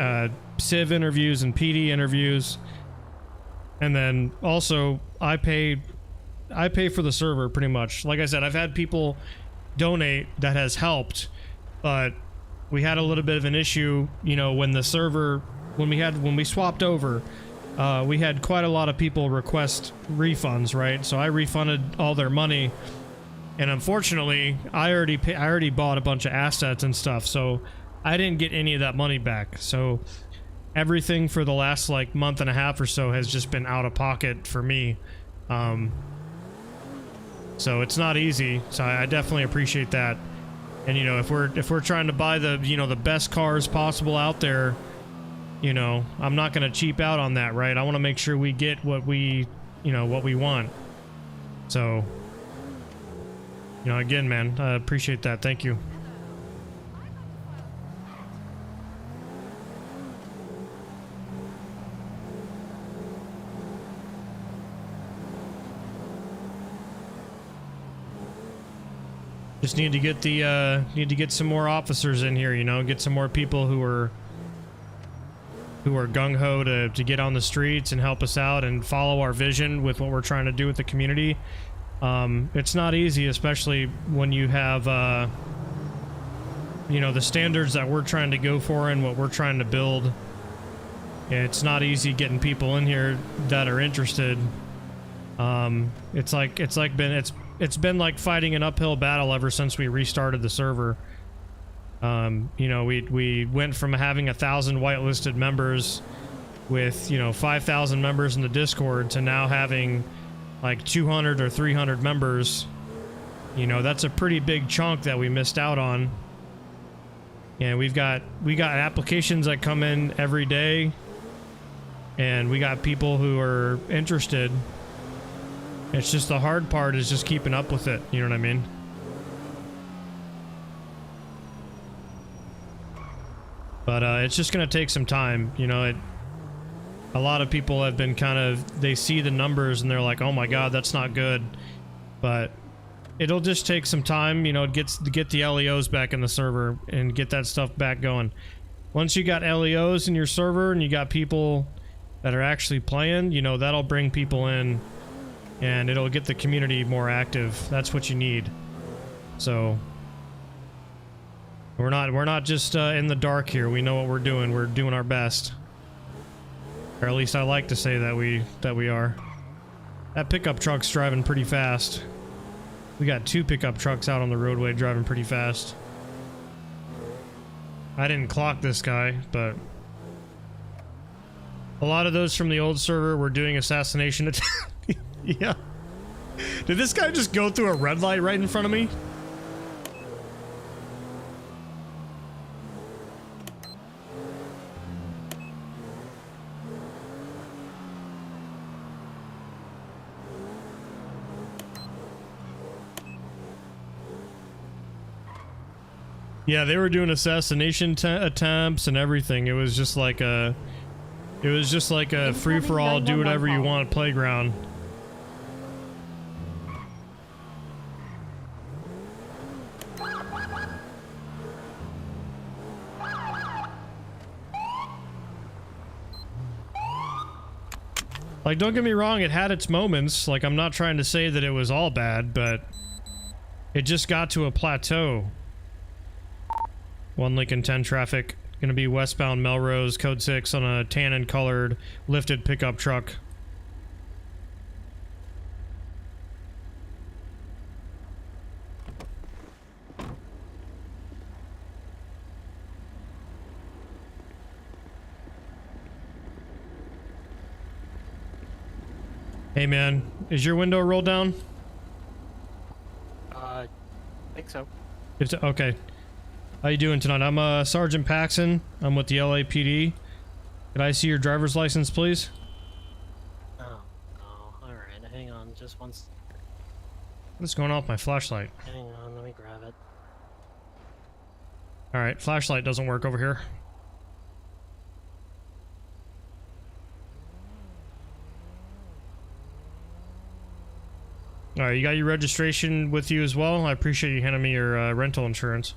Civ interviews and PD interviews. And then also I pay for the server pretty much. Like I said, I've had people donate that has helped, but we had a little bit of an issue, you know, when the server, when we swapped over, we had quite a lot of people request refunds, right? So I refunded all their money, and unfortunately, I already bought a bunch of assets and stuff, so I didn't get any of that money back. So everything for the last like month and a half or so has just been out of pocket for me. So it's not easy. So I definitely appreciate that. And you know, if we're trying to buy the, you know, the best cars possible out there, you know, I'm not going to cheap out on that, right? I want to make sure we get what we, you know, what we want. So, you know, again, man, I appreciate that. Thank you. Just need to get some more officers in here, you know, get some more people who are who are gung-ho to get on the streets and help us out and follow our vision with what we're trying to do with the community. It's not easy, especially when you have, you know, the standards that we're trying to go for and what we're trying to build. It's not easy getting people in here that are interested. It's been like fighting an uphill battle ever since we restarted the server. You know, we went from having 1,000 whitelisted members with, you know, 5,000 members in the Discord to now having like 200 or 300 members. You know, that's a pretty big chunk that we missed out on. And we got applications that come in every day, and we got people who are interested. It's just the hard part is just keeping up with it, you know what I mean? But it's just gonna take some time, you know. A lot of people have been they see the numbers and they're like, oh my god, that's not good. But it'll just take some time, you know, to get the LEOs back in the server and get that stuff back going. Once you got LEOs in your server and you got people that are actually playing, you know, that'll bring people in and it'll get the community more active. That's what you need. So we're not just in the dark here. We know what we're doing. We're doing our best. Or at least I like to say that we are. That pickup truck's driving pretty fast. We got 2 pickup trucks out on the roadway driving pretty fast. I didn't clock this guy, but a lot of those from the old server were doing assassination attempts. Yeah. Did this guy just go through a red light right in front of me? Yeah, they were doing assassination attempts and everything. It was just like a free-for-all, do whatever you want playground. Like, don't get me wrong, it had its moments. Like, I'm not trying to say that it was all bad, but it just got to a plateau. 1 Lincoln 10 traffic. Gonna be westbound Melrose, code 6 on a tannin colored lifted pickup truck. Hey man, is your window rolled down? I think so. It's okay. How you doing tonight? I'm Sergeant Paxson. I'm with the LAPD. Could I see your driver's license, please? Oh, alright, hang on, just one second. What's going on with my flashlight? Hang on, let me grab it. Alright, flashlight doesn't work over here. Alright, you got your registration with you as well? I appreciate you handing me your rental insurance.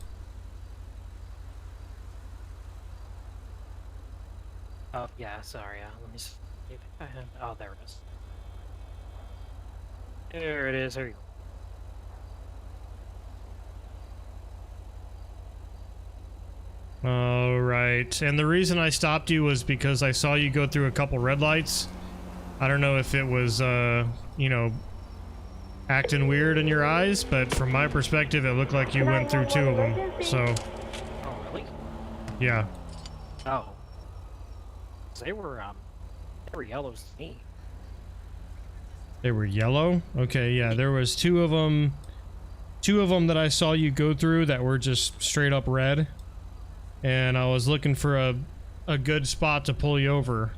Oh, yeah, sorry, let me see if I have... Oh, there it is. There it is, there you go. Alright, and the reason I stopped you was because I saw you go through a couple red lights. I don't know if it was, you know, acting weird in your eyes, but from my perspective, it looked like you went through 2 of them, so... Oh, really? Yeah. Oh. They were yellows to me. They were yellow? Okay, yeah, there was 2 of them. 2 of them that I saw you go through that were just straight up red. And I was looking for a good spot to pull you over.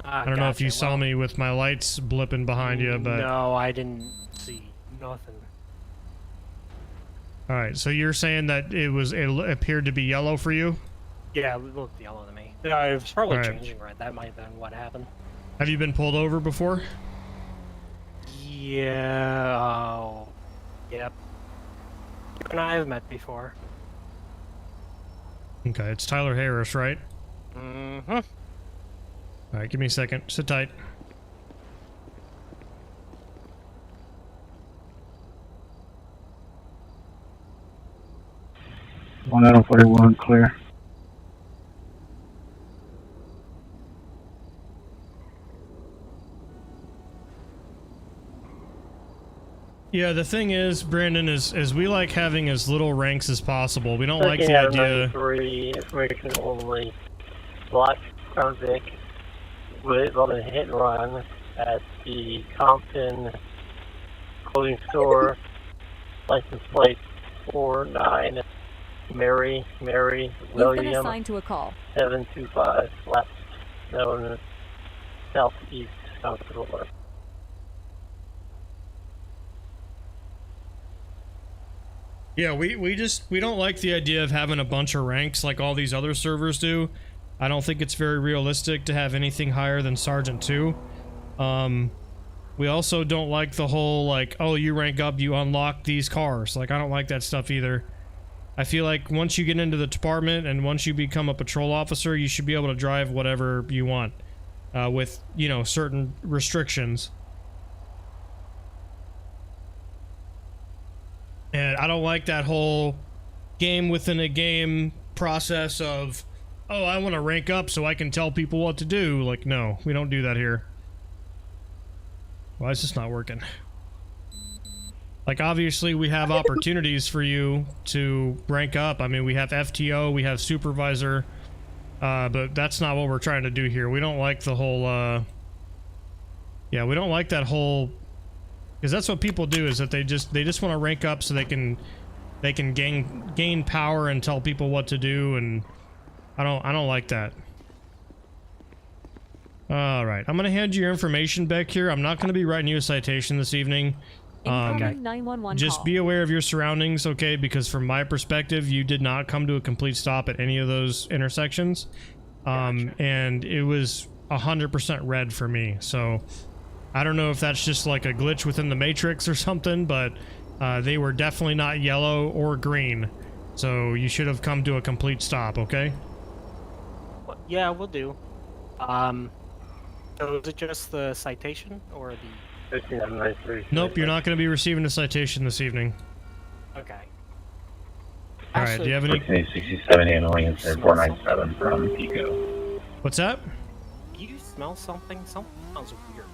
I don't know if you saw me with my lights blipping behind you, but... No, I didn't see nothing. Alright, so you're saying that it appeared to be yellow for you? Yeah, it looked yellow to me. Yeah, it was probably changing red. That might have been what happened. Have you been pulled over before? Yeah. Oh, yep. You and I have met before. Okay, it's Tyler Harris, right? Mm-hmm. All right, give me a second. Sit tight. One out of 41, clear. Yeah, the thing is, Brandon, is we like having as little ranks as possible. We don't like the idea. 93, information only. Black Crown Vic with on a hit and run at the Compton clothing store. License plate 49. Mary You've been William assigned to a call. 725 left, known southeast Hospital. Yeah, we don't like the idea of having a bunch of ranks like all these other servers do. I don't think it's very realistic to have anything higher than Sergeant 2. We also don't like the whole, like, oh, you rank up, you unlock these cars. Like, I don't like that stuff either. I feel like once you get into the department and once you become a patrol officer, you should be able to drive whatever you want, with, you know, certain restrictions. And I don't like that whole game within a game process of, oh, I want to rank up so I can tell people what to do. Like, no, we don't do that here. Why is this not working? Like, obviously, we have opportunities for you to rank up. I mean, we have FTO, we have Supervisor, but that's not what we're trying to do here. We don't like the whole, yeah, we don't like that whole, because that's what people do, is that they just want to rank up so they can gain power and tell people what to do, and I don't like that. All right, I'm gonna hand you your information back here. I'm not gonna be writing you a citation this evening. Incoming 911 Just call. be aware of your surroundings, okay? Because from my perspective, you did not come to a complete stop at any of those intersections, and it was 100% red for me. So I don't know if that's just like a glitch within the matrix or something, but they were definitely not yellow or green. So you should have come to a complete stop, okay? Yeah, we'll do. So is it just the citation or the... 5993. Nope, you're not going to be receiving a citation this evening. Okay. All right, do you have any... 67 handling and 497 from Pico. What's that? Do you smell something? Something smells weird.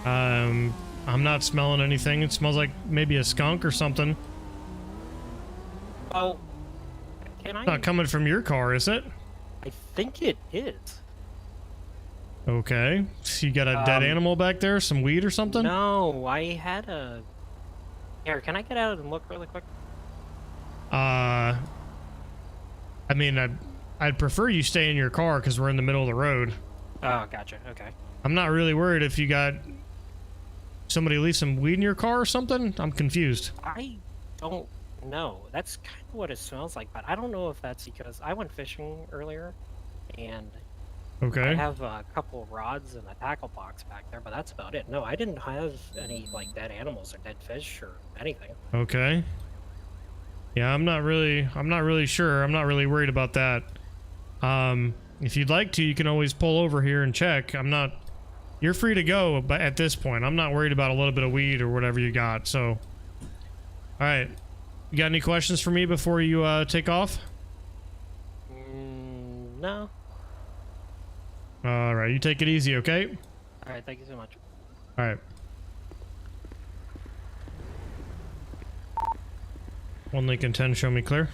I'm not smelling anything. It smells like maybe a skunk or something. Well, can I... Not coming from your car, is it? I think it is. Okay. So you got a dead animal back there? Some weed or something? No, I had a... Here, can I get out and look really quick? I mean, I'd prefer you stay in your car because we're in the middle of the road. Oh, gotcha. Okay. I'm not really worried if you got somebody leave some weed in your car or something. I'm confused. I don't know. That's kind of what it smells like, but I don't know if that's because I went fishing earlier, and okay. I have a couple of rods and a tackle box back there, but that's about it. No, I didn't have any like dead animals or dead fish or anything. Okay. Yeah, I'm not really sure. I'm not really worried about that. If you'd like to, you can always pull over here and check. You're free to go, but at this point, I'm not worried about a little bit of weed or whatever you got, so. All right. You got any questions for me before you, take off? No. All right, you take it easy, okay? All right, thank you so much. All right. One Lincoln 10, show me clear.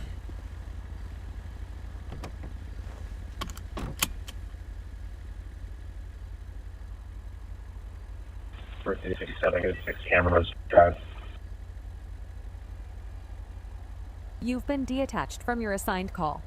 Birthday 67, 6 cameras, drive. You've been detached from your assigned call.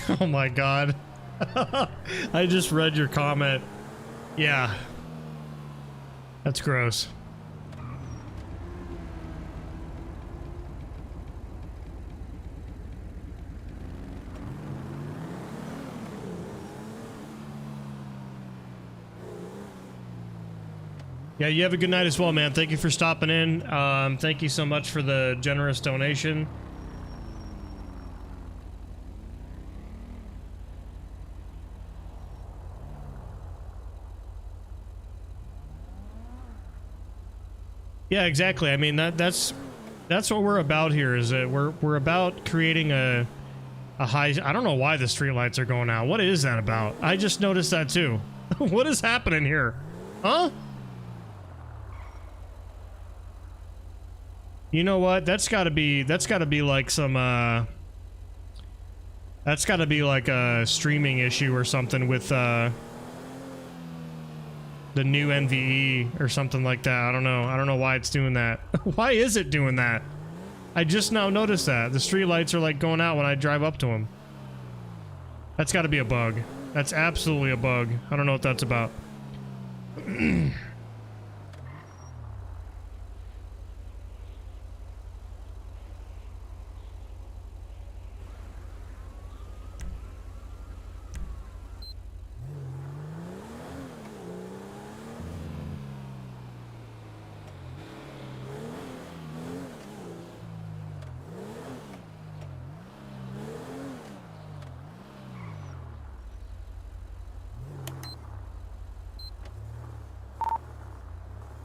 Oh my god. I just read your comment. Yeah. That's gross. Yeah, you have a good night as well, man. Thank you for stopping in. Thank you so much for the generous donation. Yeah, exactly. I mean, that's what we're about here. Is that we're about creating a high. I don't know why the streetlights are going out. What is that about? I just noticed that too. What is happening here? Huh? You know what? That's gotta be like some that's gotta be like a streaming issue or something with the new NVE or something like that. I don't know why it's doing that. Why is it doing that? I just now noticed that. The street lights are like going out when I drive up to them. That's gotta be a bug. That's absolutely a bug. I don't know what that's about.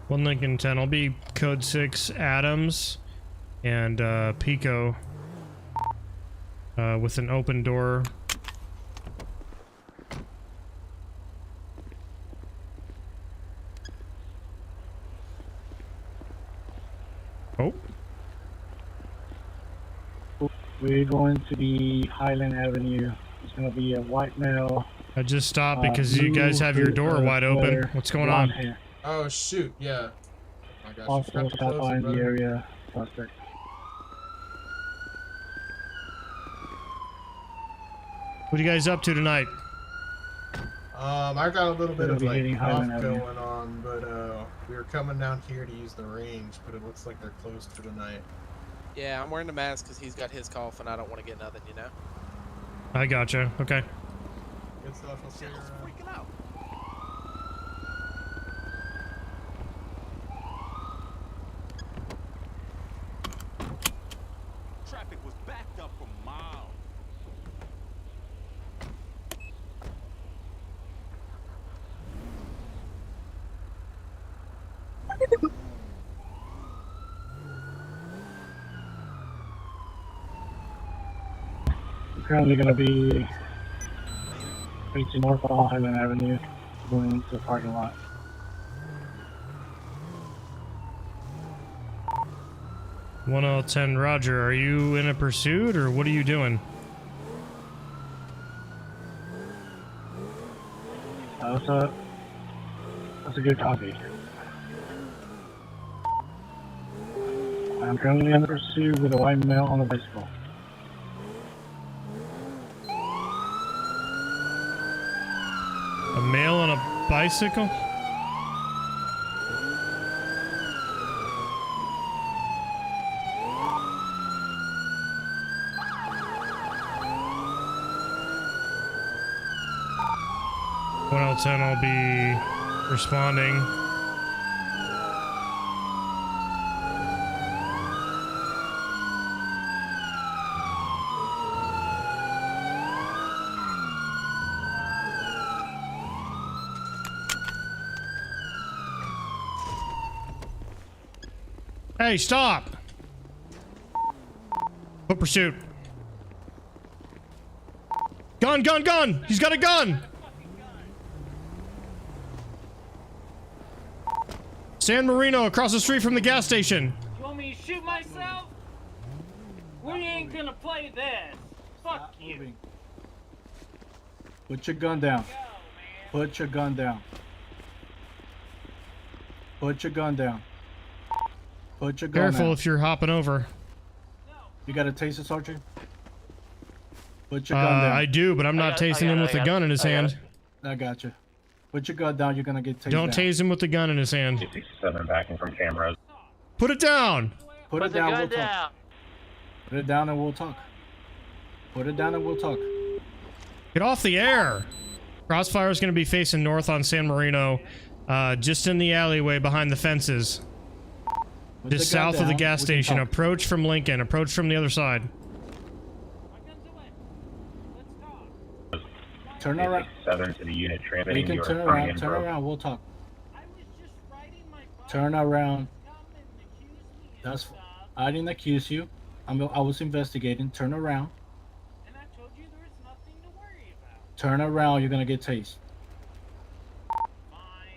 One Lincoln 10. I'll be code 6 Adams and Pico with an open door. Oh. We're going to be Highland Avenue. It's going to be a white male. I just stopped because you guys have your door wide open. What's going on? Hair. Oh shoot, yeah. I got you. Also Forgot to stop close by it, in the brother. area. Suspect. What are you guys up to tonight? I got a little bit Gonna of be like hitting off Highland Avenue. going on, but we were coming down here to use the range, but it looks like they're closed for the night. Yeah, I'm wearing a mask because he's got his cough and I don't want to get nothing, you know? I gotcha. Okay. Good stuff. I'll see you around. Freaking out. Traffic was backed up for miles. Currently going to be facing north on Highland Avenue, going into the parking lot. One L 10 Roger, are you in a pursuit or what are you doing? That's a good copy. I'm currently in the pursuit with a white male on a bicycle. A male on a bicycle? One L 10, I'll be responding. Hey, stop! Put pursuit. Gun, gun, gun! He's got a gun! San Marino, across the street from the gas station. You want me to shoot myself? We ain't gonna play this. Fuck you. Put your gun down. Put your gun down. Put your gun down. Put your gun Careful down. if you're hopping over. You got a taser, Sergeant? Put your gun down. I do, but I'm not tasing him with a gun in his hand. I got you. Put your gun down. You're gonna get tased. Don't down. tase him with the gun in his hand. 67 backing from cameras. Put it down. Put it down. We'll talk. Put it down and we'll talk. Put it down and we'll talk. Get off the air. Crossfire is going to be facing north on San Marino, just in the alleyway behind the fences. Just south of the gas station. Approach from Lincoln. Approach from the other side. Turn around. 7 to the unit transmitting. You can turn around. Turn around. We'll talk. Turn around. That's. I didn't accuse you. I was investigating. Turn around. Turn around. You're gonna get tased.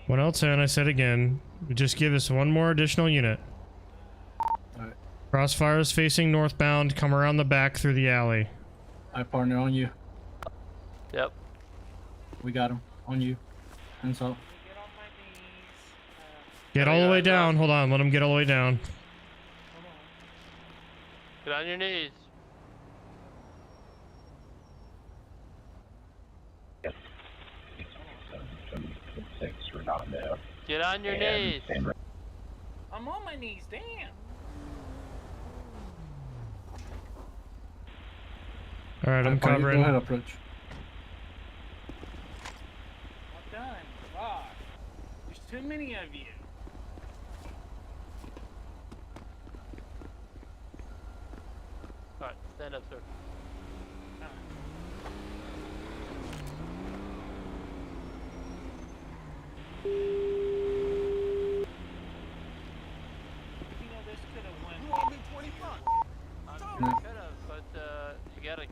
1L10. I said again. Just give us one more additional unit. Alright. Crossfire is facing northbound. Come around the back through the alley. I partner on you. Yep. We got him on you. And so. Get all the way down. Hold on. Let him get all the way down. Get on your knees. Get on your knees. I'm on my knees, damn. Alright, I'm covering. Go ahead, approach. I'm done. Fuck. There's too many of you. Alright, stand up, sir.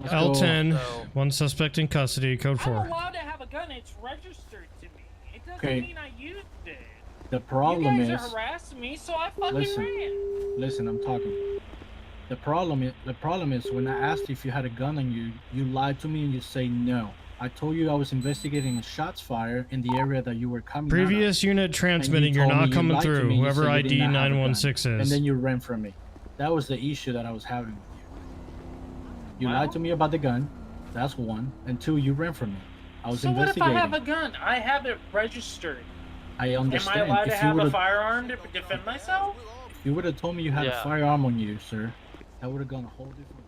L10, one suspect in custody, code 4. I'm allowed to have a gun. It's registered to me. It doesn't mean I used it. The problem you is. guys are harassing me, so I fucking ran. Listen, I'm talking. The problem is when I asked you if you had a gun on you, you lied to me and you say no. I told you I was investigating a shots fired in the area that you were coming out of. Previous unit transmitting, you're not coming through. Whoever ID 916 is. And then you ran from me. That was the issue that I was having with you. You lied to me about the gun. That's one. And two, you ran from me. I was investigating. So what if I have a gun? I have it registered. I understand. Am I allowed to have a firearm to defend myself? If you would have told me you had a firearm on you, sir, that would have gone a whole different.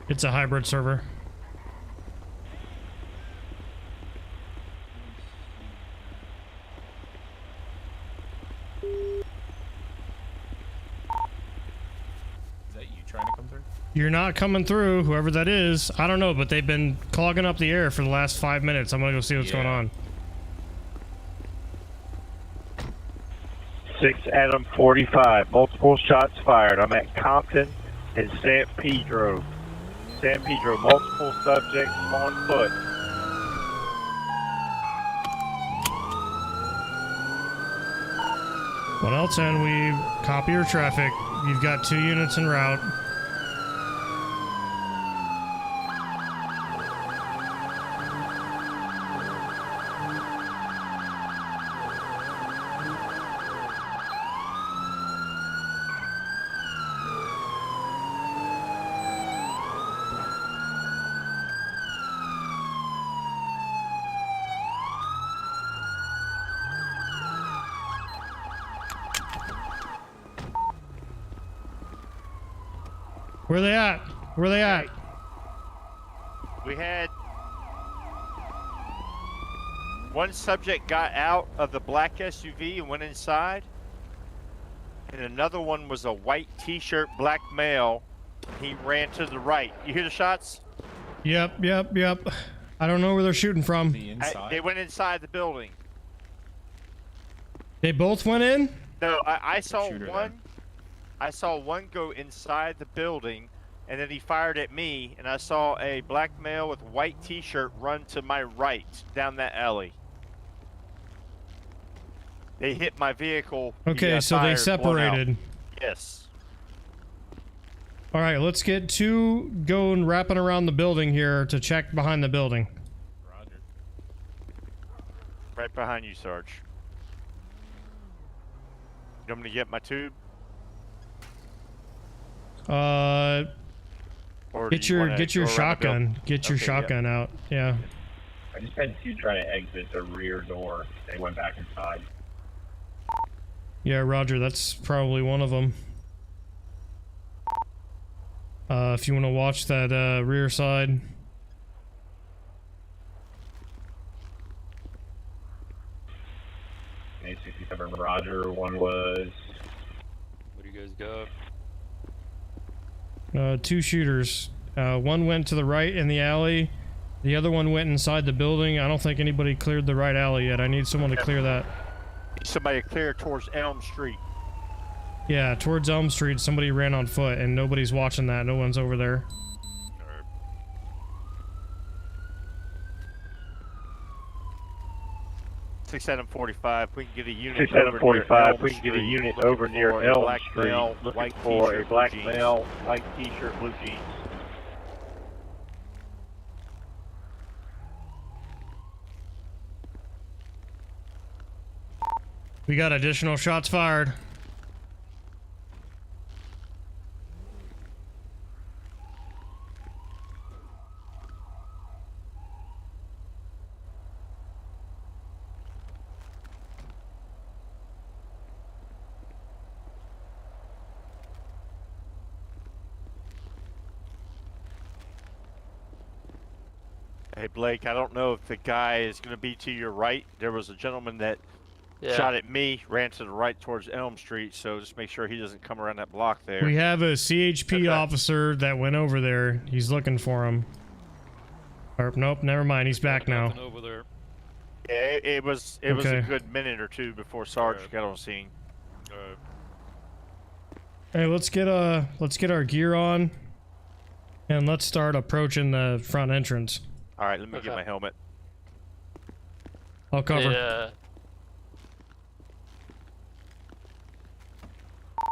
It's a hybrid server. Is that you trying to come through? You're not coming through, whoever that is. I don't know, but they've been clogging up the air for the last 5 minutes. I'm gonna go see what's going on. 6 Adam 45. Multiple shots fired. I'm at Compton and San Pedro. San Pedro, multiple subjects on foot. What else? And we copy your traffic. You've got 2 units en route. Where they at? Where they at? We had one subject got out of the black SUV and went inside, and another one was a white t-shirt, black male. He ran to the right. You hear the shots? Yep. I don't know where they're shooting from. They went inside the building. They both went in? No, I saw one. I saw one go inside the building, and then he fired at me, and I saw a black male with white t-shirt run to my right down that alley. They hit my vehicle. Okay, so they tire blown out. separated. Yes. All right, let's get 2 going wrapping around the building here to check behind the building. Roger. Right behind you, Sarge. You want me to get my tube? Or Get do you your wanna get your go around the shotgun. building? Get your Okay, shotgun out. Yeah. I just had 2 trying to exit the rear door. They went back inside. Yeah, Roger, that's probably one of them. If you want to watch that rear side. Okay, 67 Roger, one was... What do you guys got? 2 shooters. One went to the right in the alley. The other one went inside the building. I don't think anybody cleared the right alley yet. I need someone to clear that. Somebody clear towards Elm Street. Yeah, towards Elm Street, somebody ran on foot, and nobody's watching that. No one's over there. Right. 6745. We can get a unit. 6745. We can get a unit over near Elm Street. Looking for a black male, white t-shirt, blue jeans. We got additional shots fired. Hey Blake, I don't know if the guy is going to be to your right. There was a gentleman that shot at me, ran to the right towards Elm Street, so just make sure he doesn't come around that block there. We have a CHP officer that went over there. He's looking for him. Or, nope, never mind. He's back now. Over there. Yeah, it was a Okay. good minute or two before Sarge got on scene. Hey, let's get our gear on, and let's start approaching the front entrance. All right, let me get my helmet. I'll cover. Yeah.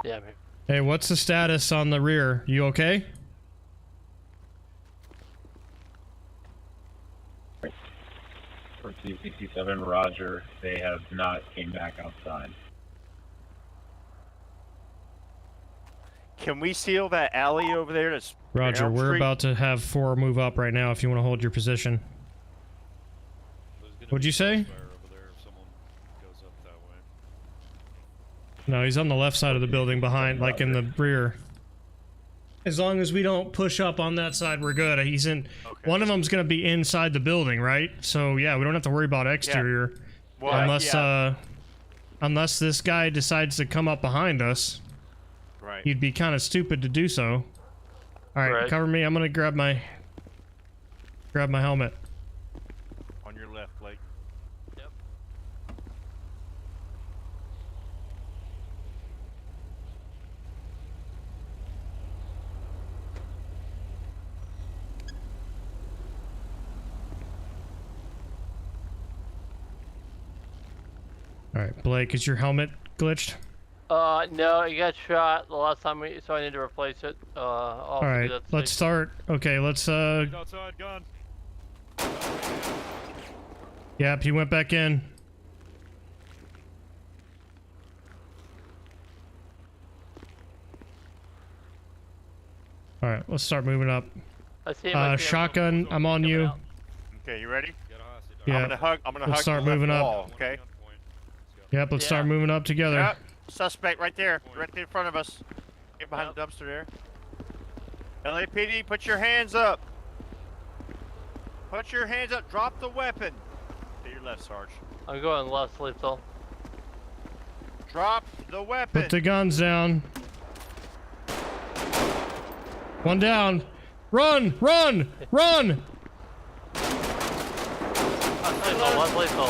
Yeah, man. Hey, what's the status on the rear? You okay? For 267 Roger, they have not came back outside. Can we seal that alley over there? That's Roger, Elm we're Street? about to have 4 move up right now if you want to hold your position. What'd you say? No, he's on the left side of the building behind, like in the rear. As long as we don't push up on that side, we're good. He's in. Okay. One of them's gonna be inside the building, right? So yeah, we don't have to worry about exterior, Well, unless this guy decides to come up behind us. Right. He'd be kind of stupid to do so. All right, cover me. I'm gonna grab my helmet. On your left, Blake. Yep. All right, Blake, is your helmet glitched? No, it got shot the last time so I need to replace it. All right, let's start. Okay, let's Outside, gun. Yep, he went back in. All right, let's start moving up. I see him. Shotgun, I'm on you. Okay, you ready? Yeah. I'm gonna hug Let's start the left moving up. wall, okay? Yep, let's start moving up together. Yep. Suspect right there, directly in front of us. Get behind the dumpster there. LAPD, put your hands up. Put your hands up. Drop the weapon. To your left, Sarge. I'm going less lethal. Drop the weapon. Put the guns down. One down. Run! Run! Run! Less lethal.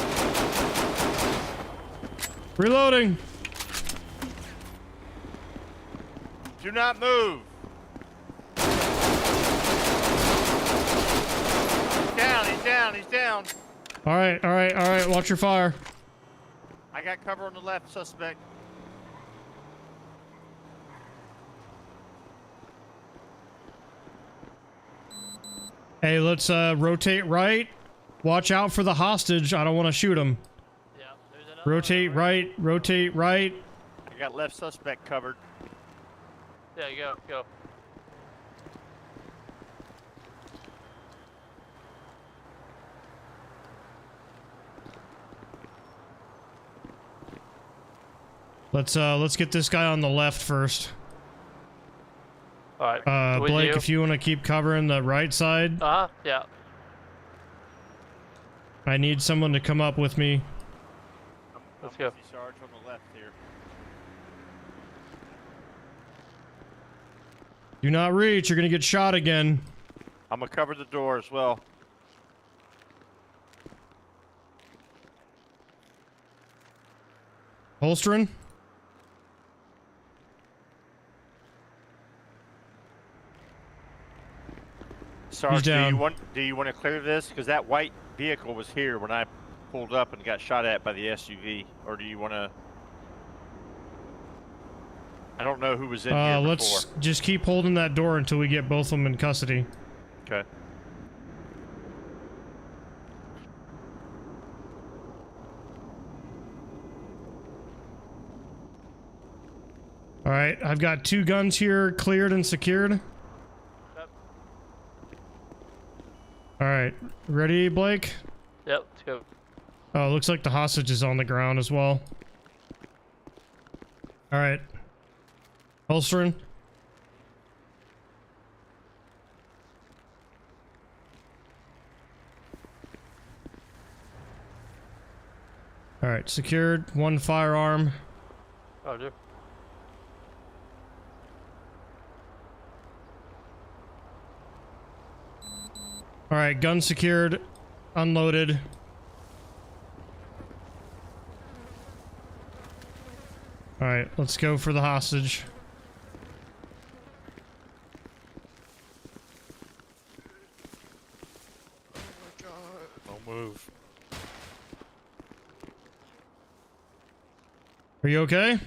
Reloading. Do not move. He's down, he's down, he's down. All right, all right, all right. Watch your fire. I got cover on the left, suspect. Hey, let's rotate right. Watch out for the hostage. I don't want to shoot him. Yeah, there's another Rotate right, rotate right. I got left suspect covered. Yeah, go, go. Let's get this guy on the left first. All right. With Blake, you. if you want to keep covering the right side, Yeah. I need someone to come up with me. Let's go. Sarge on the left here. Do not reach. You're gonna get shot again. I'm gonna cover the door as well. Holstering. Sarge, down. do you want to clear this? Because that white vehicle was here when I pulled up and got shot at by the SUV. Or do you want to? I don't know who was in here Let's before. just keep holding that door until we get both of them in custody. Okay. All right, I've got 2 guns here, cleared and secured. All right, ready, Blake? Yep, let's go. Oh, looks like the hostage is on the ground as well. All right, holstering. All right, secured. 1 firearm. Oh, dude. All right, gun secured, unloaded. All right, let's go for the hostage. Don't move. Are you okay?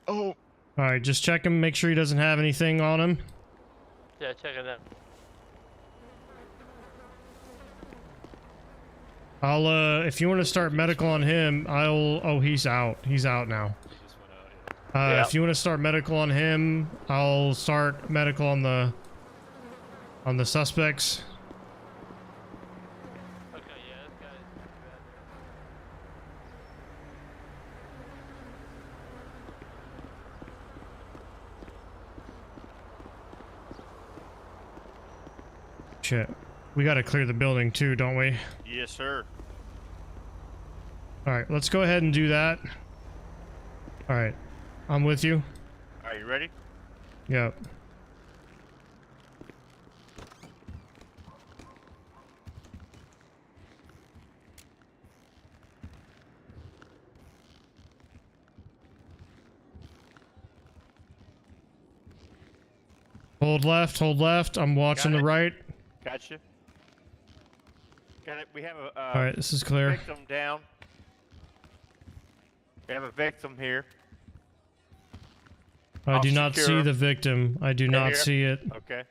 Oh. All right, just check him, make sure he doesn't have anything on him. Yeah, check it out. I'll, if you want to start medical on him, oh, he's out. He's out now. Yeah. If you want to start medical on him, I'll start medical on the suspects. Okay, yeah, this guy's Shit. We gotta clear the building too, don't we? Yes, sir. Alright, let's go ahead and do that. Alright. I'm with you. Are you ready? Yep. Hold left, I'm watching the right. Gotcha. Got it. We have a Alright, this is clear. victim down. We have a victim here. I do not secure see him. the victim. I do Right not here? see it. Okay.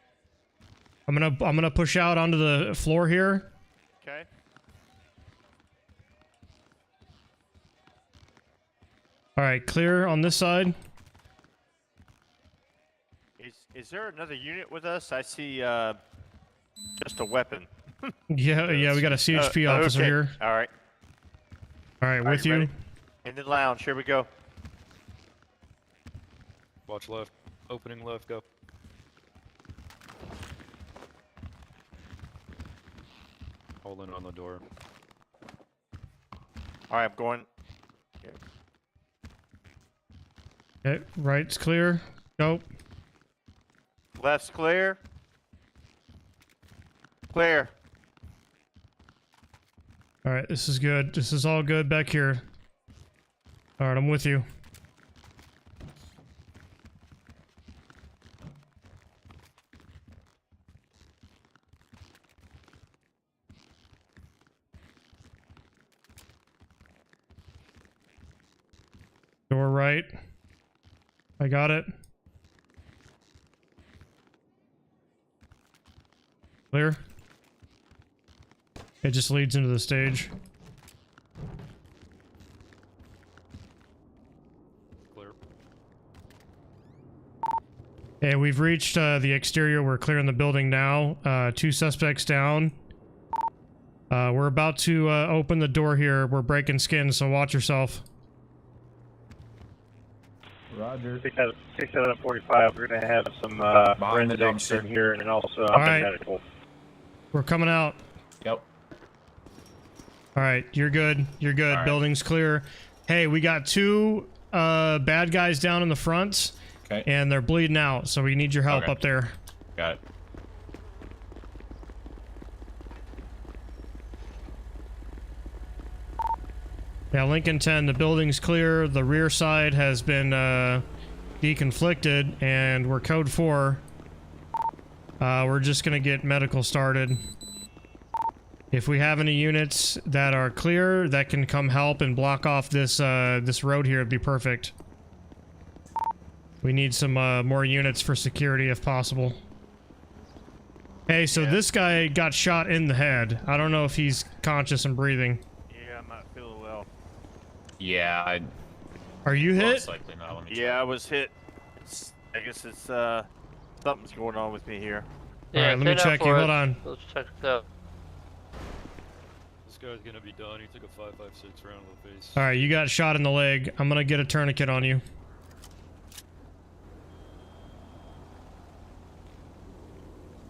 I'm gonna push out onto the floor here. Okay. Alright, clear on this side. Is there another unit with us? I see just a weapon. Yeah, we got a CHP officer okay. here. All right. Alright, with you. ready? In the lounge. Here we go. Watch left. Opening left, go. Holding on the door. All right, I'm going. Okay, right's clear. Go. Left's clear. Clear. Alright, this is good. This is all good back here. Alright, I'm with you. Door right. I got it. Clear. It just leads into the stage. Clear. And we've reached the exterior. We're clearing the building now. 2 suspects down. We're about to open the door here. We're breaking skin, so watch yourself. Roger. 6745. We're gonna have some forensics in here and also medical. We're coming out. Yep. All right, you're good. You're good. Right. Building's clear. Hey, we got 2 bad guys down in the front. Okay. And they're bleeding out, so we need your help up there. Got it. Yeah, Lincoln 10, the building's clear. The rear side has been deconflicted, and we're code 4. We're just gonna get medical started. If we have any units that are clear that can come help and block off this this road here, it'd be perfect. We need some more units for security if possible. Hey, so this guy got shot in the head. I don't know if he's conscious and breathing. Yeah, I'm not feeling well. Yeah, Are you hit? most likely not. Let me Yeah, I was hit. I guess it's something's going on with me here. All right, let me check you. Hold on. Let's check it out. This guy's gonna be done. He took a 5.56 round to the face. All right, you got shot in the leg. I'm gonna get a tourniquet on you.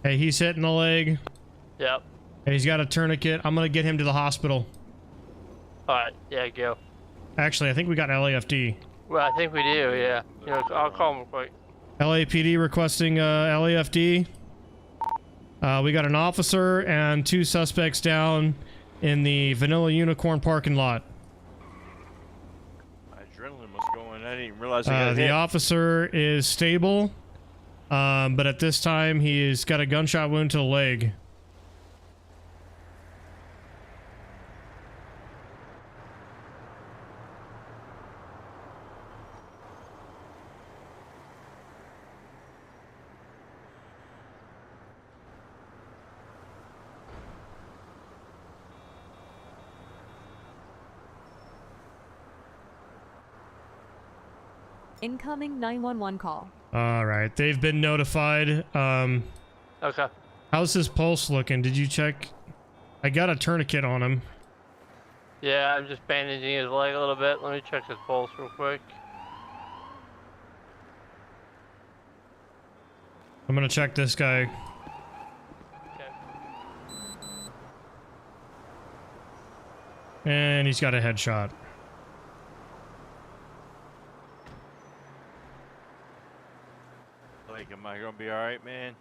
Hey, he's hit in the leg. Yep. Hey, he's got a tourniquet. I'm gonna get him to the hospital. Alright, yeah, go. Actually, I think we got LAFD. Well, I think we do, yeah. You know, I'll call him quick. LAPD requesting LAFD. We got an officer and 2 suspects down in the Vanilla Unicorn parking lot. My adrenaline was going. I didn't even realize I got The hit. officer is stable, but at this time he's got a gunshot wound to the leg. Incoming 911 call. All right, they've been notified. Okay. How's his pulse looking? Did you check? I got a tourniquet on him. Yeah, I'm just bandaging his leg a little bit. Let me check his pulse real quick. I'm gonna check this guy. And he's got a headshot. Like, am I gonna be all right, man?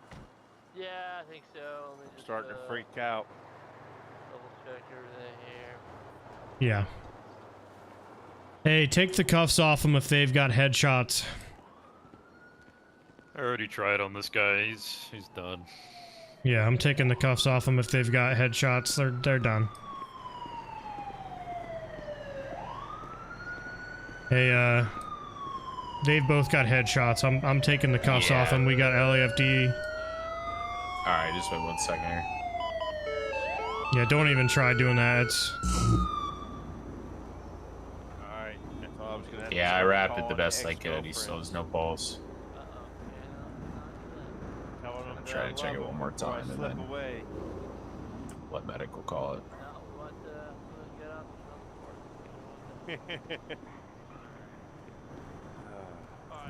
Yeah, I think so. Let me just, Starting to freak out. double check everything here. Yeah. Hey, take the cuffs off them if they've got headshots. I already tried on this guy. He's done. Yeah, I'm taking the cuffs off them if they've got headshots. They're done. Hey, they've both got headshots. I'm taking the cuffs off them. We got LAFD. All right, just wait 1 second here. Yeah, don't even try doing that. It's Alright, that's all I was gonna have to Yeah, I start wrapped it the calling best I could. He still has no pulse. telling them I'm that trying I to check love it one them more before I time and slip then away. let medical call it.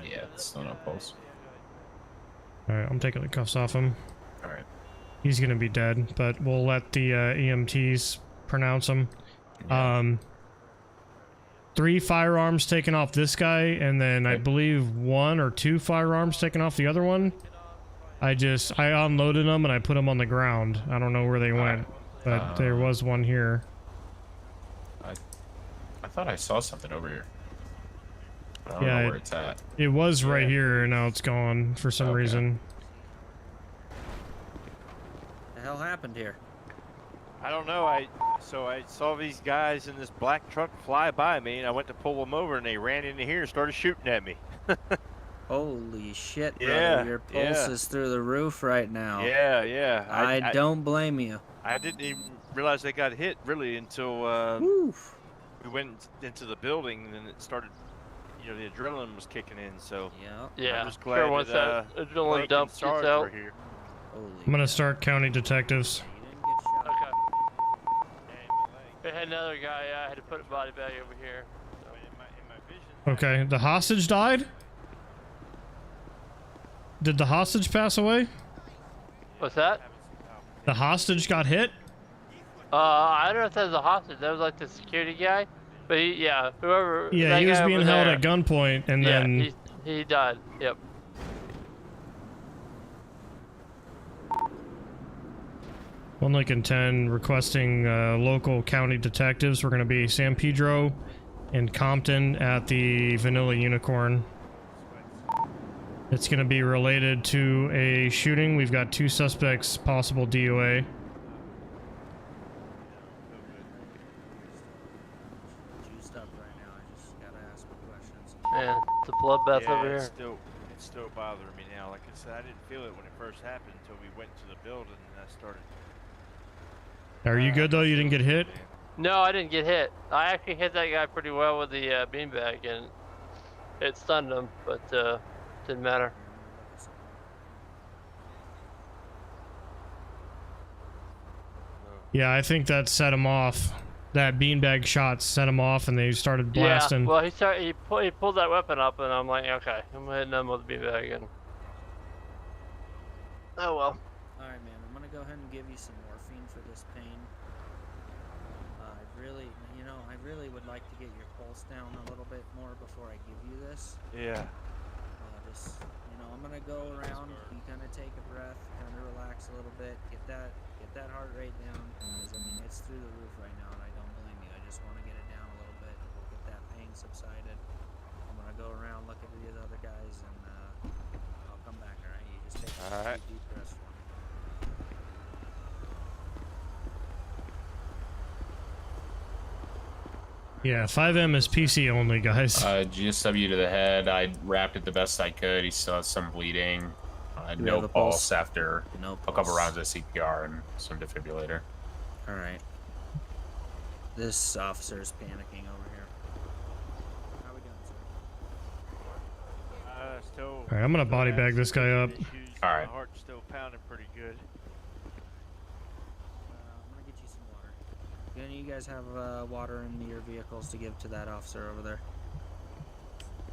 Yeah, it's still no pulse. alright. I'm taking the cuffs off him. All right. He's gonna be dead, but we'll let the EMTs pronounce him. 3 firearms taken off this guy, and then I believe 1 or 2 firearms taken off the other one. I unloaded them and I put them on the ground. I don't know where they went, but there was one here. I thought I saw something over here. I don't know where it's at. It was right here, and now it's gone for some reason. What the hell happened here? I don't know. I So I saw these guys in this black truck fly by me, and I went to pull them over, and they ran into here and started shooting at me. Holy shit, brother. Yeah, Your pulse is through the roof right now. Yeah, yeah. I don't blame you. I didn't even realize they got hit really until we went into the building, and then it started. You know, the adrenaline was kicking in. So Yeah. I'm just glad Sure, once that that adrenaline Blake dump and Sarge gets out. were here. I'm gonna start county detectives. Okay. They had another guy. I had to put a body bag over here. So. Okay, the hostage died? Did the hostage pass away? What's that? The hostage got hit? I don't know if that was a hostage. That was like the security guy. But yeah, whoever. Yeah, that he was guy being over held there, at gunpoint, and yeah, then... he died. Yep. One Lincoln 10 requesting local county detectives. We're going to be San Pedro and Compton at the Vanilla Unicorn. It's going to be related to a shooting. We've got 2 suspects, possible DOA. Man, it's a bloodbath Yeah, over here. It's still bothering me now. Like I said, I didn't feel it when it first happened until we went to the building and I started. Are you good though? You didn't get hit? No, I didn't get hit. I actually hit that guy pretty well with the beanbag, and it stunned him, but didn't matter. Yeah, I think that set him off. That beanbag shot set him off, and they started blasting. Yeah, well, he pulled that weapon up, and I'm like, okay, I'm hitting him with the beanbag again. Oh well. Alright, man, I'm gonna go ahead and give you some morphine for this pain. I really would like to get your pulse down a little bit more before I give you this. Yeah. I'm gonna go around. You kind of take a breath, kind of relax a little bit, get that heart rate down. Because it's through the roof right now, and I don't blame you. I just want to get it down a little bit, get that pain subsided. I'm gonna go around, look at these other guys, and I'll come back. All right, you just take a few deep breaths for me. Yeah, 5M is PC only, guys. GSW to the head. I wrapped it the best I could. He still has some bleeding. No pulse after a couple rounds of CPR and some defibrillator. All right. This officer is panicking over here. How we doing, sir? Still. Alright, I'm gonna body bag this guy up. Alright. My heart's still pounding pretty good. I'm gonna get you some water. Do any of you guys have water in your vehicles to give to that officer over there?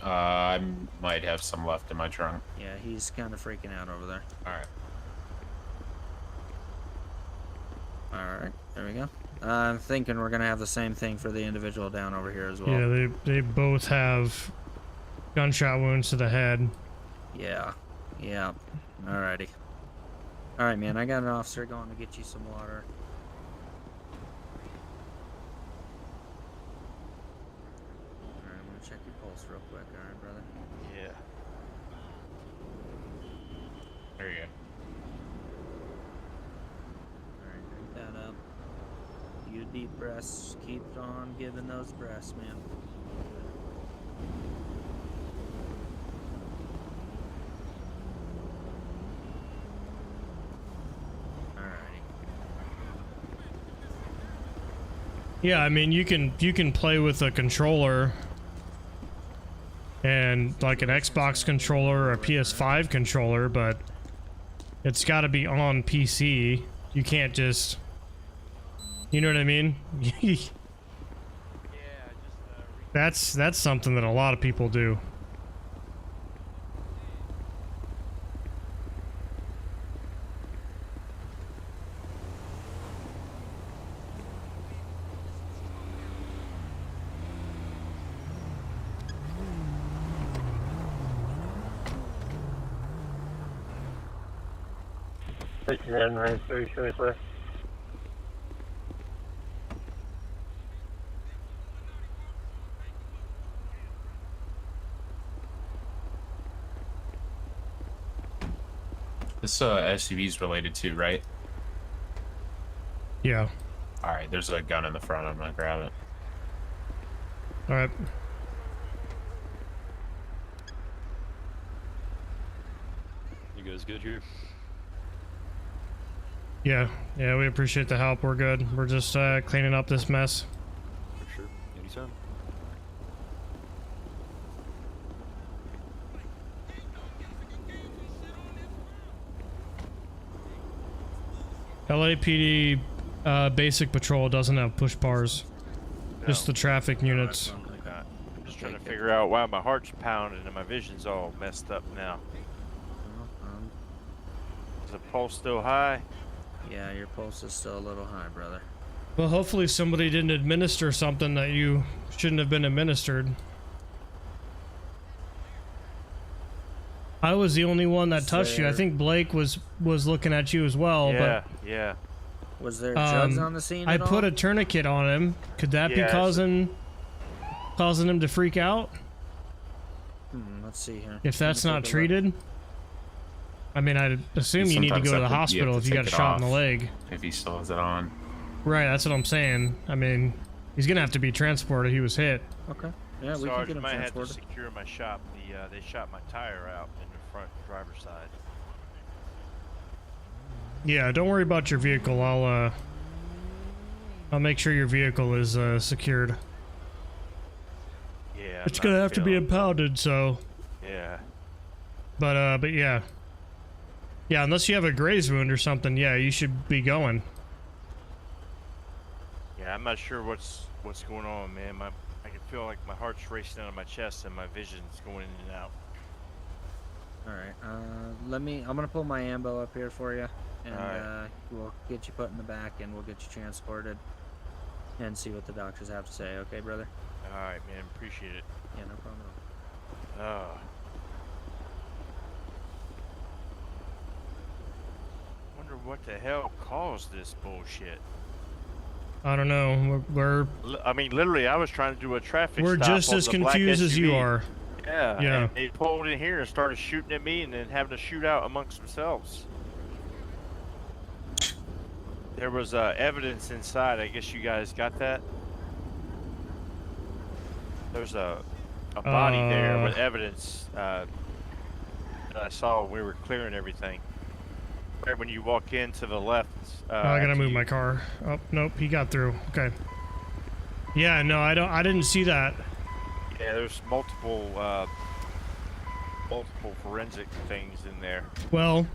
I might have some left in my trunk. Yeah, he's kind of freaking out over there. Alright, there we go. I'm thinking we're gonna have the same thing for the individual down over here as well. Yeah, they both have gunshot wounds to the head. Yeah. Alrighty. Alright, man, I got an officer going to get you some water. Alright, I'm gonna check your pulse real quick, alright, brother? Yeah. There you go. Alright, drink that up. You deep breaths. Keep on giving those breaths, man. Yeah, I mean you can play with a controller and like an Xbox controller or a PS5 controller, but it's got to be on PC. You can't just, you know what I mean? That's something that a lot of people do. Seriously. This SUV is related to, right? Yeah. All right, there's a gun in the front. I'm gonna grab it. All right. You guys good here? Yeah, we appreciate the help. We're good. We're just cleaning up this mess. For sure. Anytime. LAPD basic patrol doesn't have push bars. Just the traffic units. I'm just trying to figure out why my heart's pounding and my vision's all messed up now. Is the pulse still high? Yeah, your pulse is still a little high, brother. Well, hopefully somebody didn't administer something that you shouldn't have been administered. I was the only one that touched you. I think Blake was looking at you as well. Yeah, but, yeah. Was there drugs on the scene I at put all? a tourniquet on him. Could that be Yeah, causing him to freak out? Let's see here. If that's not treated? I mean, I'd assume you need to Sometimes go to the have hospital have if you got a take it shot in the off leg. If he still has it on. Right, that's what I'm saying. I mean, he's gonna have to be transported. He was hit. Okay. Yeah, we can Sarge get him might have to transported. secure my shop. They shot my tire out in the front driver's side. Yeah, don't worry about your vehicle. I'll make sure your vehicle is secured. Yeah. It's gonna have to be impounded, so. Yeah. But yeah. Yeah, unless you have a graze wound or something, yeah, you should be going. Yeah, I'm not sure what's going on, man. I can feel like my heart's racing out of my chest and my vision's going in and out. All right. I'm gonna pull my ambo up here for you, and we'll get you put in the back, and we'll get you transported, and see what the doctors have to say. Okay, brother? All right, man. Appreciate it. Yeah, no problem at all. Wonder what the hell caused this bullshit. I don't know. I mean, literally, I was trying to do a traffic We're stop just on as the black confused as you SUV. are. Yeah. Yeah. And they pulled in here and started shooting at me and then having a shootout amongst themselves. There was evidence inside. I guess you guys got that? There's a body there with evidence that I saw when we were clearing everything. Right when you walk in to the left. I gotta move my car. Oh, nope, he got through. Okay. Yeah, no, I didn't see that. Yeah, there's multiple forensic things in there. Well,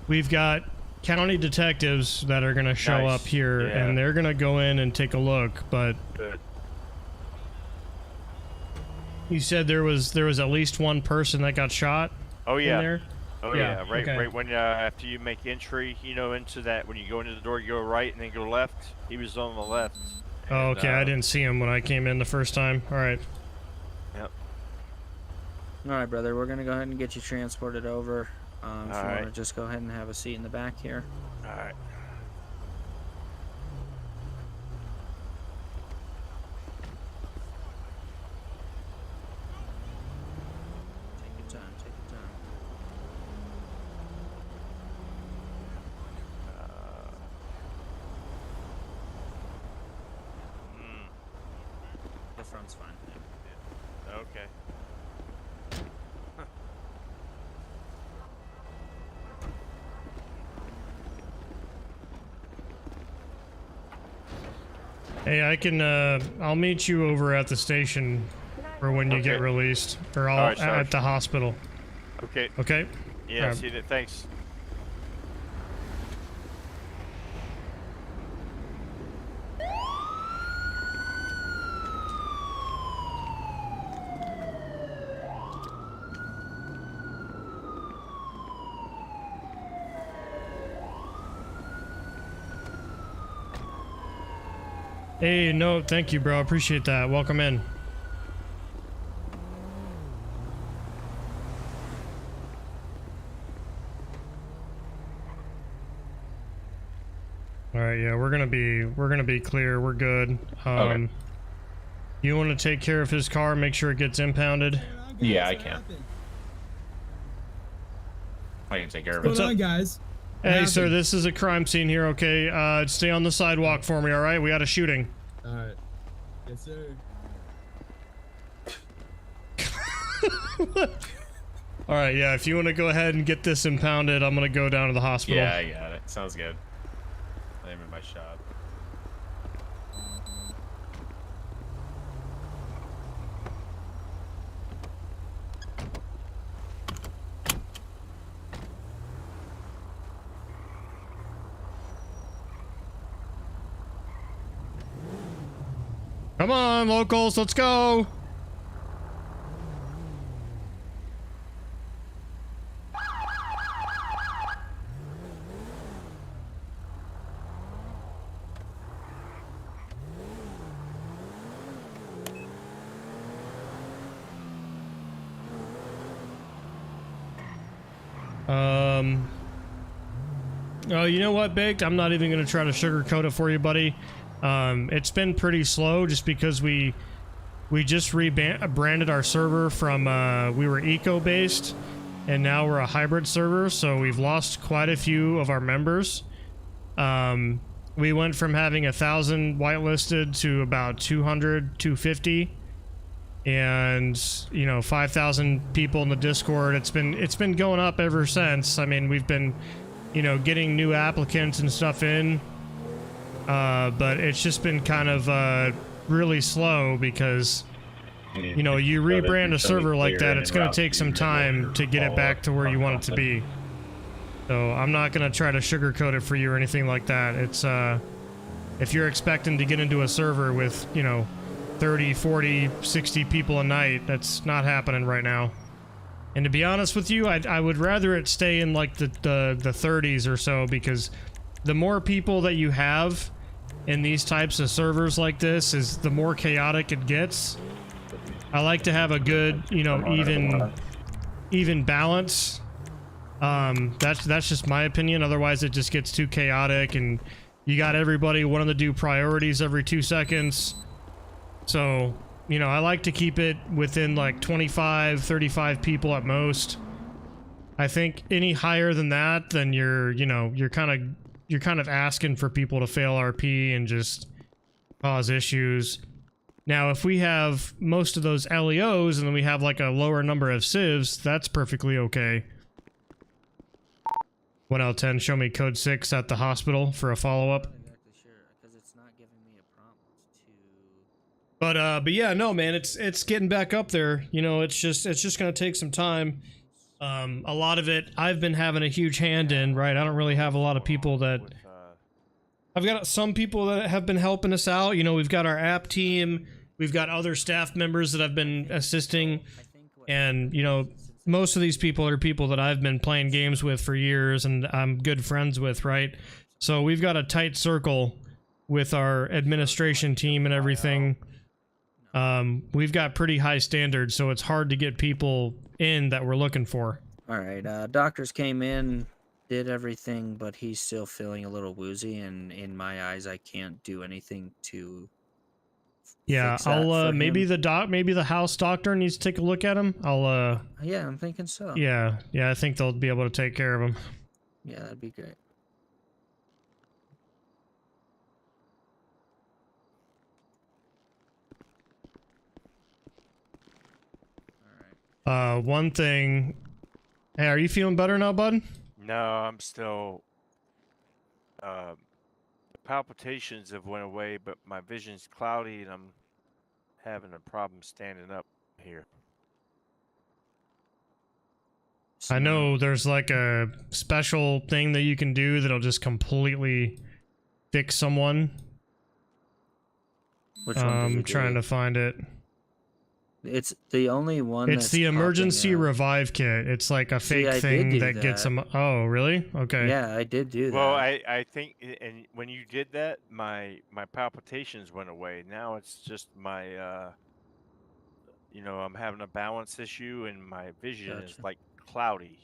we've got county detectives that are gonna show Nice. up here, Yeah. and they're gonna go in and take a look. But Good. you said there was at least one person that got shot. Oh yeah. In there? Oh yeah. Right. okay. Right when after you make entry, into that, when you go into the door, you go right and then go left. He was on the left. Oh, And, okay. I didn't see him when I came in the first time. All right. Yep. All right, brother. We're gonna go ahead and get you transported over. If you want to Alright. just go ahead and have a seat in the back here. All right. Take your time. Take your time. The front's fine. Okay. Hey, I can. I'll meet you over at the station, or when you get Okay. released, or I'll All right, Sarge. at the hospital. Okay. Okay. Yeah. Alright. See that. Thanks. Hey, no, thank you, bro. Appreciate that. Welcome in. All right, yeah, we're gonna be clear. We're good. Okay. You want to take care of his car, make sure it gets impounded? Yeah, I can. I can take care of it. What's up, guys? Hey, sir, this is a crime scene here, okay? Stay on the sidewalk for me, alright? We got a shooting. Alright. Yes, sir. Alright, yeah, if you want to go ahead and get this impounded, I'm gonna go down to the hospital. Yeah, I got it. Sounds good. I'm in my shop. Come on, locals, let's go! Oh, you know what, Baked? I'm not even gonna try to sugarcoat it for you, buddy. It's been pretty slow just because we just rebranded our server from, we were eco-based, and now we're a hybrid server, so we've lost quite a few of our members. We went from having 1,000 whitelisted to about 200, 250, and, you know, 5,000 people in the Discord. It's been going up ever since. I mean, we've been, you know, getting new applicants and stuff in, but it's just been kind of really slow because, you know, you rebrand a server like that, it's going to take some time to get it back to where you want it to be. So I'm not going to try to sugarcoat it for you or anything like that. It's, if you're expecting to get into a server with, you know, 30, 40, 60 people a night, that's not happening right now. And to be honest with you, I would rather it stay in like the 30s or so, because the more people that you have in these types of servers like this, is the more chaotic it gets. I like to have a good, you know, even balance. That's just my opinion. Otherwise, it just gets too chaotic, and you got everybody wanting to do priorities every 2 seconds. So, you know, I like to keep it within like 25, 35 people at most. I think any higher than that, then you're kind of asking for people to fail RP and just cause issues. Now, if we have most of those LEOs and then we have like a lower number of civs, that's perfectly okay. 1L10, show me code 6 at the hospital for a follow-up. But yeah, no, man, it's getting back up there. You know, it's just gonna take some time. A lot of it I've been having a huge hand in, right? I don't really have a lot of people that... I've got some people that have been helping us out. You know, we've got our app team, we've got other staff members that have been assisting, and, you know, most of these people are people that I've been playing games with for years and I'm good friends with, right? So we've got a tight circle with our administration team and everything. We've got pretty high standards, so it's hard to get people in that we're looking for. All right, doctors came in, did everything, but he's still feeling a little woozy, and in my eyes, I can't do anything to Yeah, fix that I'll for maybe him. maybe the house doctor needs to take a look at him. I'll Yeah, I'm thinking so. yeah, I think they'll be able to take care of him. Yeah, that'd be great. One thing. Hey, are you feeling better now, bud? No, I'm still. The palpitations have went away, but my vision's cloudy, and I'm having a problem standing up here. I know there's like a special thing that you can do that'll just completely fix someone. Which one does I'm it trying do? to find it. It's the only one. It's that's the emergency popping up. revive kit. It's like a See, fake I did thing do that gets that. them. Oh, really? Okay. Yeah, I did do that. Well, I think, and when you did that, my palpitations went away. Now it's just my, you know, I'm having a balance issue, and my vision is like cloudy.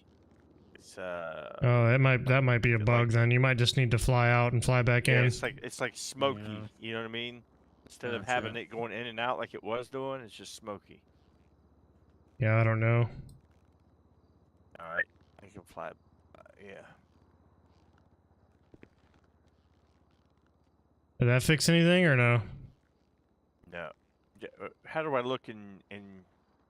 It's Oh, that might be a bug then. You might just need to fly out and fly back yeah, in. it's like smoky. You know what I mean? Instead of having it going in and out like it was doing, it's just smoky. Yeah, I don't know. All right, I can fly. Yeah. Did that fix anything or no? No. How do I look in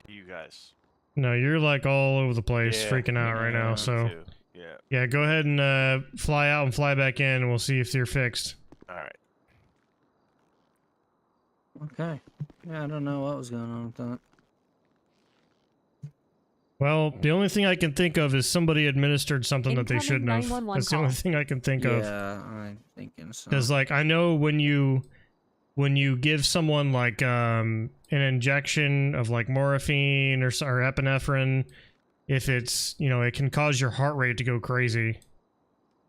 you guys? No, you're like all over the place, Yeah, freaking out right now. me So, too. Yeah. yeah, go ahead and fly out and fly back in, and we'll see if they're fixed. All right. Okay. Yeah, I don't know what was going on with that. Well, the only thing I can think of is somebody administered something that they Incoming shouldn't have. 911 That's the only call. thing I can think of. Yeah, I'm thinking so. Because, like, I know when you give someone like an injection of like morphine or epinephrine, if it's, you know, it can cause your heart rate to go crazy.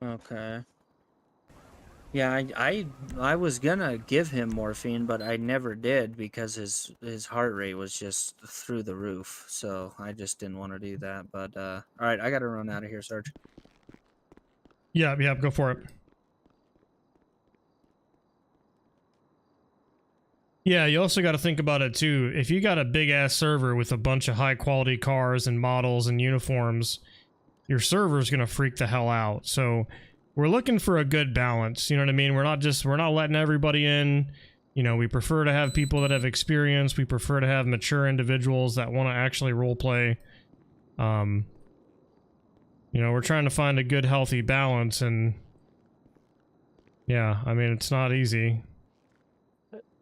Okay. Yeah, I was gonna give him morphine, but I never did because his heart rate was just through the roof. So I just didn't want to do that. But all right, I gotta run out of here, Sarge. Yeah, go for it. Yeah, you also got to think about it too. If you got a big ass server with a bunch of high quality cars and models and uniforms, your server's gonna freak the hell out. So we're looking for a good balance. You know what I mean? We're not letting everybody in. You know, we prefer to have people that have experience. We prefer to have mature individuals that want to actually role play. You know, we're trying to find a good, healthy balance, and yeah, I mean, it's not easy.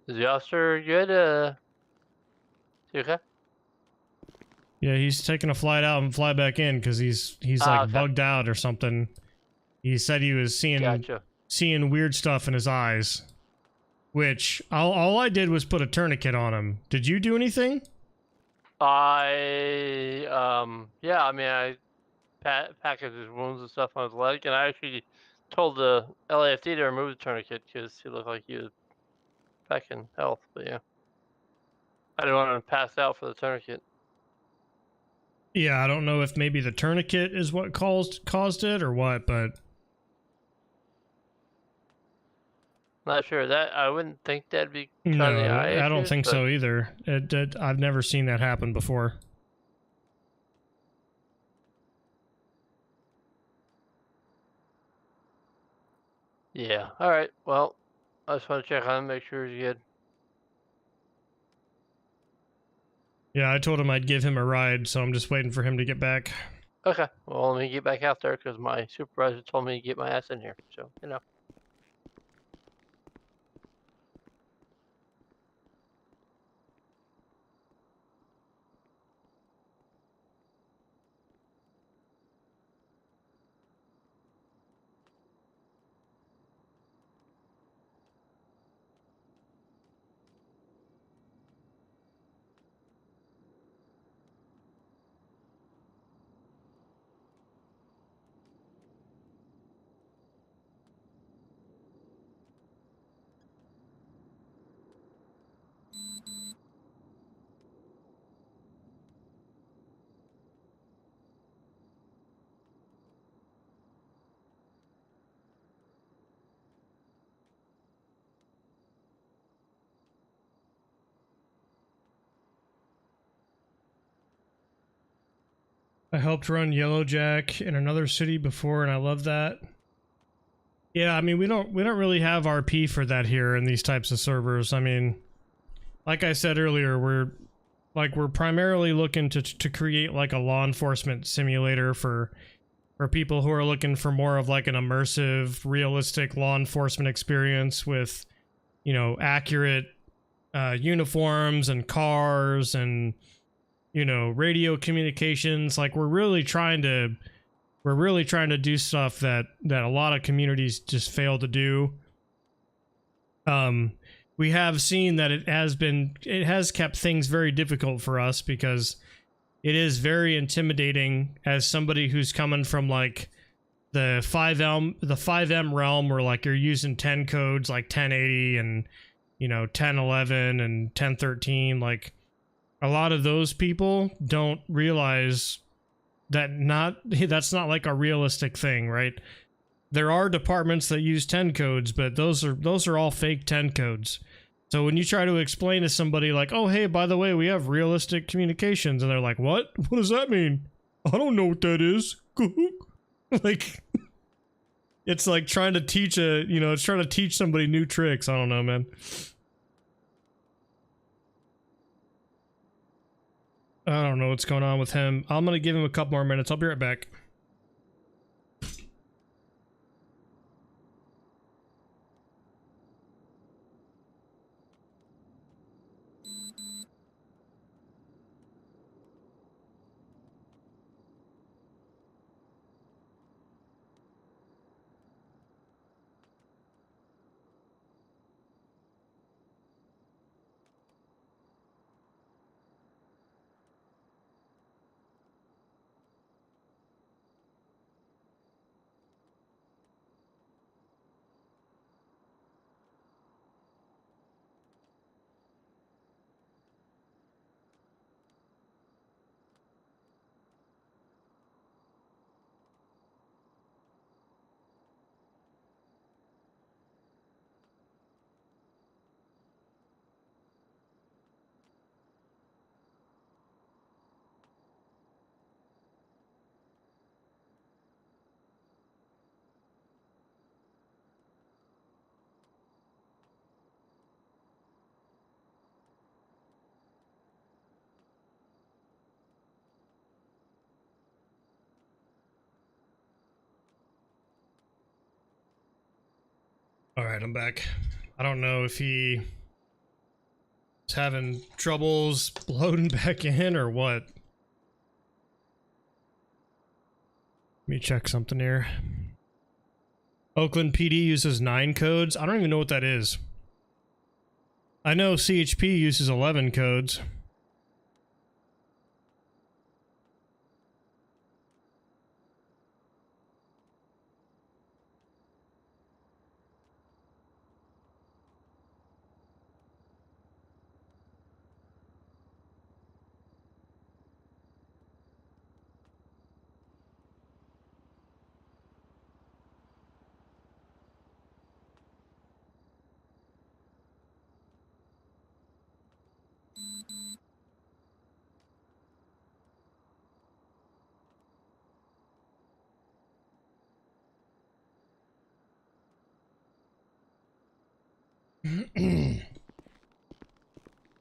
Is the officer good? You okay? Yeah, he's taking a flight out and fly back in because he's like okay. bugged out or something. He said he was seeing weird stuff in his eyes, which all I did was put a tourniquet on him. Did you do anything? Yeah, I mean, I packaged his wounds and stuff on his leg, and I actually told the LAFD to remove the tourniquet because he looked like he was back in health. But yeah, I didn't want him to pass out for the tourniquet. Yeah, I don't know if maybe the tourniquet is what caused it or what, but Not sure that I wouldn't think that'd be kind no, of the eye I don't issues, think but so either. I've never seen that happen before. Yeah. All right. Well, I just want to check on him, make sure he's good. Yeah, I told him I'd give him a ride, so I'm just waiting for him to get back. Okay. Well, let me get back out there because my supervisor told me to get my ass in here. So, you know. I helped run Yellowjack in another city before, and I love that. Yeah, I mean, we don't really have RP for that here in these types of servers. I mean, like I said earlier, we're primarily looking to create like a law enforcement simulator for people who are looking for more of like an immersive, realistic law enforcement experience with, you know, accurate uniforms and cars and, you know, radio communications. Like we're really trying to do stuff that a lot of communities just fail to do. We have seen that it has kept things very difficult for us because it is very intimidating as somebody who's coming from like the 5M realm where like you're using 10 codes like 1080 and, you know, 1011 and 1013. Like a lot of those people don't realize that's not like a realistic thing, right? There are departments that use 10 codes, but those are all fake 10 codes. So when you try to explain to somebody like, oh, hey, by the way, we have realistic communications, and they're like, what? What does that mean? I don't know what that is. Like, It's like trying to teach it's trying to teach somebody new tricks. I don't know, man. I don't know what's going on with him. I'm gonna give him a couple more minutes. I'll be right back. All right, I'm back. I don't know if he is having troubles loading back in or what. Let me check something here. Oakland PD uses 9 codes. I don't even know what that is. I know CHP uses 11 codes.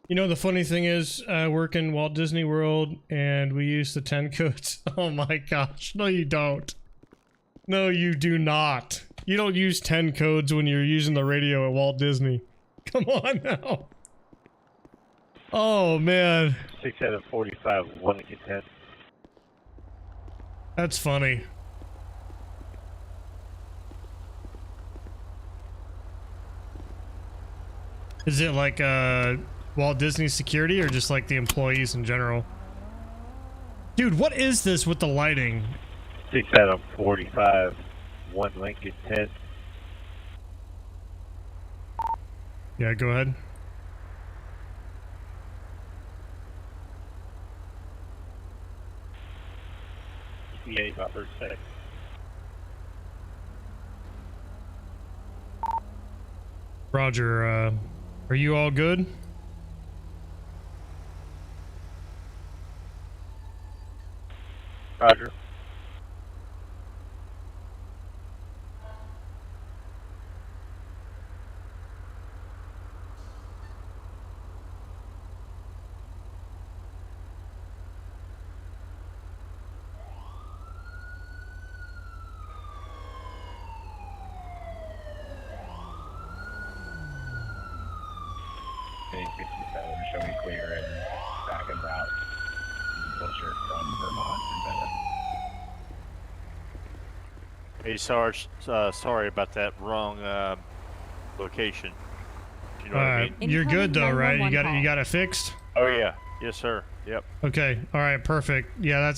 You know, the funny thing is, I work in Walt Disney World and we use the 10 codes. Oh my gosh. No, you don't. No, you do not. You don't use 10 codes when you're using the radio at Walt Disney. Come on now. Oh man. 6 out of 45, 1 to 10. That's funny. Is it like Walt Disney security or just like the employees in general? Dude, what is this with the lighting? 6 out of 45, 1 Lincoln 10. Yeah, go ahead. Yeah, about 30 seconds. Roger, are you all good? Roger. Show me clear and back en route. Closer from Vermont and better. Hey, Sarge, sorry about that wrong location. You know what I mean? You're good though, right? You got it fixed? Oh yeah, yes sir. Yep. Okay. All right. Perfect. Yeah,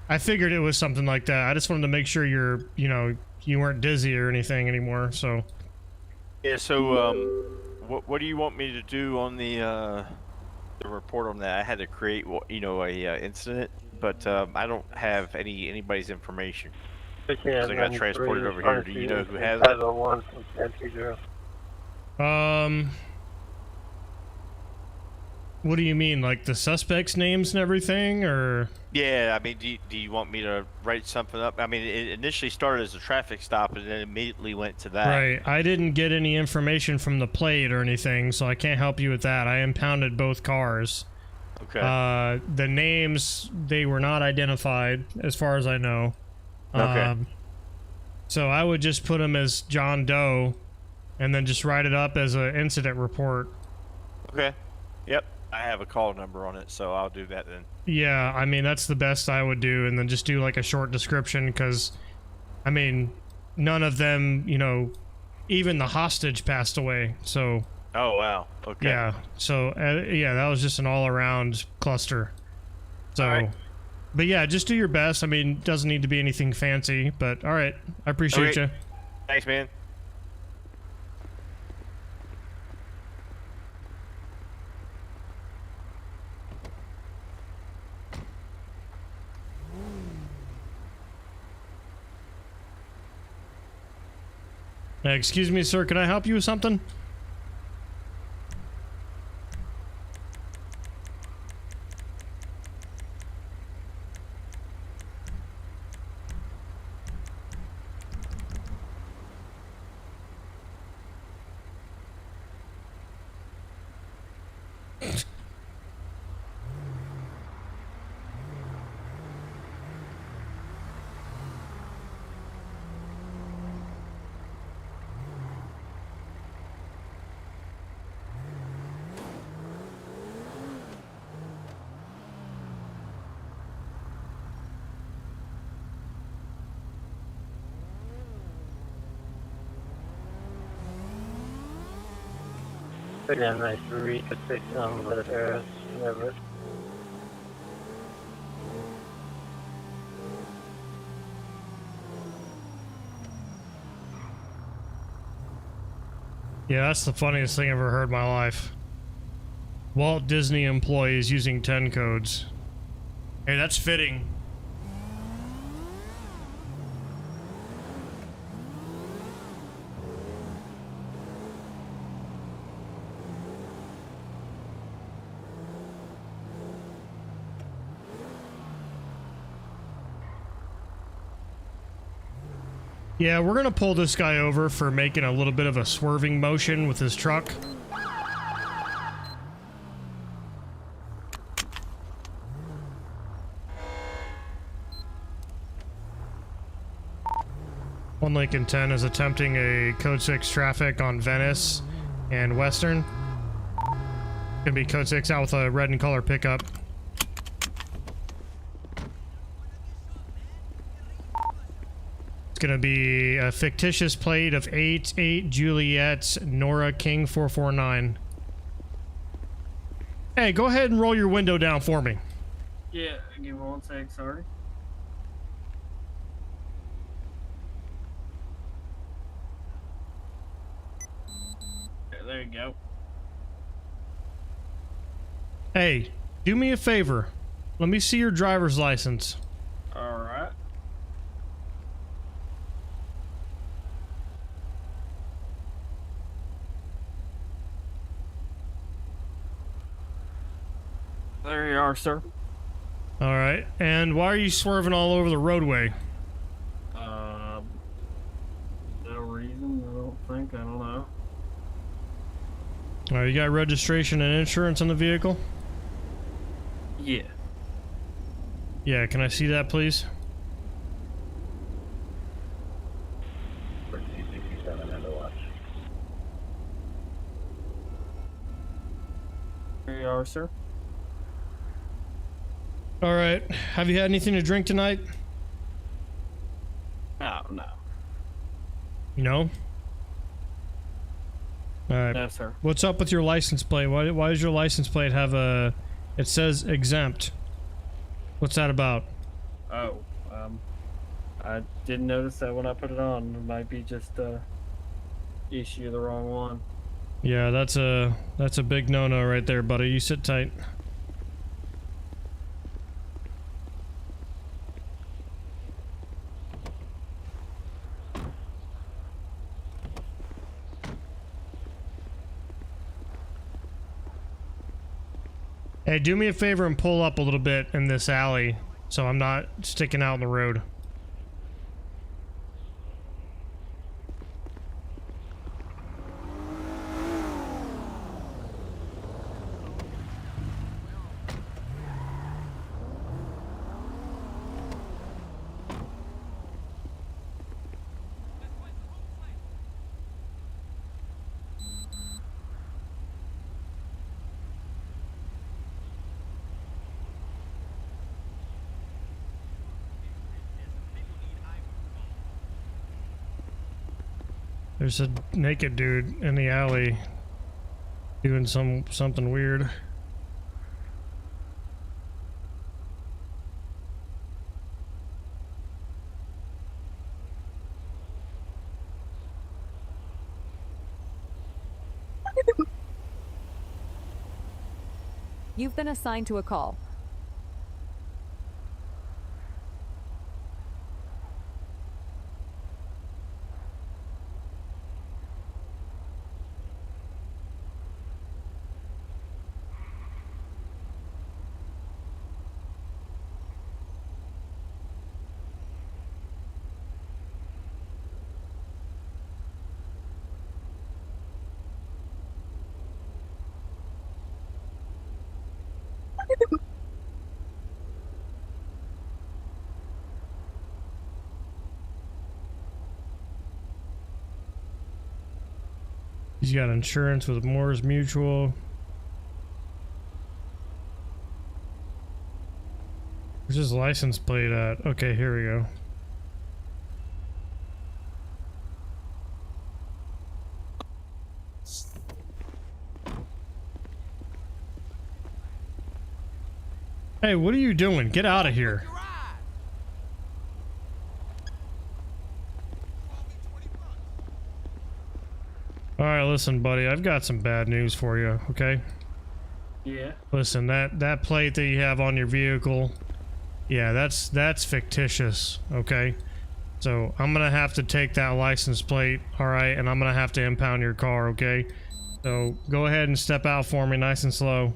I figured it was something like that. I just wanted to make sure you weren't dizzy or anything anymore. So. Yeah. So what do you want me to do on the report on that? I had to create a incident, but I don't have anybody's information. Because I got transported over here. Do you know who has it? What do you mean, like the suspects' names and everything, or? Yeah, I mean, do you want me to write something up? I mean, it initially started as a traffic stop and then immediately went to that. Right. I didn't get any information from the plate or anything, so I can't help you with that. I impounded both cars. Okay. The names, they were not identified, as far as I know. Okay. So I would just put them as John Doe, and then just write it up as an incident report. Okay. Yep. I have a call number on it, so I'll do that then. Yeah, I mean, that's the best I would do, and then just do like a short description, because, I mean, none of them, you know, even the hostage passed away, so... Oh, wow. Okay. Yeah, so, yeah, that was just an all-around cluster. So, Alright. But yeah, just do your best. I mean, doesn't need to be anything fancy, but alright, I appreciate Okay. you. Thanks, man. Excuse me, sir, can I help you with something? Again, nice to read the 6 on the terrace. Never. Yeah, that's the funniest thing I've ever heard in my life. Walt Disney employees using 10 codes. Hey, that's fitting. Yeah, we're gonna pull this guy over for making a little bit of a swerving motion with his truck. One Lincoln 10 is attempting a code 6 traffic on Venice and Western. Gonna be code 6 out with a red and color pickup. It's gonna be a fictitious plate of 88 Juliet Nora King 449. Hey, go ahead and roll your window down for me. Yeah, give me 1 sec, sorry. Okay, there you go. Hey, do me a favor. Let me see your driver's license. Alright. There you are, sir. All right. And why are you swerving all over the roadway? No reason, I don't think, I don't know. All right, you got registration and insurance on the vehicle? Yeah. Yeah, can I see that, please? 67 and a watch. There you are, sir. All right. Have you had anything to drink tonight? Oh, no. No? All right. No, sir. What's up with your license plate? Why does your license plate have a... It says exempt. What's that about? Oh, I didn't notice that when I put it on. It might be just, issue the wrong one. Yeah, that's a big no-no right there, buddy. You sit tight. Hey, do me a favor and pull up a little bit in this alley so I'm not sticking out in the road. There's a naked dude in the alley doing something weird. You've been assigned to a call. He's got insurance with Moore's Mutual. Where's his license plate at? Okay, here we go. Hey, what are you doing? Get out of here. Alright, listen, buddy, I've got some bad news for you, okay? Yeah. Listen, that plate that you have on your vehicle, yeah, that's fictitious, okay? So I'm gonna have to take that license plate, alright, and I'm gonna have to impound your car, okay? So go ahead and step out for me nice and slow.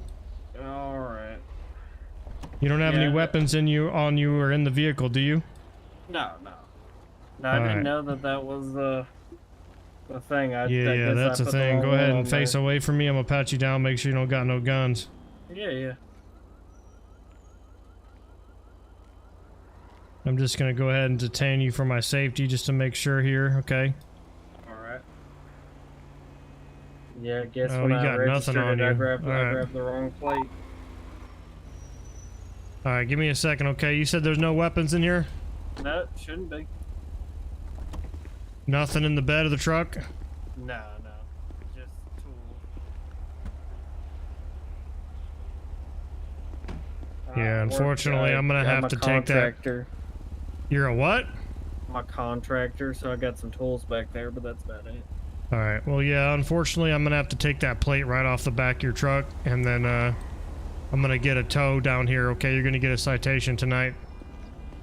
Alright. You don't have any Yeah, weapons on you or in the vehicle, do you? No, I didn't Alright. know that was the thing. Yeah, I guess that's I the put thing. wrong Go one ahead on and face there. away from me. I'm gonna pat you down, make sure you don't got no guns. Yeah. I'm just gonna go ahead and detain you for my safety just to make sure here, okay? Alright. Yeah, I guess Oh, when you I got nothing registered on it, I you. grabbed Alright. the wrong plate. Alright, give me a second, okay? You said there's no weapons in here? No, shouldn't be. Nothing in the bed of the truck? No, just tools. Yeah, unfortunately, I'm gonna have to take that. Contractor. You're a what? My contractor, so I got some tools back there, but that's about it. Alright, well, yeah, unfortunately, I'm gonna have to take that plate right off the back of your truck, and then, I'm gonna get a tow down here, okay? You're gonna get a citation tonight.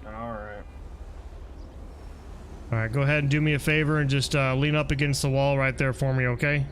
Alright. Alright, go ahead and do me a favor and just, lean up against the wall right there for me, okay?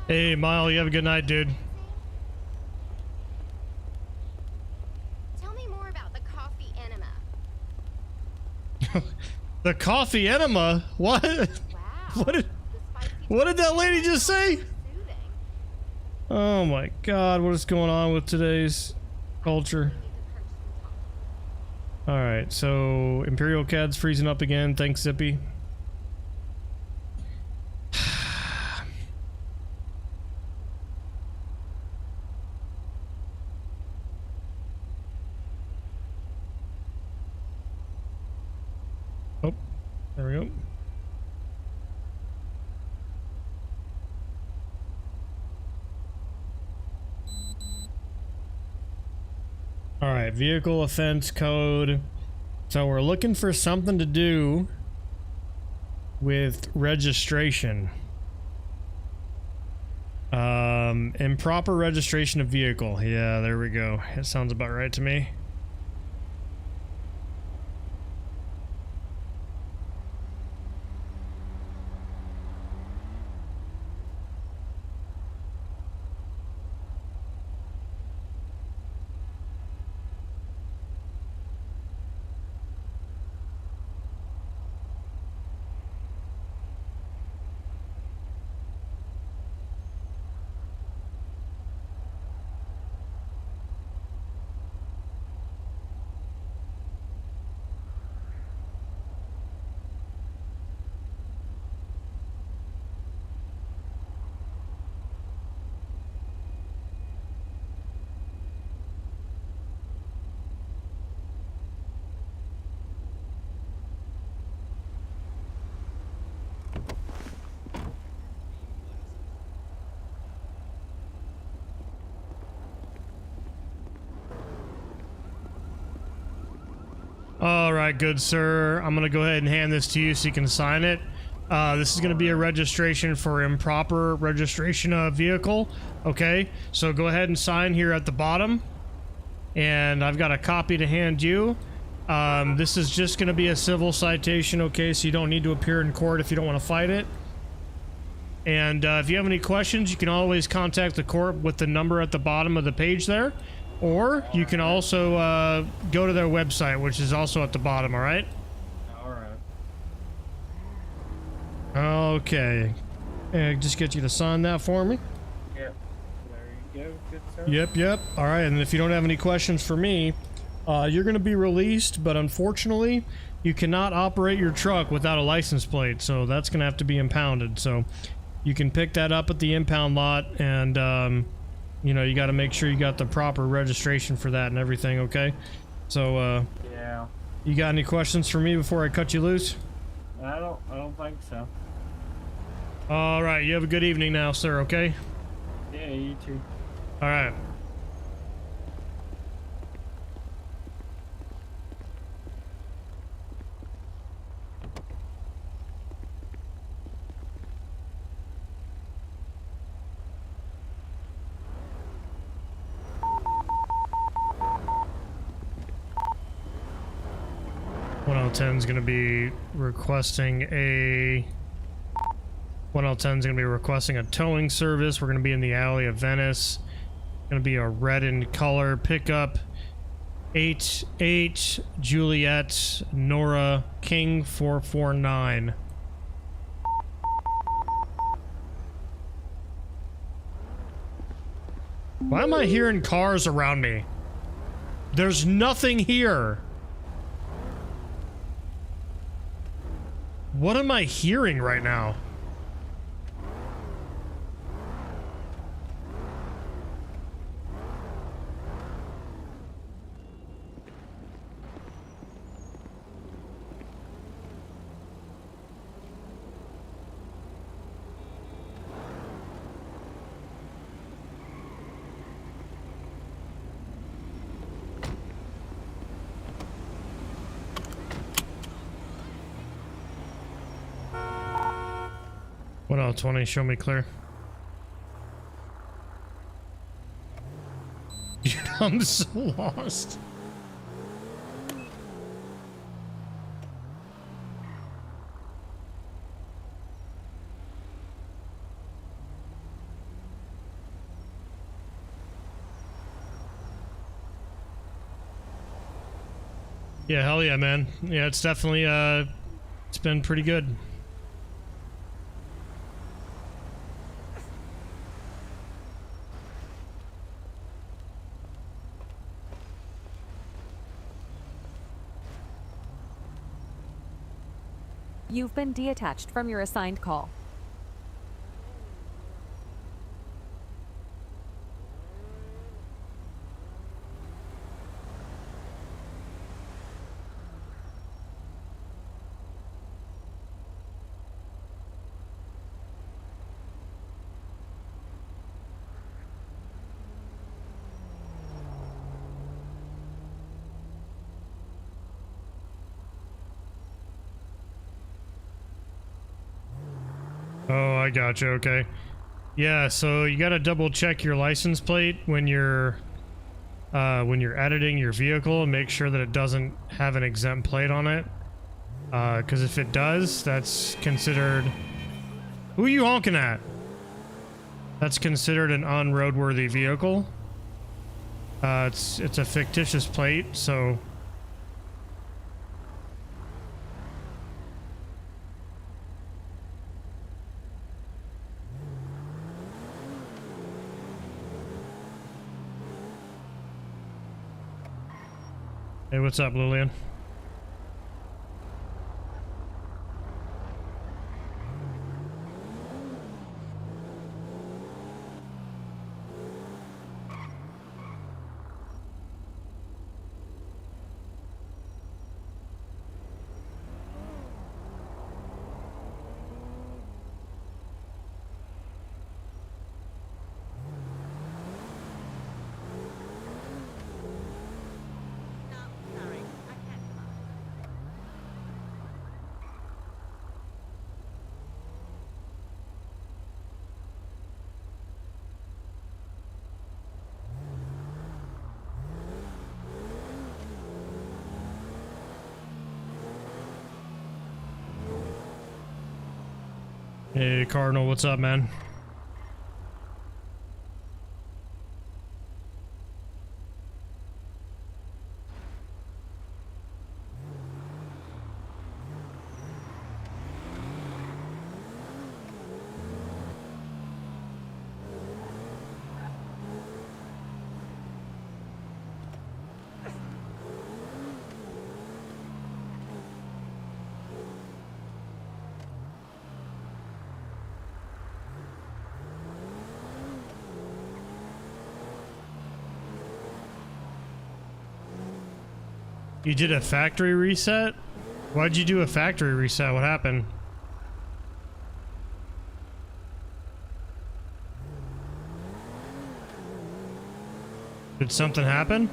Hey, Mile, you have a good night, dude. Tell me more about the coffee enema. The coffee enema? What? What did that lady just say? Oh my god, what is going on with today's culture? Alright, so Imperial CAD's freezing up again. Thanks, Zippy. Oh, there we go. Alright, vehicle offense code. So we're looking for something to do with registration. Improper registration of vehicle. Yeah, there we go. It sounds about right to me. All right, good sir. I'm gonna go ahead and hand this to you so you can sign it. This is gonna be a registration for improper registration of vehicle. Okay, so go ahead and sign here at the bottom. And I've got a copy to hand you. This is just gonna be a civil citation, okay? So you don't need to appear in court if you don't want to fight it. And if you have any questions, you can always contact the court with the number at the bottom of the page there. Or you can also go to their website, which is also at the bottom, alright? Alright. Okay. Just get you to sign that for me. Yep. There you go, good sir. Yep. Alright, and if you don't have any questions for me, you're going to be released, but unfortunately, you cannot operate your truck without a license plate, so that's going to have to be impounded. So you can pick that up at the impound lot, and you know, you got to make sure you got the proper registration for that and everything, okay? So, yeah. You got any questions for me before I cut you loose? I don't think so. All right, you have a good evening now, sir, okay? Yeah, you too. All right. is going to be requesting a 1L10 is going to be requesting a towing service. We're going to be in the alley of Venice. Going to be a red in color pickup. 88 Juliet Nora King 449. Why am I hearing cars around me? There's nothing here. What am I hearing right now? What else? 20, show me clear. Dude, I'm so lost. Yeah, hell yeah, man. Yeah, it's definitely, it's been pretty good. You've been deattached from your assigned call. Oh, I gotcha. Okay. Yeah, so you gotta double check your license plate when you're editing your vehicle and make sure that it doesn't have an exempt plate on it. Because if it does, that's considered... Who are you honking at? That's considered an unroadworthy vehicle. It's a fictitious plate, so... Hey, what's up, Lillian? Hey, Cardinal, what's up, man? You did a factory reset? Why'd you do a factory reset? What happened? Did something happen?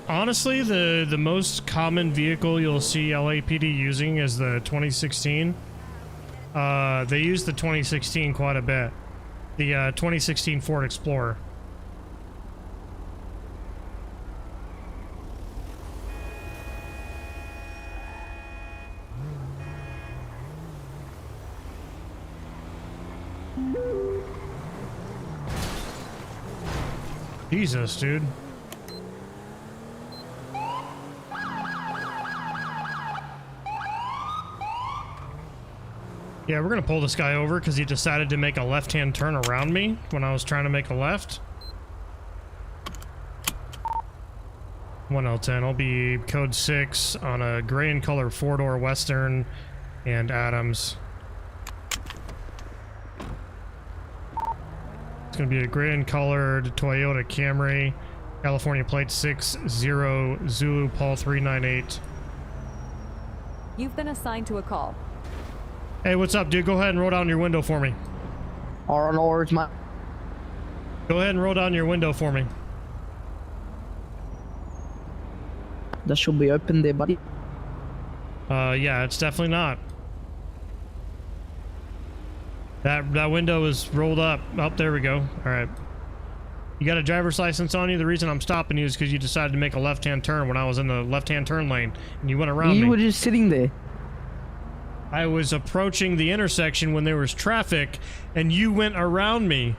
Honestly, the most common vehicle you'll see LAPD using is the 2016. They use the 2016 quite a bit. The 2016 Ford Explorer. Jesus, dude. Yeah, we're gonna pull this guy over because he decided to make a left-hand turn around me when I was trying to make a left. 1L10, I'll be code 6 on a gray and color 4-door Western and Adams. It's gonna be a gray and colored Toyota Camry, California plate 60 Zulu Paul 398. You've been assigned to a call. Hey, what's up, dude? Go ahead and roll down your window for me. Alright, no worries, man. Go ahead and roll down your window for me. That should be open there, buddy. Yeah, it's definitely not. That window is rolled up. Oh, there we go. All right. You got a driver's license on you? The reason I'm stopping you is because you decided to make a left-hand turn when I was in the left-hand turn lane, and you went around me. You were just sitting there. I was approaching the intersection when there was traffic, and you went around me.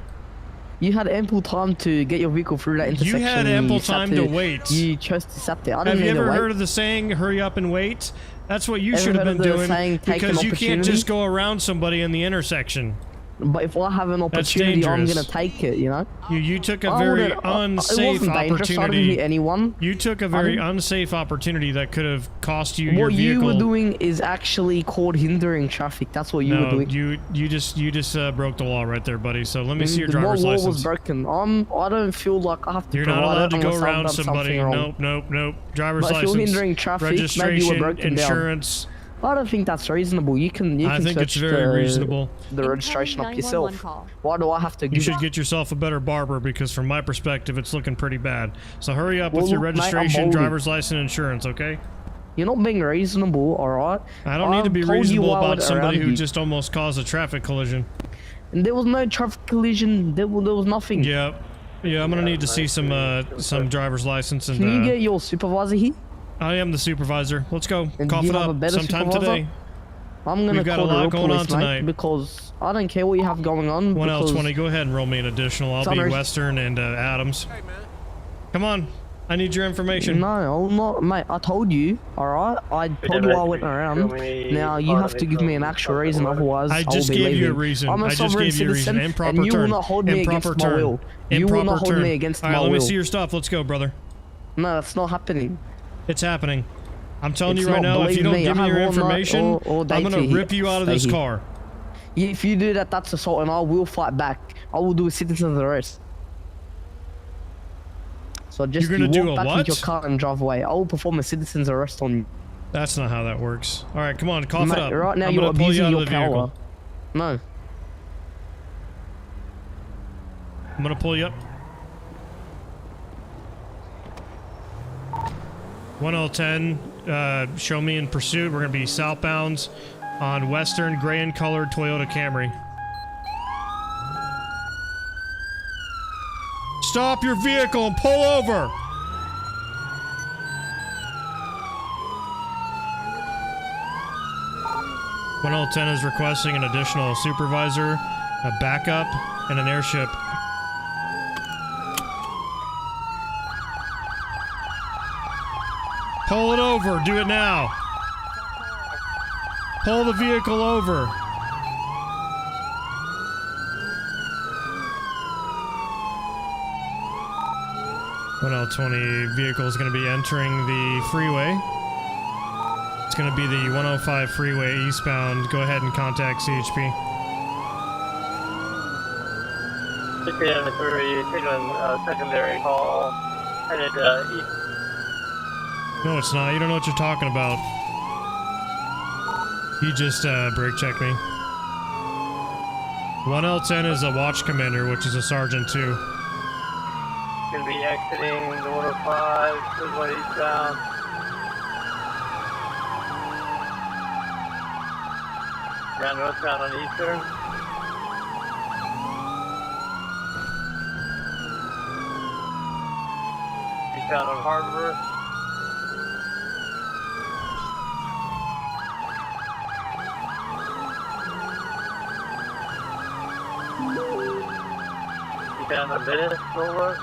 You had ample time to get your vehicle through that intersection. You had ample time to wait. You chose to sit there. I Have didn't you need to ever wait. heard of the saying, hurry up and wait? That's what you Ever should have heard been of the doing, saying, take an because you can't opportunity? just go around somebody in the intersection. But if I have an That's opportunity, I'm dangerous. gonna take it, you know? You took a I very wouldn't- it unsafe wasn't dangerous. I didn't opportunity. hit anyone. You took a I very didn't- unsafe opportunity that could have cost you your What you vehicle. were doing is actually called hindering traffic. That's what you were doing. you just broke the law right there, buddy. So let me see your What driver's law license. was broken? I don't feel like I have to You're not provide allowed it to go unless I've around done somebody. something wrong. Nope. Driver's But if license, you're hindering traffic, maybe you were registration, broken down. insurance. I don't think that's reasonable. You can I think it's search very the, reasonable. the registration up yourself. Why do I have to? You should get yourself a better barber, because from my perspective, it's looking pretty bad. So hurry up with your look, mate, I'm registration, holding. driver's license, insurance, okay? You're not being reasonable, alright? I don't need to be told you reasonable why I about went somebody around who you. just almost caused a traffic collision. And there was no traffic collision. There was nothing. Yeah, I'm gonna need to see some driver's license and. Can you get your supervisor here? I am the supervisor. Let's go. And Cough do it you have a up better sometime supervisor? today. I'm gonna We've got call a the lot real going on police, mate, tonight. because I don't care what you have going on. 1L20, go ahead and roll me an additional. I'll It's be under- Western and Adams. Come on, I need your information. No, I'm not, mate. I told you, alright? I told you I went around. Now you have to give me an actual reason, otherwise I just I'll be gave leaving. you a reason. I'm a I just sovereign gave you a reason. citizen, Improper and you turn. will not hold me Improper against turn. my will. You will Improper not hold turn. me against All right, my let will. me see your stuff. Let's go, brother. No, that's not happening. It's happening. I'm telling It's you right not, now, if you believe don't me, give me I your have all night information, all day I'm gonna to rip you out of stay this here. car. If you do that, that's assault, and I will fight back. I will do a citizen's arrest. So just You're gonna you do walk a back what? into your car and drive away. I will perform a citizen's arrest on you. That's not how that works. All right, come on, cough Mate, it up. right now I'm you're gonna pull you abusing out your of the power. vehicle. No. I'm gonna pull you up. 1L10, show me in pursuit. We're gonna be southbound on Western, gray and colored Toyota Camry. Stop your vehicle and pull over. One L10 is requesting an additional supervisor, a backup, and an airship. Pull it over. Do it now. Pull the vehicle over. One L20 vehicle is going to be entering the freeway. It's going to be the 105 freeway eastbound. Go ahead and contact CHP. 683, taking a secondary call, headed east. No, it's not. You don't know what you're talking about. You just brake checked me. 1L10 is a watch commander, which is a sergeant too. Gonna be exiting the 105, going eastbound. Down northbound on Eastern. Eastbound on Harbor. Eastbound on Venice, over.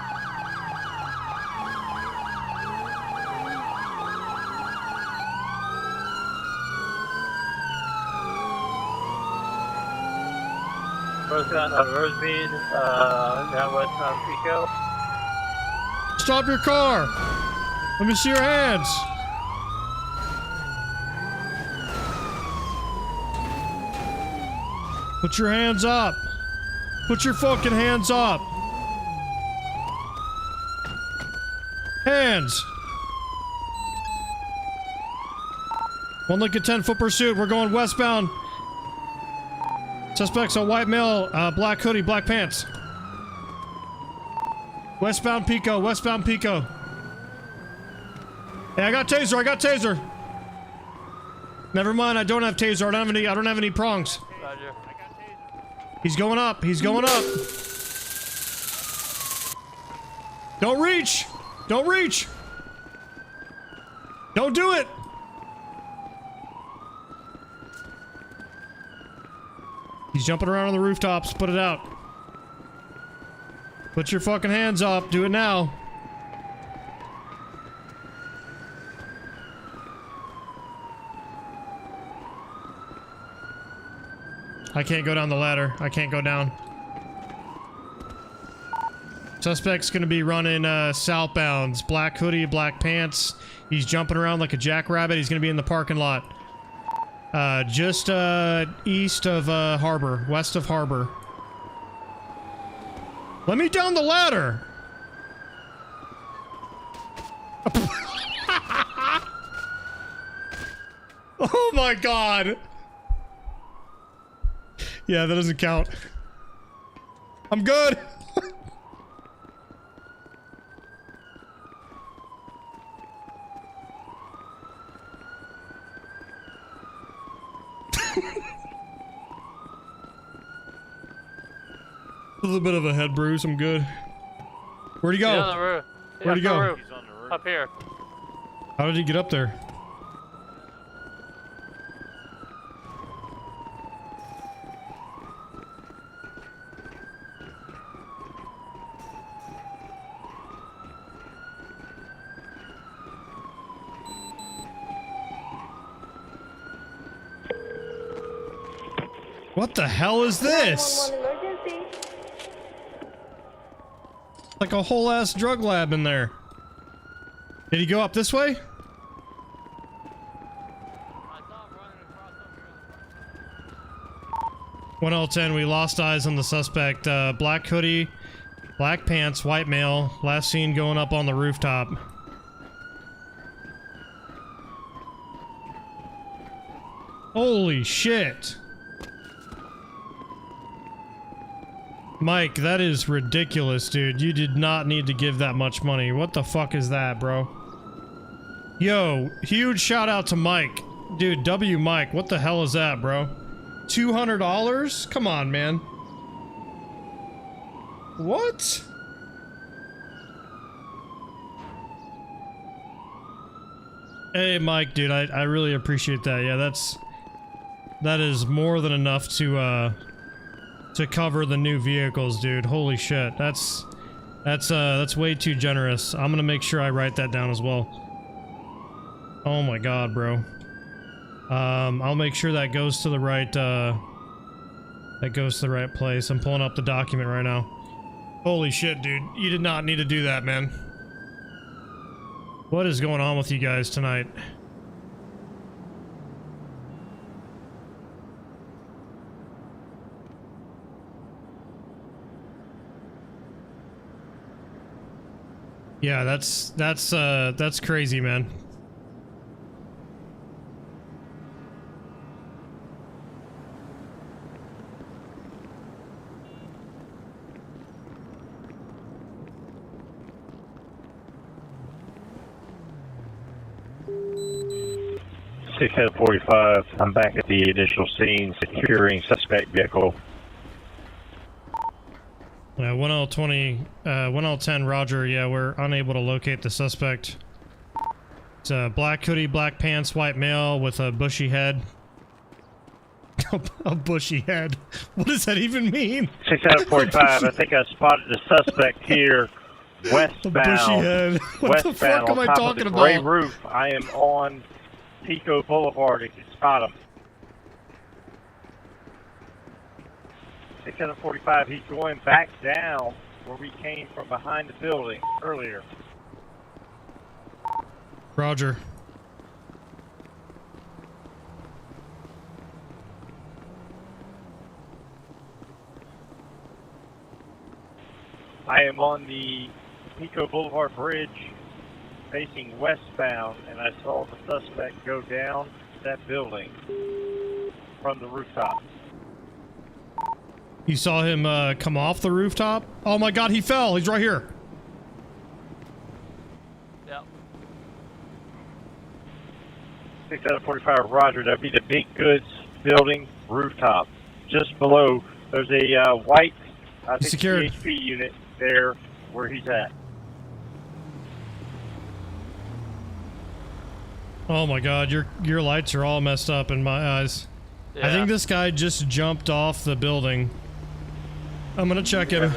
Northbound on Rosemead, now westbound Pico. Stop your car! Let me see your hands! Put your hands up! Put your fucking hands up! Hands! One Lincoln 10-foot pursuit. We're going westbound. Suspects a white male, black hoodie, black pants. Westbound Pico, westbound Pico. Hey, I got taser. Never mind, I don't have taser. I don't have any prongs. Roger. He's going up. Don't reach! Don't reach! Don't do it! He's jumping around on the rooftops. Put it out. Put your fucking hands up. Do it now. I can't go down the ladder. I can't go down. Suspect's gonna be running southbounds. Black hoodie, black pants. He's jumping around like a jackrabbit. He's gonna be in the parking lot. Just east of Harbor. West of Harbor. Let me down the ladder! Oh my god! Yeah, that doesn't count. I'm good! A little bit of a head bruise, I'm good. Where'd he go? He's on the roof. Where'd he go? He's on the roof. Up here. How did he get up there? What the hell is this? Like a whole ass drug lab in there. Did he go up this way? One L10, we lost eyes on the suspect. Black hoodie, black pants, white male. Last seen going up on the rooftop. Holy shit. Mike, that is ridiculous, dude. You did not need to give that much money. What the fuck is that, bro? Yo, huge shout out to Mike. Dude, W Mike, what the hell is that, bro? $200? Come on, man. What? Hey, Mike, dude, I really appreciate that. Yeah, that is more than enough to cover the new vehicles, dude. Holy shit. That's way too generous. I'm gonna make sure I write that down as well. Oh my god, bro. I'll make sure that goes to the right, place. I'm pulling up the document right now. Holy shit, dude. You did not need to do that, man. What is going on with you guys tonight? Yeah, that's crazy, man. Six 45. I'm back at the initial scene, securing suspect vehicle. 1L20, 1L10, Roger. Yeah, we're unable to locate the suspect. It's a black hoodie, black pants, white male with a bushy head. A bushy head. What does that even mean? 6 45. I think I spotted the suspect here, westbound. A bushy head. What the fuck am I talking about? Gray roof. I am on Pico Boulevard. You can spot him. 645, he's going back down where we came from behind the building earlier. Roger. I am on the Pico Boulevard Bridge facing westbound, and I saw the suspect go down that building from the rooftop. You saw him come off the rooftop? Oh my god, he fell! He's right here! Yep. 6 out of 45, Roger. That'd be the Big Goods building rooftop. Just below, there's a white, I think, secured. CHP unit there where he's at. Oh my god, your lights are all messed up in my eyes. I Yeah. think this guy just jumped off the building. I'm gonna check him.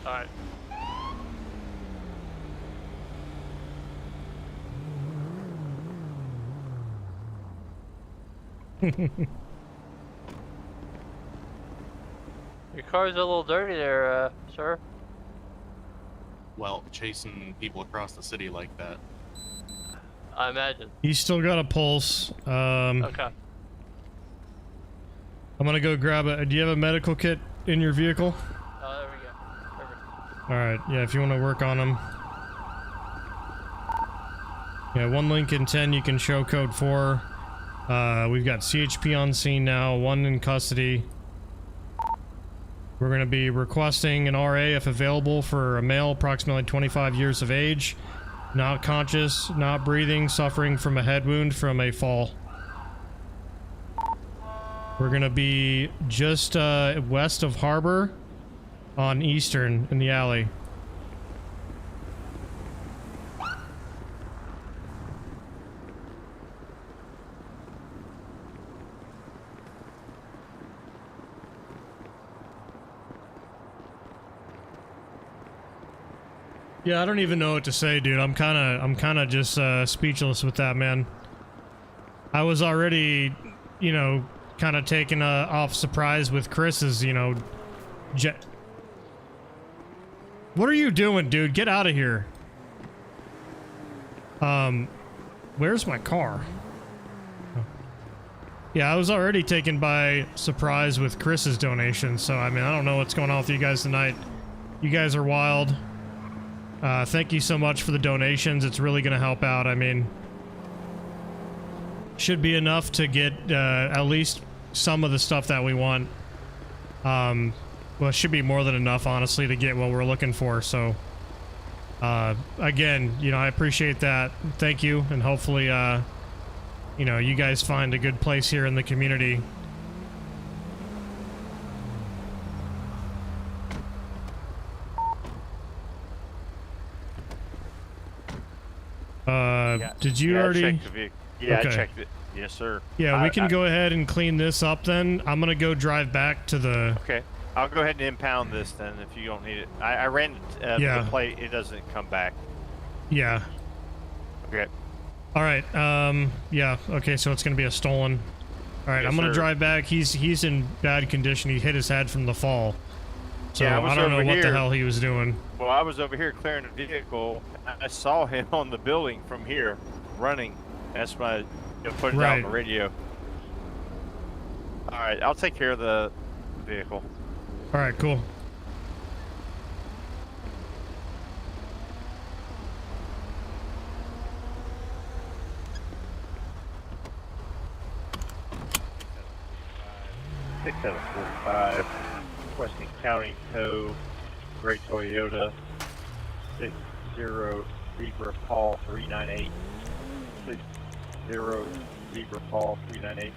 Alright. Your car's a little dirty there, sir. Well, chasing people across the city like that. I imagine. He's still got a pulse. Okay. I'm gonna go grab a. Do you have a medical kit in your vehicle? Oh, there we go. Perfect. Alright, yeah, if you want to work on him. Yeah, 1 Lincoln 10, you can show code 4. We've got CHP on scene now, 1 in custody. We're going to be requesting an RA if available for a male approximately 25 years of age, not conscious, not breathing, suffering from a head wound from a fall. We're going to be just west of Harbor on Eastern in the alley. Yeah, I don't even know what to say, dude. I'm kind of just speechless with that, man. I was already, you know, kind of taken off surprise with Chris's, you know, What are you doing, dude? Get out of here. Where's my car? Yeah, I was already taken by surprise with Chris's donation, so I mean, I don't know what's going on with you guys tonight. You guys are wild. Thank you so much for the donations. It's really going to help out. I mean, should be enough to get at least some of the stuff that we want. Well, it should be more than enough, honestly, to get what we're looking for. So, again, you know, I appreciate that. Thank you, and hopefully, you know, you guys find a good place here in the community. Did you already? I checked the vehicle. Yeah, Okay. I checked it. Yes, sir. Yeah, we can go ahead and clean this up then. I'm gonna go drive back to the... Okay. I'll go ahead and impound this then if you don't need it. I ran Yeah. the plate. It doesn't come back. Yeah. Okay. Alright, yeah, okay, so it's gonna be a stolen. Alright, Yes, I'm gonna sir. drive back. He's in bad condition. He hit his head from the fall. So Yeah, I was I don't know over what the here. hell he was doing. Well, I was over here clearing the vehicle. I saw him on the building from here, running. That's why I put it out on the Right. radio. All right, I'll take care of the vehicle. Alright, cool. Six 745, Weston County Tow, Great Toyota, 60 Zebra Paul 398, 60 Zebra Paul 398.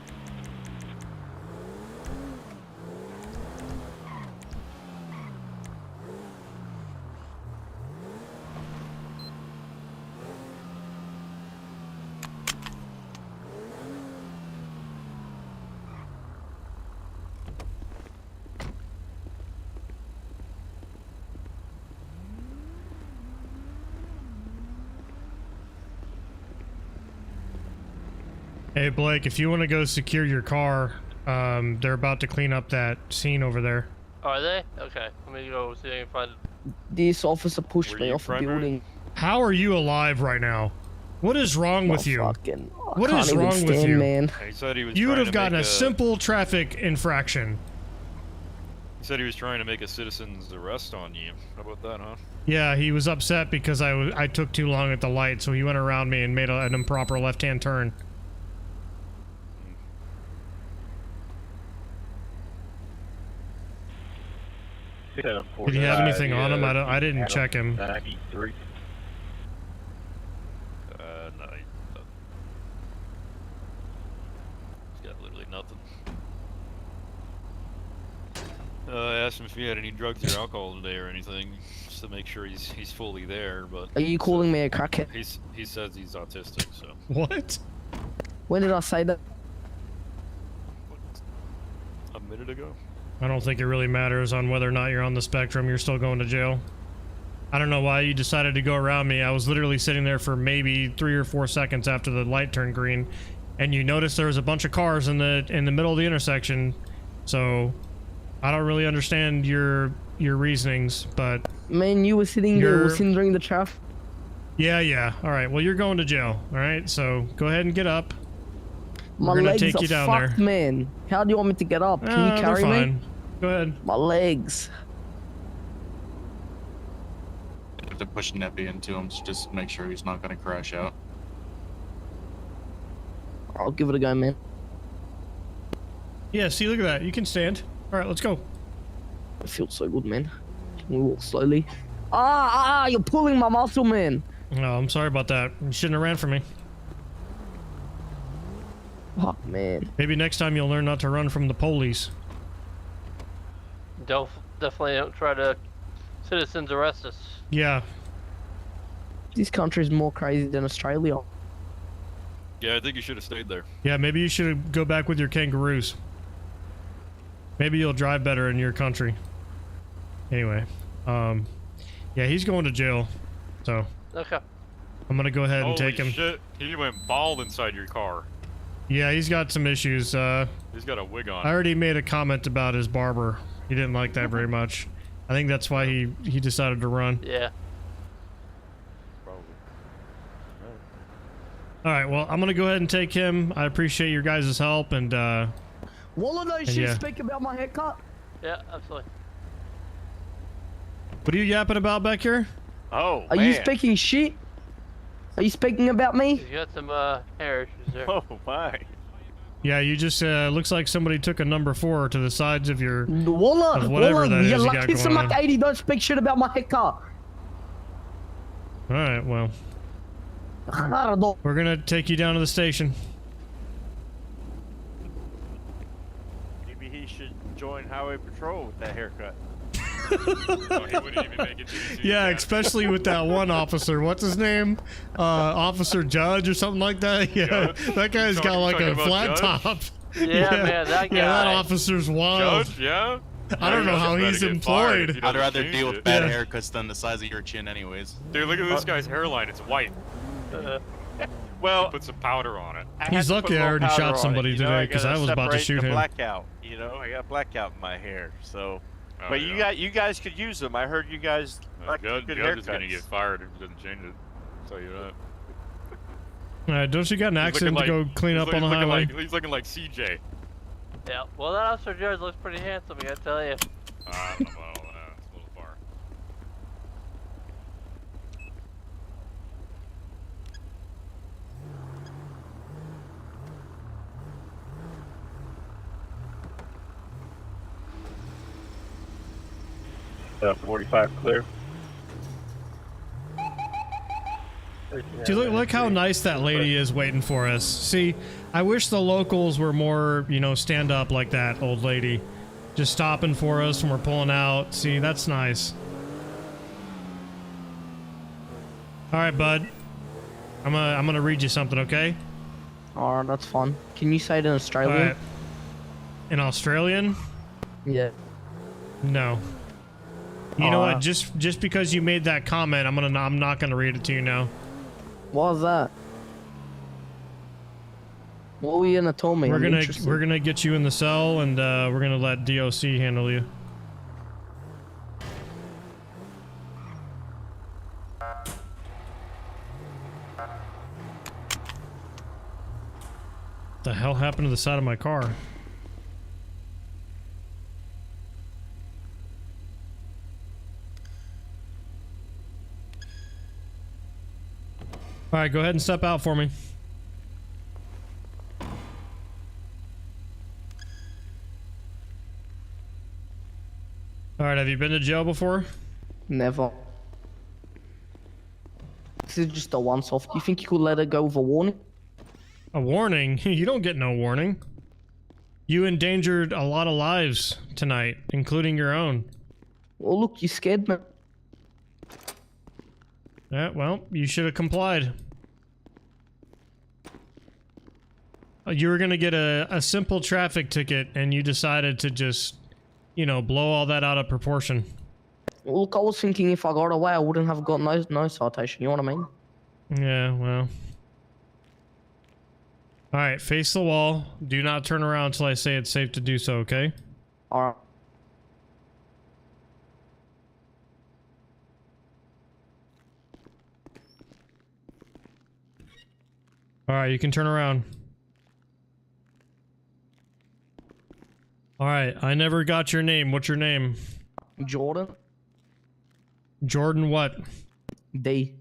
Hey, Blake, if you want to go secure your car, they're about to clean up that scene over there. Are they? Okay. Let me go see if I can find. This officer pushed me off the building. How are you alive right now? What is wrong with you? Fucking, What can't is even wrong with stand, you? man. He said he was You would trying have to gotten make a simple traffic infraction. He said he was trying to make a citizen's arrest on you. How about that, huh? Yeah, he was upset because I took too long at the light, so he went around me and made an improper left-hand turn. Did he have anything on him? I didn't check him. 93. No, he's got literally nothing. I asked him if he had any drugs or alcohol today or anything, just to make sure he's fully there. But Are you calling me a crackhead? he says he's autistic. So What? When did I say that? a minute ago. I don't think it really matters on whether or not you're on the spectrum. You're still going to jail. I don't know why you decided to go around me. I was literally sitting there for maybe 3 or 4 seconds after the light turned green, and you noticed there was a bunch of cars in the middle of the intersection. So I don't really understand your reasonings, but Man, you were sitting there listening during the traffic. yeah. All right. Well, you're going to jail. All right. So go ahead and get up. My We're gonna legs take are you down fucked, there. man. How do you want me to get up? Can you They're carry fine. me? Go ahead. My legs. If they're pushing Neppy into him, so just make sure he's not going to crash out. I'll give it a go, man. Yeah. See, look at that. You can stand. All right. Let's go. It feels so good, man. Can we walk slowly? You're pulling my muscle, man. Oh, I'm sorry about that. You shouldn't have ran from me. Fuck, man. Maybe next time you'll learn not to run from the police. Definitely don't try to citizens arrest us. Yeah. This country is more crazy than Australia. Yeah, I think you should have stayed there. Yeah, maybe you should go back with your kangaroos. Maybe you'll drive better in your country. Anyway, yeah, he's going to jail, so. Okay. I'm gonna go ahead and take him. Shit, he went bald inside your car. Yeah, he's got some issues. He's got a wig on. I already made a comment about his barber. He didn't like that very much. I think that's why he decided to run. Yeah. All right, well, I'm gonna go ahead and take him. I appreciate your guys' help, and What are those And shit yeah. speak about my haircut? Yeah, absolutely. what are you yapping about back here? Oh, Are you speaking shit? Are you speaking about me? You got some hair issues there. Oh my. Yeah, you just looks like somebody took a number 4 to the sides of your Wallah, of whatever that is you're you got lucky going some on. like 80 don't speak shit about my haircut. All right, well, we're gonna take you down to the station. Maybe he should join Highway Patrol with that haircut. Oh, he wouldn't even make it to the Yeah, especially with that one officer. What's his name? Officer Judge or something like that. Yeah, that guy's got like a talking flat about top. Yeah, man, that guy. Yeah, that officer's wild. Judge, yeah? I don't know how he's employed. I'd rather deal with bad Yeah. haircuts than the size of your chin anyways. Dude, look at this guy's hairline. It's white. Well, Put some powder on it. I He's had to lucky put a I little already powder shot on it, somebody you know, today, 'cause gotta I was about to separate shoot the him. Blackout, you know, I got blackout in my hair, so. Oh, But yeah. you guys could use them. I heard you guys like Judge, good Judge is gonna haircuts. get fired if he doesn't change it. I'll tell you that. Don't you got an He's accident to looking go clean he's up on the looking highway? he's looking like CJ. Yeah. Well, that officer Judge looks pretty handsome. I gotta tell you. I don't know about all that. It's a little far. 45 clear. See, look how nice that lady is waiting for us. See, I wish the locals were more, you know, stand up like that old lady. Just stopping for us when we're pulling out. See, that's nice. All right, bud. I'm gonna read you something, okay? Alright, that's fun. Can you say it in All Australian? right. In Australian? Yeah. No. You know Alright. what? Just because you made that comment, I'm not gonna read it to you now. What was that? What were you gonna tell me? We're I'm gonna interested. get you in the cell, and we're gonna let DOC handle you. The hell happened to the side of my car? All right, go ahead and step out for me. All right, have you been to jail before? Never. This is just a once-off. Do you think you could let her go with a warning? A warning? You don't get no warning. You endangered a lot of lives tonight, including your own. Well, look, you scared me. Yeah, well, you should have complied. You were gonna get a simple traffic ticket, and you decided to just, you know, blow all that out of proportion. Well, look, I was thinking if I got away, I wouldn't have got no citation. You know what I mean? Yeah, well. Alright, face the wall. Do not turn around until I say it's safe to do so, okay? Alright. Alright, you can turn around. Alright, I never got your name. What's your name? Jordan. Jordan what? D.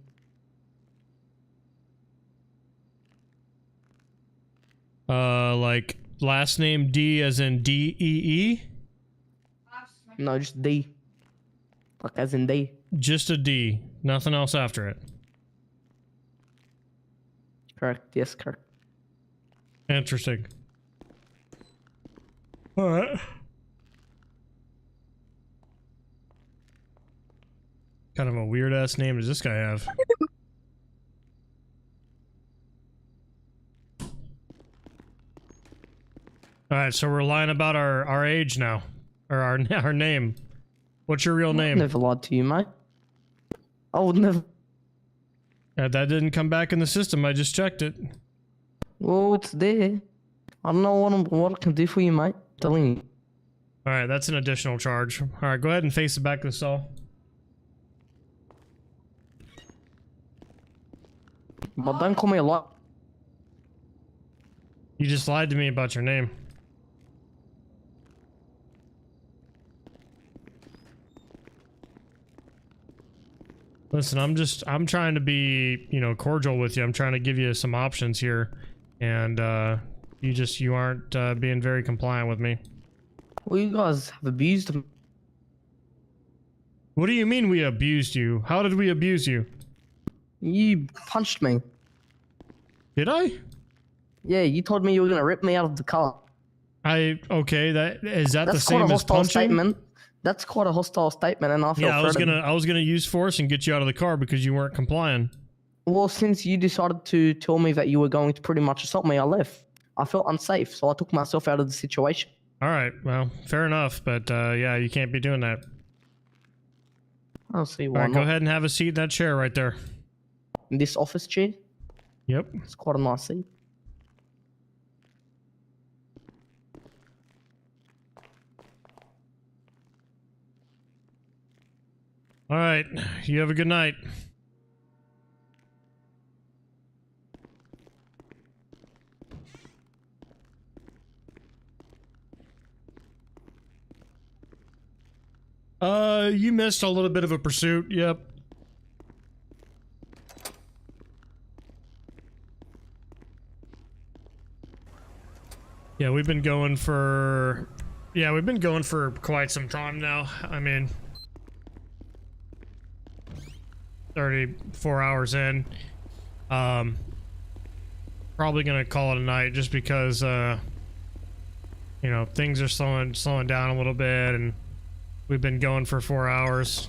Like last name D as in D-E-E? No, just D. Like as in D. Just a D. Nothing else after it. Correct. Yes, correct. Interesting. Alright. Kind of a weird ass name does this guy have? Alright, so we're lying about our age now. Or our name. What's your real name? I never lied to you, mate. I would never. Yeah, that didn't come back in the system. I just checked it. Well, it's there. I don't know what I can do for you, mate. I'm telling you. Alright, that's an additional charge. Alright, go ahead and face the back of the cell. But don't call me a liar. You just lied to me about your name. Listen, I'm trying to be, you know, cordial with you. I'm trying to give you some options here. And, you aren't, being very compliant with me. Well, you guys have abused him. What do you mean we abused you? How did we abuse you? You punched me. Did I? Yeah, you told me you were gonna rip me out of the car. Okay, that's the same as hostile punching? statement. That's quite a hostile statement, and I feel threatened. I was gonna use force and get you out of the car because you weren't complying. Well, since you decided to tell me that you were going to pretty much assault me, I left. I felt unsafe, so I took myself out of the situation. All right, well, fair enough, but yeah, you can't be doing that. I'll see All why right, not. go ahead and have a seat in that chair right there. In this office chair? Yep. It's quite a nice seat. All right, you have a good night. You missed a little bit of a pursuit, yep. Yeah, we've been going for quite some time now. I mean, 34 hours in. Probably gonna call it a night just because, you know, things are slowing down a little bit, and we've been going for 4 hours.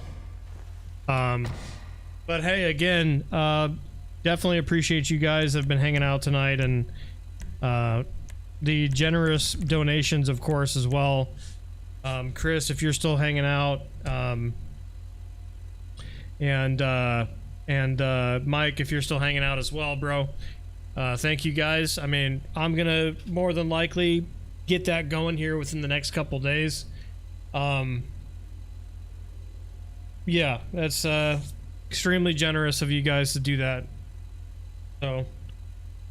But hey, again, definitely appreciate you guys that have been hanging out tonight, and the generous donations, of course, as well. Chris, if you're still hanging out, and Mike, if you're still hanging out as well, bro. Thank you guys. I mean, I'm gonna more than likely get that going here within the next couple days. Yeah, that's extremely generous of you guys to do that. So,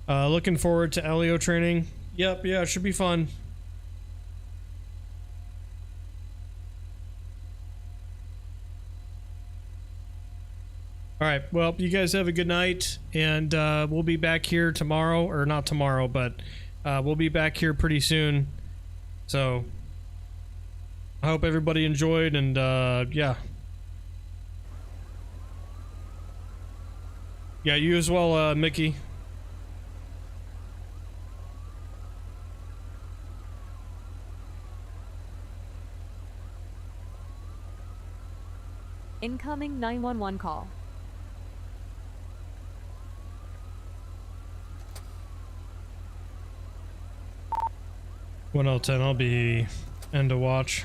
looking forward to LEO training. Yep, yeah, it should be fun. Alright, well, you guys have a good night, and we'll be back here tomorrow, or not tomorrow, but we'll be back here pretty soon. So, I hope everybody enjoyed, and yeah. Yeah, you as well, Mickey. Incoming 911 call. 1010, I'll be end of watch.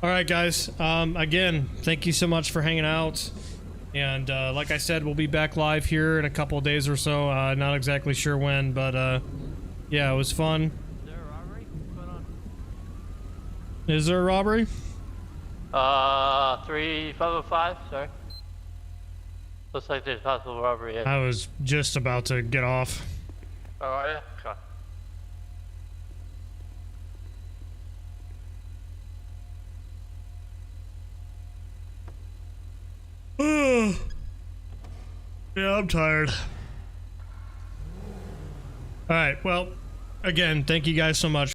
All right, guys. Again, thank you so much for hanging out. And like I said, we'll be back live here in a couple of days or so. Not exactly sure when, but yeah, it was fun. Is there a robbery? 3505, sorry. Looks like there's possible robbery. Yeah. I was just about to get off. Oh, are you? Okay. Yeah, I'm tired. All right, well, again, thank you guys so much.